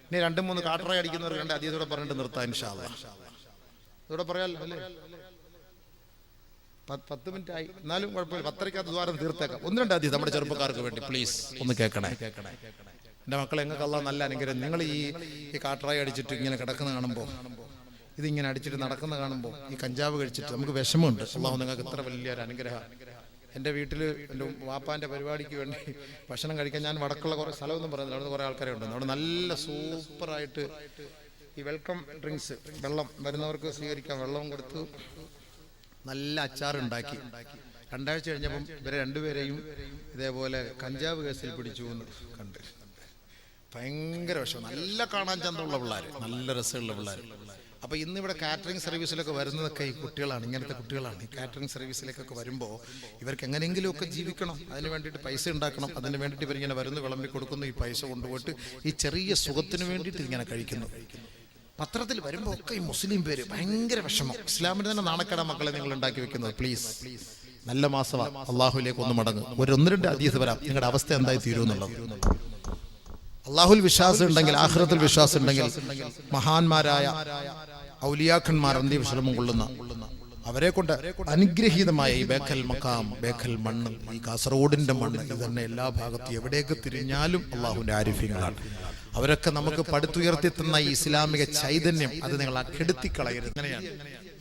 ഇനി 2-3 കാട്ടറായി അടിക്കുന്നവർ കണ്ട് അതീതോടെ പറഞ്ഞിട്ട് നിർത്താം ഇൻഷാ അല്ലാഹ്. ഇതോടെ പറയാമല്ലോ അല്ലേ? 10 മിനിറ്റ് ആയി, എന്നാലും കുഴപ്പമില്ല. 10:30 ദ്വാരം തീർത്തേക്കാം. 1-2 അതീത് നമ്മുടെ ചെറുപ്പക്കാർക്ക് വേണ്ടി പ്ലീസ് ഒന്ന് കേൾക്കണേ. എൻ്റെ മക്കളെ, നിങ്ങൾക്ക് അല്ലാഹ് നല്ല അനുഗ്രഹം. നിങ്ങൾ ഈ കാട്ടറായി അടിച്ചിട്ട് ഇങ്ങനെ കിടക്കുന്ന കാണുമ്പോൾ, ഇതിങ്ങനെ അടിച്ചിട്ട് നടക്കുന്ന കാണുമ്പോൾ, ഈ കഞ്ചാവ് കഴിച്ചിട്ട് നമുക്ക് വിഷമമുണ്ട്. അല്ലാഹു നിങ്ങൾക്ക് ഇത്ര വലിയൊരു അനുഗ്രഹം. എൻ്റെ വീട്ടിൽ എൻ്റെ വാപ്പാൻ്റെ പരിപാടിക്ക് വേണ്ടി ഭക്ഷണം കഴിക്കാൻ ഞാൻ വടക്കുള്ള കുറേ സ്ഥലമൊന്നും പറയുന്നില്ല, അവിടെ കുറേ ആൾക്കാരെ ഉണ്ട്. അവിടെ നല്ല സൂപ്പറായിട്ട് ഈ വെൽക്കം ഡ്രിങ്ക്സ്, വെള്ളം വരുന്നവർക്ക് സ്വീകരിക്കാൻ വെള്ളവും കൊടുത്തു, നല്ല അച്ചാറുണ്ടാക്കി. 2 ആഴ്ച കഴിഞ്ഞപ്പം ഇവരെ 2 പേരെയും ഇതേപോലെ കഞ്ചാവ് കേസിൽ പിടിച്ചു എന്ന് കണ്ട് ഭയങ്കര വിഷമം. നല്ല കാണാൻ ചന്തമുള്ള പിള്ളേർ, നല്ല രസമുള്ള പിള്ളേർ. അപ്പോൾ ഇന്നിവിടെ കാറ്ററിംഗ് സർവീസിലൊക്കെ വരുന്നതൊക്കെ ഈ കുട്ടികളാണ്, ഇങ്ങനത്തെ കുട്ടികളാണ്. ഈ കാറ്ററിംഗ് സർവീസിലേക്കൊക്കെ വരുമ്പോൾ ഇവർക്ക് എങ്ങനെയെങ്കിലുമൊക്കെ ജീവിക്കണം, അതിന് വേണ്ടിയിട്ട് പൈസ ഉണ്ടാക്കണം. അതിന് വേണ്ടിയിട്ട് ഇവരിങ്ങനെ വരുന്നു, വിളമ്പി കൊടുക്കുന്നു. ഈ പൈസ കൊണ്ടുപോയിട്ട് ഈ ചെറിയ സുഖത്തിന് വേണ്ടിയിട്ട് ഇങ്ങനെ കഴിക്കുന്നു. പത്രത്തിൽ വരുമ്പോൾ ഒക്കെ ഈ മുസ്ലിം പേര് ഭയങ്കര വിഷമം. ഇസ്ലാമിന് തന്നെ നാണക്കേട മക്കളെ നിങ്ങൾ ഉണ്ടാക്കി വെക്കുന്നത്. പ്ലീസ്, നല്ല മാസമാണ്, അള്ളാഹുലേക്ക് ഒന്ന് മടങ്ങും. 1-2 ഹദീസ് വരാം, നിങ്ങളുടെ അവസ്ഥ എന്തായി തീരുമെന്നുള്ളത്. അള്ളാഹുൽ വിശ്വാസം ഉണ്ടെങ്കിൽ, ആഖിറത്തിൽ വിശ്വാസം ഉണ്ടെങ്കിൽ, മഹാന്മാരായ ഔലിയാക്കന്മാർ അന്ത്യവിശ്രമം കൊള്ളുന്ന അവരെ കൊണ്ട് അനുഗ്രഹീതമായ ഈ ബേക്കൽ മക്കാം, ബേക്കൽ മണ്ണ്, ഈ കാസർഗോഡിന്റെ മണ്ണ്, ഇത് തന്നെ എല്ലാ ഭാഗത്തും എവിടേക്ക് തിരിഞ്ഞാലും അള്ളാഹുവിന്റെ ആരിഫ്യങ്ങളാണ്. അവരൊക്കെ നമുക്ക് പടുത്തുയർത്തി തന്ന ഈ ഇസ്ലാമിക ചൈതന്യം അത് നിങ്ങൾ കെടുത്തിക്കളയരുത്. ഇങ്ങനെയാണ്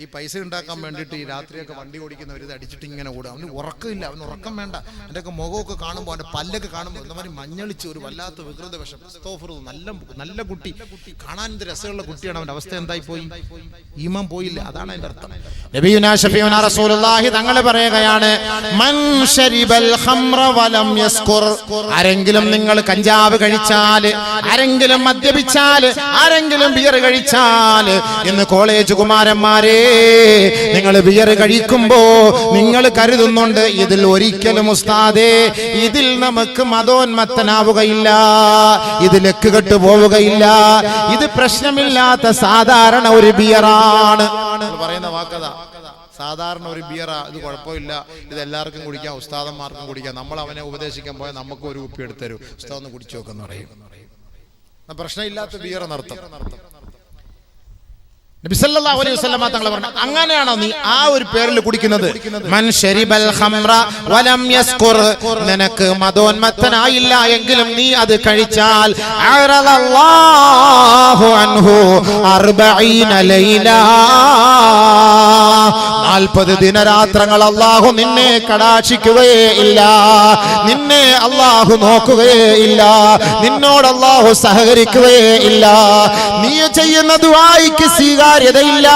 ഈ പൈസ ഉണ്ടാക്കാൻ വേണ്ടിയിട്ട് ഈ രാത്രിയൊക്കെ വണ്ടി ഓടിക്കുന്നവർ ഇത് അടിച്ചിട്ട് ഇങ്ങനെ ഓടുക. അവന് ഉറക്കമില്ല, അവന് ഉറക്കം വേണ്ട. അവൻ്റെയൊക്കെ മുഖമൊക്കെ കാണുമ്പോൾ, അവൻ്റെ പല്ലൊക്കെ കാണുമ്പോൾ എന്താ മഞ്ഞളിച്ച് ഒരു വല്ലാത്ത വികൃത വിഷം. നല്ല കുട്ടി, കാണാൻ എന്ത് രസമുള്ള കുട്ടിയാണ്. അവൻ്റെ അവസ്ഥ എന്തായി പോയി? ഈമാൻ പോയില്ല, അതാണ് അതിൻ്റെ അർത്ഥം. നബിയുനാ ശഫീഉനാ റസൂലുള്ളാഹി തങ്ങൾ പറയുകയാണ്, മൻ ശരിബൽ ഖംറ വലം യസ്കുർ. ആരെങ്കിലും നിങ്ങൾ കഞ്ചാവ് കഴിച്ചാൽ, ആരെങ്കിലും മദ്യപിച്ചാൽ, ആരെങ്കിലും ബിയർ കഴിച്ചാൽ, ഇന്ന് കോളേജ് കുമാരന്മാരെ, നിങ്ങൾ ബിയർ കഴിക്കുമ്പോ നിങ്ങൾ കരുതുന്നുണ്ട് ഇതിൽ ഒരിക്കലും ഉസ്താദേ, ഇതിൽ നമുക്ക് മതോന്മത്തനാവുകയില്ല, ഇത് ലക്കുകെട്ട് പോവുകയില്ല, ഇത് പ്രശ്നമില്ലാത്ത സാധാരണ ഒരു ബിയറാണ് പറയുന്ന വാക്കതാ. സാധാരണ ഒരു ബിയറാ, ഇത് കുഴപ്പമില്ല, ഇത് എല്ലാവർക്കും കുടിക്കാം, ഉസ്താദന്മാർക്കും കുടിക്കാം. നമ്മൾ അവനെ ഉപദേശിക്കാൻ പോയാൽ നമുക്ക് ഒരു കുപ്പി എടുത്തരും, ഉസ്താദ് ഒന്ന് കുടിച്ചു നോക്കെന്ന് പറയും. പ്രശ്നമില്ലാത്ത ബിയർ നടത്തും. നബി സല്ലല്ലാഹു അലൈഹി വസല്ലമ തങ്ങൾ പറഞ്ഞു, അങ്ങനെയാണോ നീ ആ ഒരു പേരിൽ കുടിക്കുന്നത്? മൻ ശരിബൽ ഖംറ വലം യസ്കുർ. നിനക്ക് മദോന്മത്തനായില്ല എങ്കിലും നീ അത് കഴിച്ചാൽ അറളല്ലാഹു അൻഹു 40 ലൈല, 40 ദിനരാത്രങ്ങൾ അല്ലാഹു നിന്നെ കടാക്ഷിക്കുകയേ ഇല്ല, നിന്നെ അല്ലാഹു നോക്കുകയേ ഇല്ല, നിന്നോട് അല്ലാഹു സഹകരിക്കുകയേ ഇല്ല. നീ ചെയ്യുന്ന ദുആയ്ക്ക് സ്വീകാര്യതയില്ല.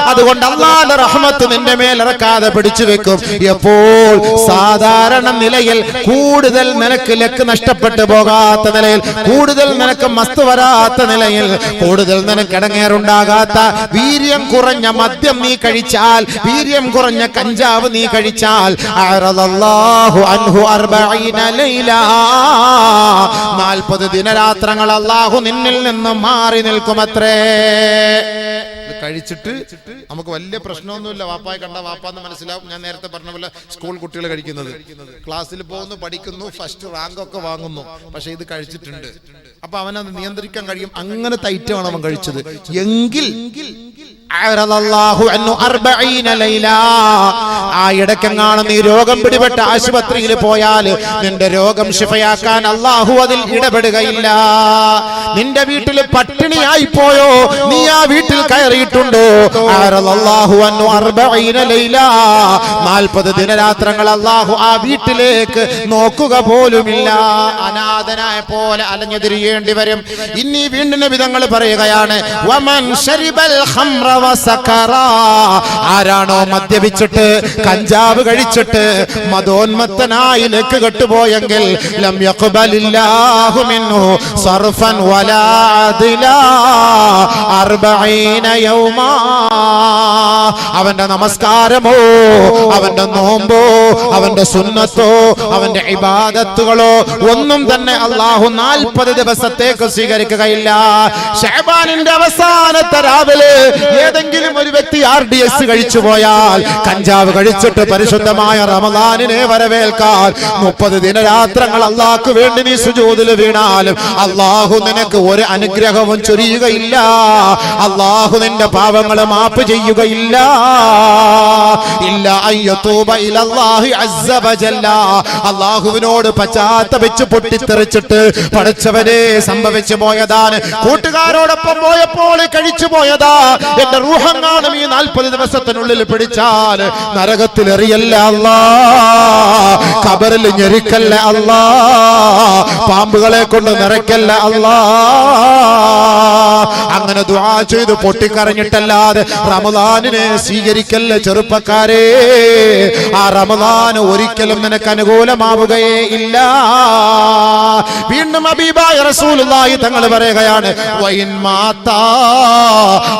അതുകൊണ്ട് അല്ലാഹുവിന്റെ റഹ്മത്ത് നിന്റെ മേൽ ഇറക്കാതെ പിടിച്ചു വെക്കും. എപ്പോൾ സാധാരണ നിലയിൽ കൂടുതൽ നിനക്ക് ലക്ക് നഷ്ടപ്പെട്ടു പോകാത്ത നിലയിൽ, കൂടുതൽ നിനക്ക് മസ്ത് വരാത്ത നിലയിൽ, കൂടുതൽ നിനക്ക് ഇടങ്ങേറുണ്ടാകാത്ത വീര്യം കുറഞ്ഞ മദ്യം നീ കഴിച്ചാൽ, വീര്യം കുറഞ്ഞ കഞ്ചാവ് നീ കഴിച്ചാൽ, അറളല്ലാഹു അൻഹു 40 ലൈല, 40 ദിനരാത്രങ്ങൾ അല്ലാഹു നിന്നിൽ നിന്ന് മാറി നിൽക്കുമത്രേ. കഴിച്ചിട്ട് നമുക്ക് വലിയ പ്രശ്നമൊന്നുമില്ല. വാപ്പായെ കണ്ട വാപ്പാന്ന് മനസ്സിലാവും. ഞാൻ നേരത്തെ പറഞ്ഞ പോലെ സ്കൂൾ കുട്ടികൾ കഴിക്കുന്നത്, ക്ലാസ്സിൽ പോകുന്നു, പഠിക്കുന്നു, ഫസ്റ്റ് റാങ്ക് ഒക്കെ വാങ്ങുന്നു. പക്ഷെ ഇത് കഴിച്ചിട്ടുണ്ട്. അപ്പൊ അവനത് നിയന്ത്രിക്കാൻ കഴിയും. അങ്ങനത്തെ ഐറ്റമാണ് അവൻ കഴിച്ചത് എങ്കിൽ ആ ഇടയ്ക്കെങ്ങാണ് നീ രോഗം പിടിപെട്ട ആശുപത്രിയിൽ പോയാൽ നിന്റെ രോഗം ശിഫയാക്കാൻ അല്ലാഹു അതിൽ ഇടപെടുകയില്ല. നിന്റെ വീട്ടിൽ പട്ടിണിയായി പോയോ, നീ ആ വീട്ടിൽ കയറിയിട്ട് കടന്നിട്ടുണ്ടോ? 40 ദിനരാത്രങ്ങൾ അല്ലാഹു ആ വീട്ടിലേക്ക് നോക്കുക പോലുമില്ല. അനാഥനായ പോലെ അലഞ്ഞു തിരിയേണ്ടി വരും. ഇനി വീണ്ടും നബി തങ്ങൾ പറയുകയാണ്, വമൻ ശരിബൽ ഖംറ വസകറ, ആരാണോ മദ്യപിച്ചിട്ട് കഞ്ചാവ് കഴിച്ചിട്ട് മദോന്മത്തനായി ലക്ക് കെട്ടുപോയെങ്കിൽ ലം യഖ്ബലില്ലാഹു മിൻഹു സർഫൻ വലാ അദ്ലാ 40 യൗമാ. അവന്റെ നമസ്കാരമോ അവന്റെ നോമ്പോ അവന്റെ സുന്നത്തോ അവന്റെ ഇബാദത്തുകളോ ഒന്നും തന്നെ അല്ലാഹു 40 ദിവസത്തേക്ക് സ്വീകരിക്കുകയില്ല. ശഅബാനിന്റെ അവസാനത്തെ രാവിലെ ഏതെങ്കിലും ഒരു വ്യക്തി RDS കഴിച്ചു പോയാൽ, കഞ്ചാവ് കഴിച്ചിട്ട് പരിശുദ്ധമായ റമദാനിനെ വരവേൽക്കാൻ 30 ദിനരാത്രങ്ങൾ അല്ലാഹുവിന് വേണ്ടി നീ സുജൂദിൽ വീണാലും അല്ലാഹു നിനക്ക് ഒരു അനുഗ്രഹവും ചൊരിയുകയില്ല. അല്ലാഹു നിന്റെ പാപങ്ങൾ മാപ്പ് ചെയ്യുകയില്ല. ഇല്ല അയ്യതൂബ ഇലല്ലാഹി അസ്സ വജല്ല, അല്ലാഹുവിനോട് പശ്ചാത്തപിച്ച് പൊട്ടിത്തെറിച്ചിട്ട് പടച്ചവനെ സംഭവിച്ചു പോയതാണ്, കൂട്ടുകാരോടൊപ്പം പോയപ്പോൾ കഴിച്ചു പോയതാ, എന്റെ റൂഹങ്ങാനും ഈ 40 ദിവസത്തിനുള്ളിൽ പിടിച്ചാൽ നരകത്തിൽ എറിയല്ല അല്ലാ, ഖബറിൽ ഞെരുക്കല്ല അല്ലാ, പാമ്പുകളെ കൊണ്ട് നിറയ്ക്കല്ല അല്ലാ. അങ്ങനെ ദുആ ചെയ്ത് പൊട്ടിക്കരഞ്ഞിട്ടല്ലാതെ റമദാനിനെ സ്വീകരിക്കല്ല ചെറുപ്പക്കാരെ. ആ റമദാൻ ഒരിക്കലും നിനക്ക് അനുകൂലമാവുകയേ ഇല്ല. വീണ്ടും ഹബീബായ റസൂലുള്ളാഹി തങ്ങൾ പറയുകയാണ്, വൈൻ മാതാ,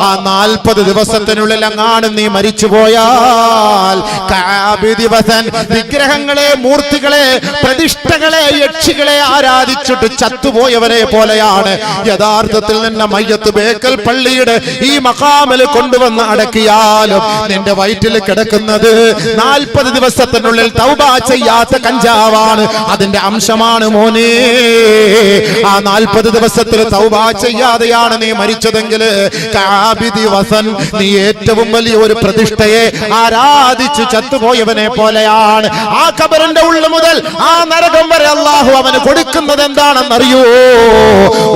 ആ 40 ദിവസത്തിനുള്ളിൽ അങ്ങാനും നീ മരിച്ചു പോയാൽ കഅബിദി വസൻ, വിഗ്രഹങ്ങളെ, മൂർത്തികളെ, പ്രതിഷ്ഠകളെ, യക്ഷികളെ ആരാധിച്ചിട്ട് ചത്തുപോയവരെ പോലെയാണ്. യഥാർത്ഥത്തിൽ നിന്റെ മയ്യത്ത് ബേക്കൽ പള്ളിയുടെ ഈ മഖാമിൽ കൊണ്ടുവന്ന് അടക്കിയാലും നിന്റെ വയറ്റിൽ കിടക്കുന്നത് 40 ദിവസത്തിനുള്ളിൽ തൗബ ചെയ്യാത്ത കഞ്ചാവാണ്, അതിന്റെ അംശമാണ് മോനെ. ആ 40 ദിവസത്തിൽ തൗബ ചെയ്യാതെയാണ് നീ മരിച്ചതെങ്കിൽ കഅബിദി വസൻ, നീ ഏറ്റവും വലിയ ഒരു പ്രതിഷ്ഠയെ ആരാധിച്ച് ചത്തുപോയവനെ പോലെയാണ്. ആ ഖബറിന്റെ ഉള്ളു മുതൽ ആ നരകം വരെ അല്ലാഹു അവന് കൊടുക്കുന്നത് എന്താണെന്നറിയോ?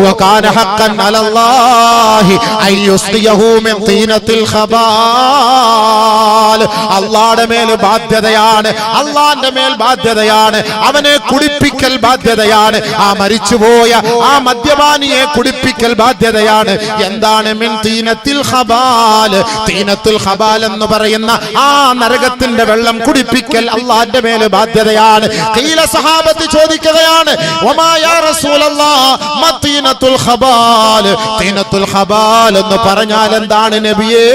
വകാന ഹഖൻ അലല്ലാഹി അയ്യുസ്ഖിയഹു മിൻ തീനത്തിൽ ഖബാൽ, അല്ലാഹുവിന്റെ മേൽ ബാധ്യതയാണ്, അല്ലാഹുവിന്റെ മേൽ ബാധ്യതയാണ്, അവനെ കുടിപ്പിക്കൽ ബാധ്യതയാണ്. ആ മരിച്ചുപോയ ആ മദ്യപാനിയെ കുടിപ്പിക്കൽ ബാധ്യതയാണ്. എന്താണ് മിൻ തീനത്തിൽ ഖബാൽ? തീനത്തുൽ ഖബാൽ എന്ന് പറയുന്ന ആ നരകത്തിന്റെ വെള്ളം കുടിപ്പിക്കൽ അല്ലാഹുവിന്റെ മേൽ ബാധ്യതയാണ്. ഖീല, സഹാബത്ത് ചോദിക്കുകയാണ്, വമാ യാ റസൂലല്ലാഹ് മതീനത്തുൽ ഖബാൽ, തീനത്തുൽ ഖബാൽ എന്ന് പറഞ്ഞാൽ എന്താണ് നബിയേ?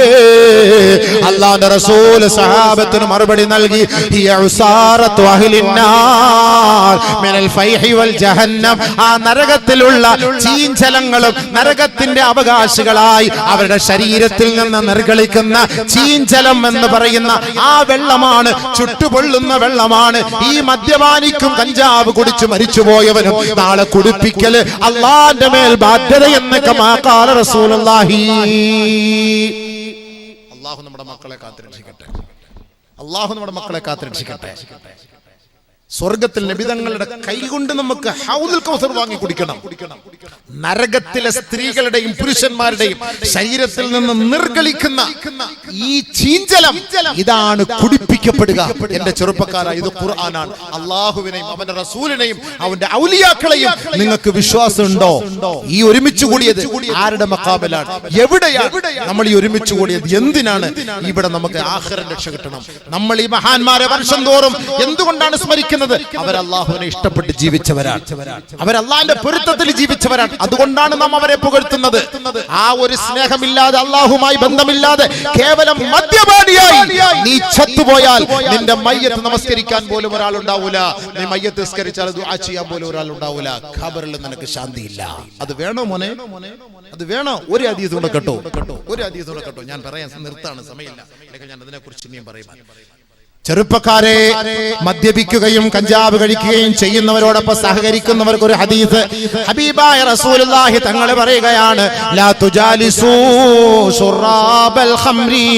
അല്ലാഹുവിന്റെ റസൂൽ സഹാബത്തിന് മറുപടി നൽകി, ഹിയ ഉസാറത്തു അഹ്ലിന്നാർ മിനൽ ഫൈഹി വൽ ജഹന്നം, ആ നരകത്തിലുള്ള ചീഞ്ചലങ്ങളും നരകത്തിന്റെ അവകാശികളായി അവരുടെ ശരീരത്തിൽ നിന്ന് നിർഗളിക്കുന്ന ചീഞ്ചലം എന്ന് പറയുന്ന ആ വെള്ളമാണ്, ചുട്ടുപൊള്ളുന്ന വെള്ളമാണ്. ഈ മദ്യപാനിക്കും കഞ്ചാവ് കുടിച്ചു മരിച്ചുപോയവനും നാളെ കുടിപ്പിക്കല് അല്ലാഹുവിന്റെ മേൽ ബാധ്യത എന്ന് കമാ ഖാല റസൂലുള്ളാഹി. അല്ലാഹു നമ്മുടെ മക്കളെ കാത്തുരക്ഷിക്കട്ടെ. അല്ലാഹു നമ്മുടെ മക്കളെ കാത്തുരക്ഷിക്കട്ടെ. സ്വർഗത്തിൽ നബിതങ്ങളുടെ കൈകൊണ്ട് നമുക്ക് ഹൗദുൽ കൗസർ വാങ്ങി കുടിക്കണം. നരകത്തിലെ സ്ത്രീകളുടെയും പുരുഷന്മാരുടെയും ശരീരത്തിൽ നിന്ന് നിർഗളിക്കുന്ന ഈ ചീഞ്ചലം, ഇതാണ് കുടിപ്പിക്കപ്പെടുക. എന്റെ ചെറുപ്പക്കാരായ, ഇത് ഖുർആനാണ്. അള്ളാഹുവിനെയും അവന്റെ റസൂലിനെയും അവന്റെ ഔലിയാക്കളെയും നിങ്ങൾക്ക് വിശ്വാസം ഉണ്ടോ? ഈ ഒരുമിച്ച് കൂടിയത് ആരുടെ മഖാമിലാണ്? എവിടെയാണ് നമ്മൾ ഈ ഒരുമിച്ച് കൂടിയത്? എന്തിനാണ്? ഇവിടെ നമുക്ക് ആഖിറ രക്ഷ കിട്ടണം. നമ്മൾ ഈ മഹാന്മാരെ വർഷം തോറും എന്തുകൊണ്ടാണ് സ്മരിക്കുന്നത്? അവർ അല്ലാഹുവിനെ ഇഷ്ടപ്പെട്ട് ജീവിച്ചവരാണ്, അവർ അല്ലാഹുവിന്റെ പൊരുത്തത്തിൽ ജീവിച്ചവരാണ്. അതുകൊണ്ടാണ് നാം അവരെ പുകഴ്ത്തുന്നത്. ആ ഒരു സ്നേഹമില്ലാതെ, അല്ലാഹുമായി ബന്ധമില്ലാതെ, കേവലം മദ്യപാനിയായി നീ ചത്തുപോയാൽ നിന്റെ മയ്യത്ത് നമസ്കരിക്കാൻ പോലും ഒരാൾ ഉണ്ടാവൂല. നീ മയ്യത്ത് നിസ്കരിച്ചാൽ ദുആ ചെയ്യാൻ പോലും ഒരാൾ ഉണ്ടാവൂല. ഖബറിൽ നിനക്ക് ശാന്തിയില്ല. അത് വേണോ മോനെ? അത് വേണോ? ഒരു ഹദീസ് കൂടെ കേട്ടോ, ഒരു ഹദീസ് കൂടെ കേട്ടോ. ഞാൻ പറയാൻ നിർത്താണ്, സമയമില്ല. അല്ലെങ്കിൽ ഞാൻ അതിനെ കുറിച്ച് ഇനിയും പറയും. ചെറുപ്പക്കാരെ, മദ്യപിക്കുകയും കഞ്ചാവ് കഴിക്കുകയും ചെയ്യുന്നവരോടൊപ്പം സഹകരിക്കുന്നവർക്ക് ഒരു ഹദീസ് ഹബീബായ റസൂലുള്ളാഹി തങ്ങൾ പറയുകയാണ്, ലാ തുജാലിസൂ ശുറാബൽ ഖംരി.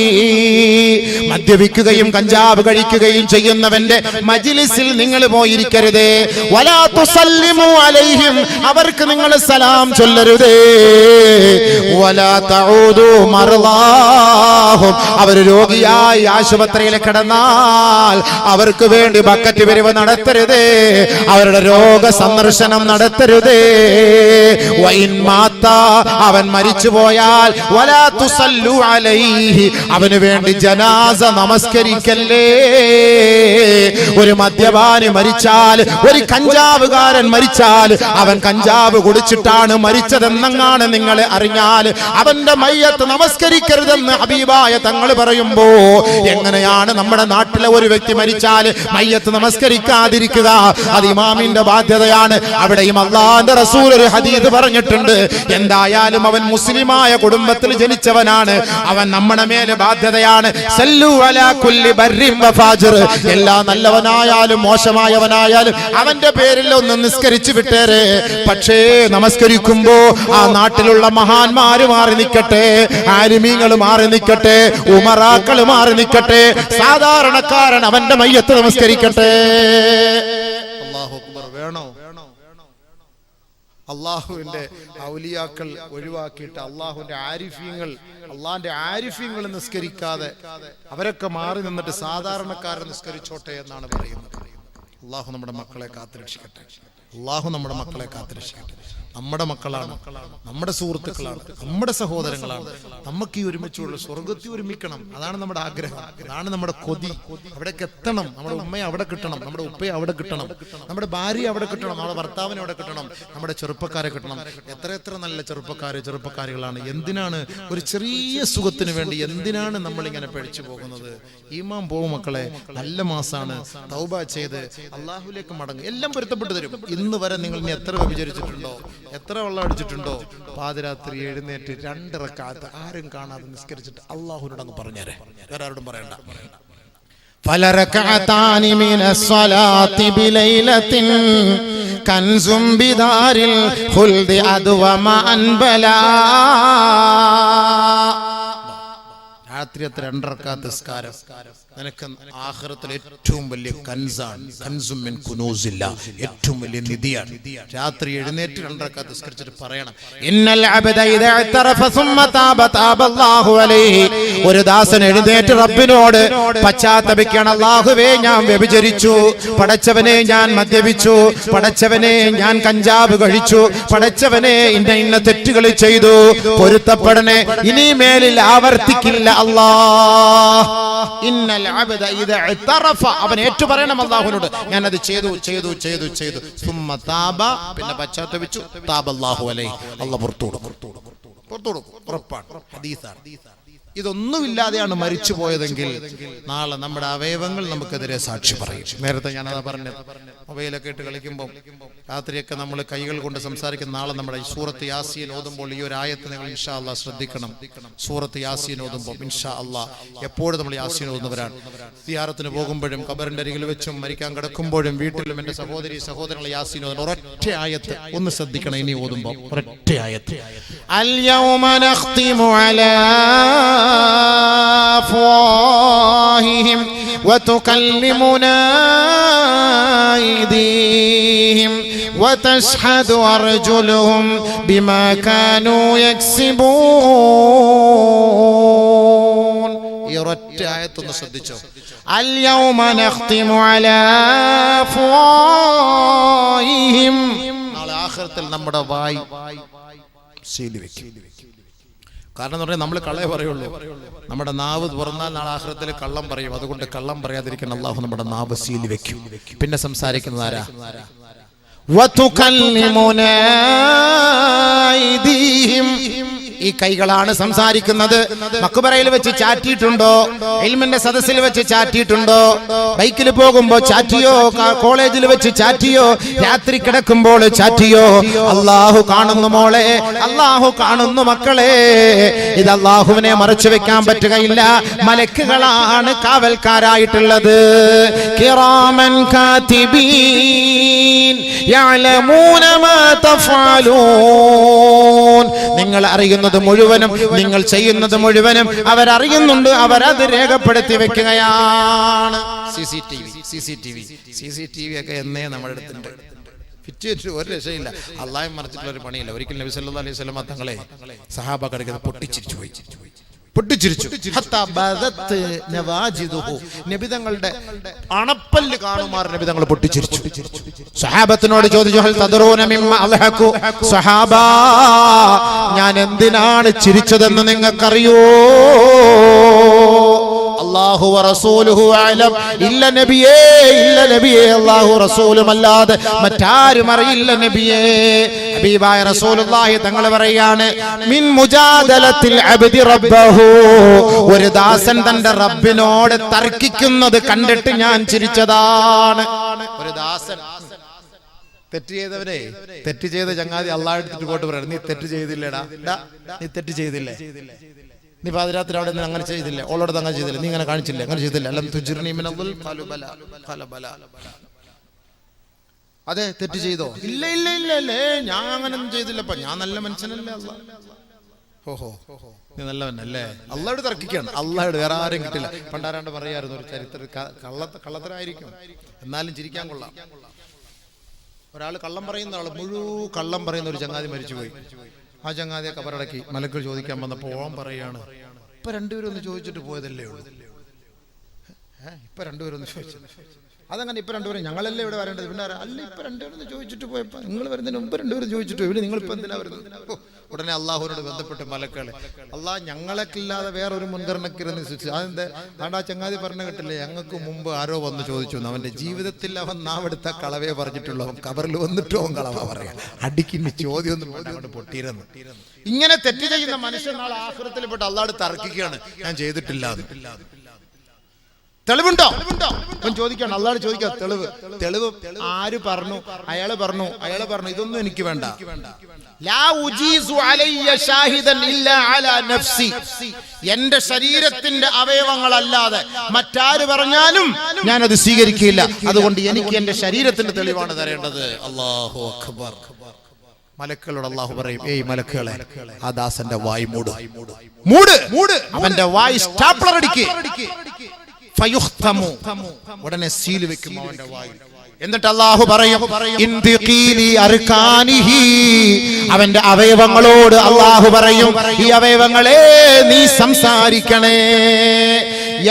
മദ്യപിക്കുകയും കഞ്ചാവ് കഴിക്കുകയും ചെയ്യുന്നവന്റെ മജ്ലിസിൽ നിങ്ങൾ പോയിരിക്കരുതേ. വലാ തുസല്ലിമു അലൈഹിം, അവർക്ക് നിങ്ങൾ സലാം ചൊല്ലരുതേ. വലാ തഊദു മർളാഹും, അവർ രോഗിയായി ആശുപത്രിയിൽ കിടന്നാൽ അവർക്ക് വേണ്ടി ബക്കറ്റ് പിരിവ് നടത്തരുതേ, അവരുടെ രോഗ സന്ദർശനം നടത്തരുതേ. വഇൻ മാത, അവൻ മരിച്ചുപോയാൽ വലാ തുസല്ലു അലൈഹി, അവന് വേണ്ടി ജനാസ നമസ്കരിക്കല്ലേ. ഒരു മദ്യപാനി മരിച്ചാൽ, ഒരു കഞ്ചാവുകാരൻ മരിച്ചാൽ, അവൻ കഞ്ചാവ് കുടിച്ചിട്ടാണ് മരിച്ചതെന്നങ്ങാണ് നിങ്ങൾ അറിഞ്ഞാൽ അവന്റെ മയ്യത്ത് നമസ്കരിക്കരുതെന്ന് ഹബീബായ തങ്ങൾ പറയുമ്പോ, എങ്ങനെയാണ് നമ്മുടെ നാട്ടിലെ ഒരു വ്യക്തി മരിച്ചാൽ മയ്യത്ത് നമസ്കരിക്കാതിരിക്കുക? അത് ഇമാമിന്റെ ബാധ്യതയാണ്. അവിടെയും അല്ലാഹുവിന്റെ റസൂൽ ഒരു ഹദീസ് പറഞ്ഞിട്ടുണ്ട്, എന്തായാലും അവൻ മുസ്ലിമായ കുടുംബത്തിൽ ജനിച്ചവനാണ്, അവൻ നമ്മുടെ മേലെ ബാധ്യതയാണ്. സല്ലു അലാ കുല്ലി ബർരിൻ വഫാജിർ, എല്ലാ നല്ലവനായാലും മോശമായവനായാലും അവന്റെ പേരിൽ ഒന്ന് നിസ്കരിച്ചു വിട്ടേരെ. പക്ഷേ നമസ്കരിക്കുമ്പോ ആ നാട്ടിലുള്ള മഹാന്മാര് മാറി നിൽക്കട്ടെ, ആലിമീങ്ങൾ മാറി നിൽക്കട്ടെ, ഉമറാക്കൾ മാറി നിൽക്കട്ടെ, സാധാരണക്കാരൻ അവന്റെ മയ്യത്ത് നമസ്കരിക്കട്ടെ. അല്ലാഹു അക്ബർ. വേണോ? അള്ളാഹുവിന്റെ ഔലിയാക്കൾ ഒഴിവാക്കിയിട്ട് അള്ളാഹുവിന്റെ അള്ളാഹിന്റെ ആരിഫ്യങ്ങൾ നിസ്കരിക്കാതെ അവരൊക്കെ മാറി നിന്നിട്ട് സാധാരണക്കാരൻ നിസ്കരിച്ചോട്ടെ എന്നാണ് പറയുന്നത്. അള്ളാഹു നമ്മുടെ മക്കളെ കാത്തുരക്ഷിക്കട്ടെ. അള്ളാഹു നമ്മുടെ മക്കളെ കാത്തുരക്ഷിക്കട്ടെ. നമ്മുടെ മക്കളാണ്, നമ്മുടെ സുഹൃത്തുക്കളാണ്, നമ്മുടെ സഹോദരങ്ങളാണ്. നമുക്ക് ഈ ഒരുമിച്ചുള്ള സ്വർഗത്തിൽ ഒരുമിക്കണം. അതാണ് നമ്മുടെ ആഗ്രഹം, അതാണ് നമ്മുടെ കൊതി. അവിടേക്ക് എത്തണം. നമ്മുടെ ഉമ്മയെ അവിടെ കിട്ടണം, നമ്മുടെ ഉപ്പയെ അവിടെ കിട്ടണം, നമ്മുടെ ഭാര്യയെ അവിടെ കിട്ടണം, നമ്മുടെ ഭർത്താവിനെ അവിടെ കിട്ടണം, നമ്മുടെ ചെറുപ്പക്കാരെ കിട്ടണം. എത്ര നല്ല ചെറുപ്പക്കാരികളാണ്. എന്തിനാണ് ഒരു ചെറിയ സുഖത്തിന് വേണ്ടി എന്തിനാണ് നമ്മളിങ്ങനെ പഴിച്ചു പോകുന്നത്? ഈമാൻ പോവും മക്കളെ. നല്ല മാസാണ്. തൗബ ചെയ്ത് അള്ളാഹുലേക്ക് മടങ്ങും, എല്ലാം പൊരുത്തപ്പെട്ടു തരും. ഇന്ന് വരെ നിങ്ങൾ ഇനി എത്ര വ്യഭിചരിച്ചിട്ടുണ്ടോ, എത്ര വെള്ളം അടിച്ചിട്ടുണ്ടോ? പാതിരാത്രി എഴുന്നേറ്റ് 2 റക്അത്ത് ആരും കാണാതെ നിസ്കരിച്ചിട്ട് അള്ളാഹുവിനോട് അങ്ങ് പറഞ്ഞേരെ, വേറെ ആരോടും പറയണ്ട. ഫലറകഅതാനി മിനസ്സലാത്തി ബിലൈലത്തിൻ കൻസും ബിദാരിൽ ഖുൽദി അദ്വമ അൻബലാ. രാത്രി 2 റക്അത്ത് നിസ്കാരം നിനക്ക് ആഖിറത്തിൽ ഏറ്റവും വലിയ കൻസാണ്. കൻസും മിൻ കുനൂസില്ല, ഏറ്റവും വലിയ നിധിയാണ്. രാത്രി എഴുന്നേറ്റ് 2 റക്അത്ത് നിസ്കരിച്ചിട്ട് പറയണം, ഇന്നൽ അബ്ദ ഇദാ ഇഅ്തറഫ സുമ്മ താബ അല്ലാഹു അലൈഹി. ഒരു ദാസൻ എഴുന്നേറ്റ് റബ്ബിനോട് പശ്ചാത്തപിക്കണം, അല്ലാഹുവേ ഞാൻ വ്യഭിചരിച്ചു, പടച്ചവനെ ഞാൻ മദ്യപിച്ചു, പടച്ചവനെ ഞാൻ കഞ്ചാവ് കഴിച്ചു, പടച്ചവനെ ഇന്ന തെറ്റുകൾ ചെയ്തു, പൊരുത്തപ്പെടണേ, ഇനി മേലിൽ ആവർത്തിക്കില്ല അല്ലാഹ്. ഇന്നൽ അബ്ദ ഇദാ ഇഅ്തറഫ, അവൻ ഏറ്റു പറയണം അല്ലാഹുവിനോട്, ഞാൻ അത് ചെയ്തു. സുമ്മ താബ, പിന്നെ പശ്ചാത്തപിച്ചു, താബ അല്ലാഹു അലൈഹി, അല്ലാഹു പുറത്തു കൊടുക്കും. ഉറപ്പാണ്, ഹദീസാണ്. ഇതൊന്നുമില്ലാതെയാണ് മരിച്ചു പോയതെങ്കിൽ നാളെ നമ്മുടെ അവയവങ്ങൾ നമുക്കെതിരെ സാക്ഷി പറയും. നേരത്തെ ഞാനതാ പറഞ്ഞത്, മൊബൈലൊക്കെ ഇട്ട് കളിക്കുമ്പോൾ രാത്രിയൊക്കെ നമ്മൾ കൈകൾ കൊണ്ട് സംസാരിക്കുന്ന നാളെ നമ്മുടെ ഈ സൂറത്ത് യാസീൻ ഓതുമ്പോൾ ഈ ഒരു ആയത്ത് നിങ്ങൾ ഇൻഷാ അല്ലാഹ് ശ്രദ്ധിക്കണം. സൂറത്ത് യാസീൻ ഓതുമ്പോൾ ഇൻഷാ അല്ലാഹ് എപ്പോഴും നമ്മൾ യാസീൻ ഓതുന്നവരാണ്. സിയാറത്തിന് പോകുമ്പോഴും ഖബറിന്റെ അരികിൽ വെച്ചും മരിക്കാൻ കിടക്കുമ്പോഴും വീട്ടിലും എൻ്റെ സഹോദരങ്ങൾ യാസീൻ ഓതുന്ന ഒരൊറ്റ ആയത്ത് ഒന്ന് ശ്രദ്ധിക്കണം. ഇനി ഓതുമ്പോൾ ഒരൊറ്റ ആയത്ത്, അൽ യൗമ നഖ്തിമു അലാ أفواههم وتكلمنا أيديهم وتشهد أرجلهم بما كانوا يكسبون. ഈ ഒരൊറ്റ ആയത്തൊന്ന് ശ്രദ്ധിച്ചോ. അൽ യൗമ നഖ്തിമു അലാ അഫ്വാഹിഹിം, നാളെ ആഖിറത്തിൽ നമ്മുടെ വായ് സീൽ വെക്കും. കാരണം എന്ന് പറഞ്ഞാൽ നമ്മൾ കള്ളേ പറയുള്ളൂ. നമ്മുടെ നാവ് തുറന്നാൽ നാളെ ആഖിറത്തിൽ കള്ളം പറയും. അതുകൊണ്ട് കള്ളം പറയാതിരിക്കാൻ അല്ലാഹു നമ്മുടെ നാവ് സീൽ വെക്കും. പിന്നെ സംസാരിക്കുന്നത് ആരാ? വതുകല്ലിമുനാ അയ്ദീഹിം, ഈ കൈകളാണ് സംസാരിക്കുന്നത്. മക്ബറയിൽ വെച്ച് ചാറ്റിയിട്ടുണ്ടോ? ഇൽമിന്റെ സദസ്സിൽ വെച്ച് ചാറ്റിയിട്ടുണ്ടോ? ബൈക്കിൽ പോകുമ്പോ ചാറ്റിയോ? കോളേജിൽ വെച്ച് ചാറ്റിയോ? രാത്രി കിടക്കുമ്പോൾ ചാറ്റിയോ? അള്ളാഹു കാണുന്നു മോളെ, അള്ളാഹു കാണുന്നു മക്കളെ. ഇത് അള്ളാഹുവിനെ മറച്ചു വെക്കാൻ പറ്റുകയില്ല. മലക്കുകളാണ് കാവൽക്കാരായിട്ടുള്ളത്. കിറാമൻ കാതിബീൻ യഅലമൂന മാ തഫഅലൂൻ. നിങ്ങൾ അറിയുന്നത് മുഴുവനും, നിങ്ങൾ ചെയ്യുന്നത് മുഴുവനും അവരറിയുന്നുണ്ട്. അവരത് രേഖപ്പെടുത്തി വെക്കുകയാണ്. CCTV ഒക്കെ എന്നേ നമ്മുടെ അടുത്തുണ്ട്. ഫിറ്റ് ഒരു രക്ഷയില്ല. അള്ളാഹു മറിച്ചിട്ടുള്ള ഒരു പണിയില്ല. ഒരിക്കൽ നബി സല്ലല്ലാഹു അലൈഹി വസല്ലം തങ്ങളെ സഹാബ കിടക്കുന്നത് പൊട്ടിച്ചിരിച്ചു പോയി. നബിതങ്ങളുടെ അണപ്പല്ല് കാണുമാർ നബിതങ്ങൾ പൊട്ടിച്ചിരിച്ചു. സഹാബത്തിനോട് ചോദിച്ചു, ഹൽ തദ്റൂന മിമ്മ അൽഹഖു? സഹാബ, ഞാൻ എന്തിനാണ് ചിരിച്ചതെന്ന് നിങ്ങൾക്കറിയോ? അല്ലാഹു വറസൂലുഹു അഅലം. ഇല്ല നബിയേ, ഇല്ല നബിയേ, അല്ലാഹു റസൂലും അല്ലാതെ മറ്റാരും അറിയില്ല നബിയേ. ഹബീബായ റസൂലുള്ളാഹി തങ്ങൾ പറയാണ്, മിൻ മുജാദലത്തിൽ അബ്ദി റബ്ബഹു. ഒരു ദാസൻ തന്റെ റബ്ബിനോട് തർക്കിക്കുന്നത് കണ്ടിട്ട് ഞാൻ ചിരിച്ചതാണ്. ഒരു ദാസൻ തെറ്റ് ചെയ്തവരെ, തെറ്റ് ചെയ്ത ചങ്ങാതി അള്ളാഹ് എടുത്തിട്ട് പോട്ട് പറയാം, നീ തെറ്റ് ചെയ്തില്ലേടാ, നീ തെറ്റ് ചെയ്തില്ലേ, നീ പാതിരാത്രി അവിടെ നിന്ന് അങ്ങനെ ചെയ്തില്ലേ, ഓളോട് അങ്ങനെ ചെയ്തില്ലേ, നീ അങ്ങനെ കാണിച്ചില്ലേ, അങ്ങനെ ചെയ്തില്ല. അതെ, തെറ്റ് ചെയ്തോ? ഇല്ല ഇല്ല ഇല്ല ഇല്ലേ, ഞാൻ അങ്ങനൊന്നും ചെയ്തില്ലപ്പ, ഞാൻ നല്ല മനുഷ്യനല്ലേ. അല്ലാ, ഓഹോ, നീ നല്ലവനല്ലേ. അള്ളാഹോട് തർക്കിക്കാണ്. അള്ളാഹോട് വേറെ ആരും കിട്ടില്ല. പണ്ടാരാണ്ട് പറയായിരുന്നു ഒരു ചരിത്ര കള്ളത്തരായിരിക്കും, എന്നാലും ചിരിക്കാൻ കൊള്ളാം. ഒരാൾ കള്ളം പറയുന്ന ആള് മുഴുവൻ കള്ളം പറയുന്ന ഒരു ചങ്ങാതി മരിച്ചുപോയി. ആ ചങ്ങാതിയെ കബറടക്കി മലക്കുകൾ ചോദിക്കാൻ വന്നപ്പോൾ ഓൻ പറയാണ്, ഇപ്പൊ രണ്ടുപേരും ഒന്ന് ചോദിച്ചിട്ട് പോയതല്ലേ ഉള്ളൂ. ഇപ്പൊ രണ്ടുപേരും ഒന്ന് ചോദിച്ചു. അതങ്ങനെ ഇപ്പൊ രണ്ടുപേരും ഞങ്ങളല്ലേ ഇവിടെ വരേണ്ടത്? പിന്നെ അല്ല, ഇപ്പൊ രണ്ടുപേരും ചോദിച്ചിട്ട് പോയപ്പോ നിങ്ങൾ വരുന്നതിന് മുമ്പ് രണ്ടുപേരും ചോദിച്ചിട്ട് പോയി, നിങ്ങളിപ്പോ എന്തിനാ വരുന്നത്? ഉടനെ അള്ളാഹുവിനോട് ബന്ധപ്പെട്ട് മലക്കളെ, അള്ളാഹ് ഞങ്ങളൊക്കില്ലാതെ വേറൊരു മുൻഗണനക്കിരുന്ന് ശിക്ഷ. അതെന്താ? അതുകൊണ്ട് ആ ചങ്ങാതി പറഞ്ഞു കേട്ടില്ലേ, ഞങ്ങൾക്ക് മുമ്പ് ആരോ വന്ന് ചോദിച്ചു. അവന്റെ ജീവിതത്തിൽ അവൻ നാവെടുത്ത കളവേ പറഞ്ഞിട്ടുള്ളൂ. അവൻ കബറിൽ വന്നിട്ടോ അവൻ കളവ പറയാം. അടിക്കിന് ചോദ്യം ഒന്നും അങ്ങോട്ട് പൊട്ടിയിരുന്നു. ഇങ്ങനെ തെറ്റ് ചെയ്യുന്ന മനുഷ്യൻ നാളെ ആഖിറത്തിൽ പെട്ട് അള്ളാഹോട് തർക്കിക്കുകയാണ്, ഞാൻ ചെയ്തിട്ടില്ല. തെളിവുണ്ടോ? ചോദിക്കാണ് അള്ളാഹ് ചോദിക്കാം. തെളിവ് ആര് പറഞ്ഞു? അയാള് പറഞ്ഞു. ഇതൊന്നും എനിക്ക് വേണ്ട. എന്റെ ശരീരത്തിന്റെ അവയവങ്ങളല്ലാതെ മറ്റാര് പറഞ്ഞാലും ഞാനത് സ്വീകരിക്കില്ല. അതുകൊണ്ട് എനിക്ക് എന്റെ ശരീരത്തിന്റെ തെളിവാണ് തരേണ്ടത്. അല്ലാഹു അക്ബർ. മലക്കളോട് അള്ളാഹു പറയും, ഏയ് മലക്കുകളെ, ആ ദാസന്റെ വായ് മൂട്, അവന്റെ വായ് സ്റ്റാപ്ലർ അടിക്ക്. ഉടനെ സീൽ വെക്കും അവന്റെ വായിൽ. എന്നിട്ട് അല്ലാഹു പറയും, അവന്റെ അവയവങ്ങളോട് അല്ലാഹു പറയും, ഈ അവയവങ്ങളെ നീ സംസാരിക്കണേ.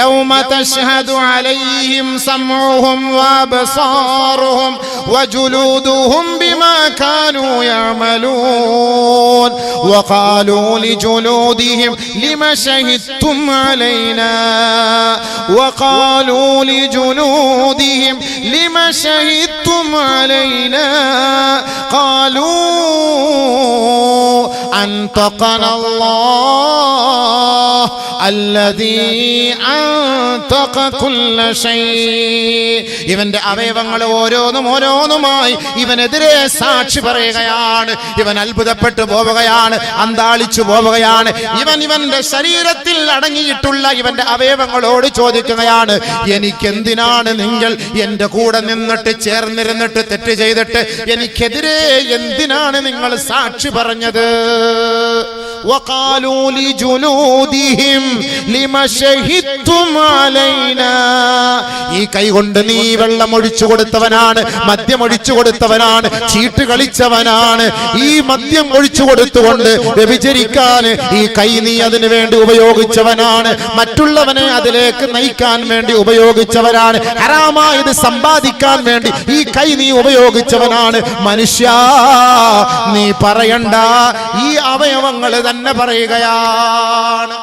يوم تشهد عليهم سمعهم وابصارهم وجلودهم بما كانوا يعملون وقالوا لجلودهم لما شهدتم علينا وقالوا لجلودهم لما شهدتم علينا قالوا أنطقنا الله الذي أنطق كل شيء. ഇവന്റെ അവയവങ്ങൾ ഓരോന്നുമായി ഇവനെതിരെ സാക്ഷി പറയുകയാണ്. ഇവൻ അത്ഭുതപ്പെട്ടു പോവുകയാണ്, അന്താളിച്ചു പോവുകയാണ്. ഇവന്റെ ശരീരത്തിൽ അടങ്ങിയിട്ടുള്ള ഇവന്റെ അവയവങ്ങളോട് ചോദിക്കുകയാണ്, എനിക്കെന്തിനാണ് നിങ്ങൾ എന്റെ കൂടെ നിന്നിട്ട് ചേർന്നിരുന്നിട്ട് തെറ്റ് ചെയ്തിട്ട് എനിക്കെതിരെ എന്തിനാണ് നിങ്ങൾ സാക്ഷി പറഞ്ഞത്? وقالوا لجلودهم لما شهدتم علينا. ഈ കൈ കൊണ്ട് നീ വെള്ളം ഒഴിച്ചു കൊടുത്തവനാണ്, മദ്യം ഒഴിച്ചു കൊടുത്തവനാണ്, ചീട്ട് കളിച്ചവനാണ്. ഈ മദ്യം ഒഴിച്ചു കൊടുത്തുകൊണ്ട് വ്യഭിചരിക്കാൻ ഈ കൈ നീ അതിനു വേണ്ടി ഉപയോഗിച്ചവനാണ്. മറ്റുള്ളവനെ അതിലേക്ക് നയിക്കാൻ വേണ്ടി ഉപയോഗിച്ചവനാണ്. ഹറാമായത് സമ്പാദിക്കാൻ വേണ്ടി ഈ കൈ നീ ഉപയോഗിച്ചവനാണ്. മനുഷ്യ, നീ പറയണ്ട, ഈ അവയവങ്ങൾ തന്നെ പറയുകയാണ്.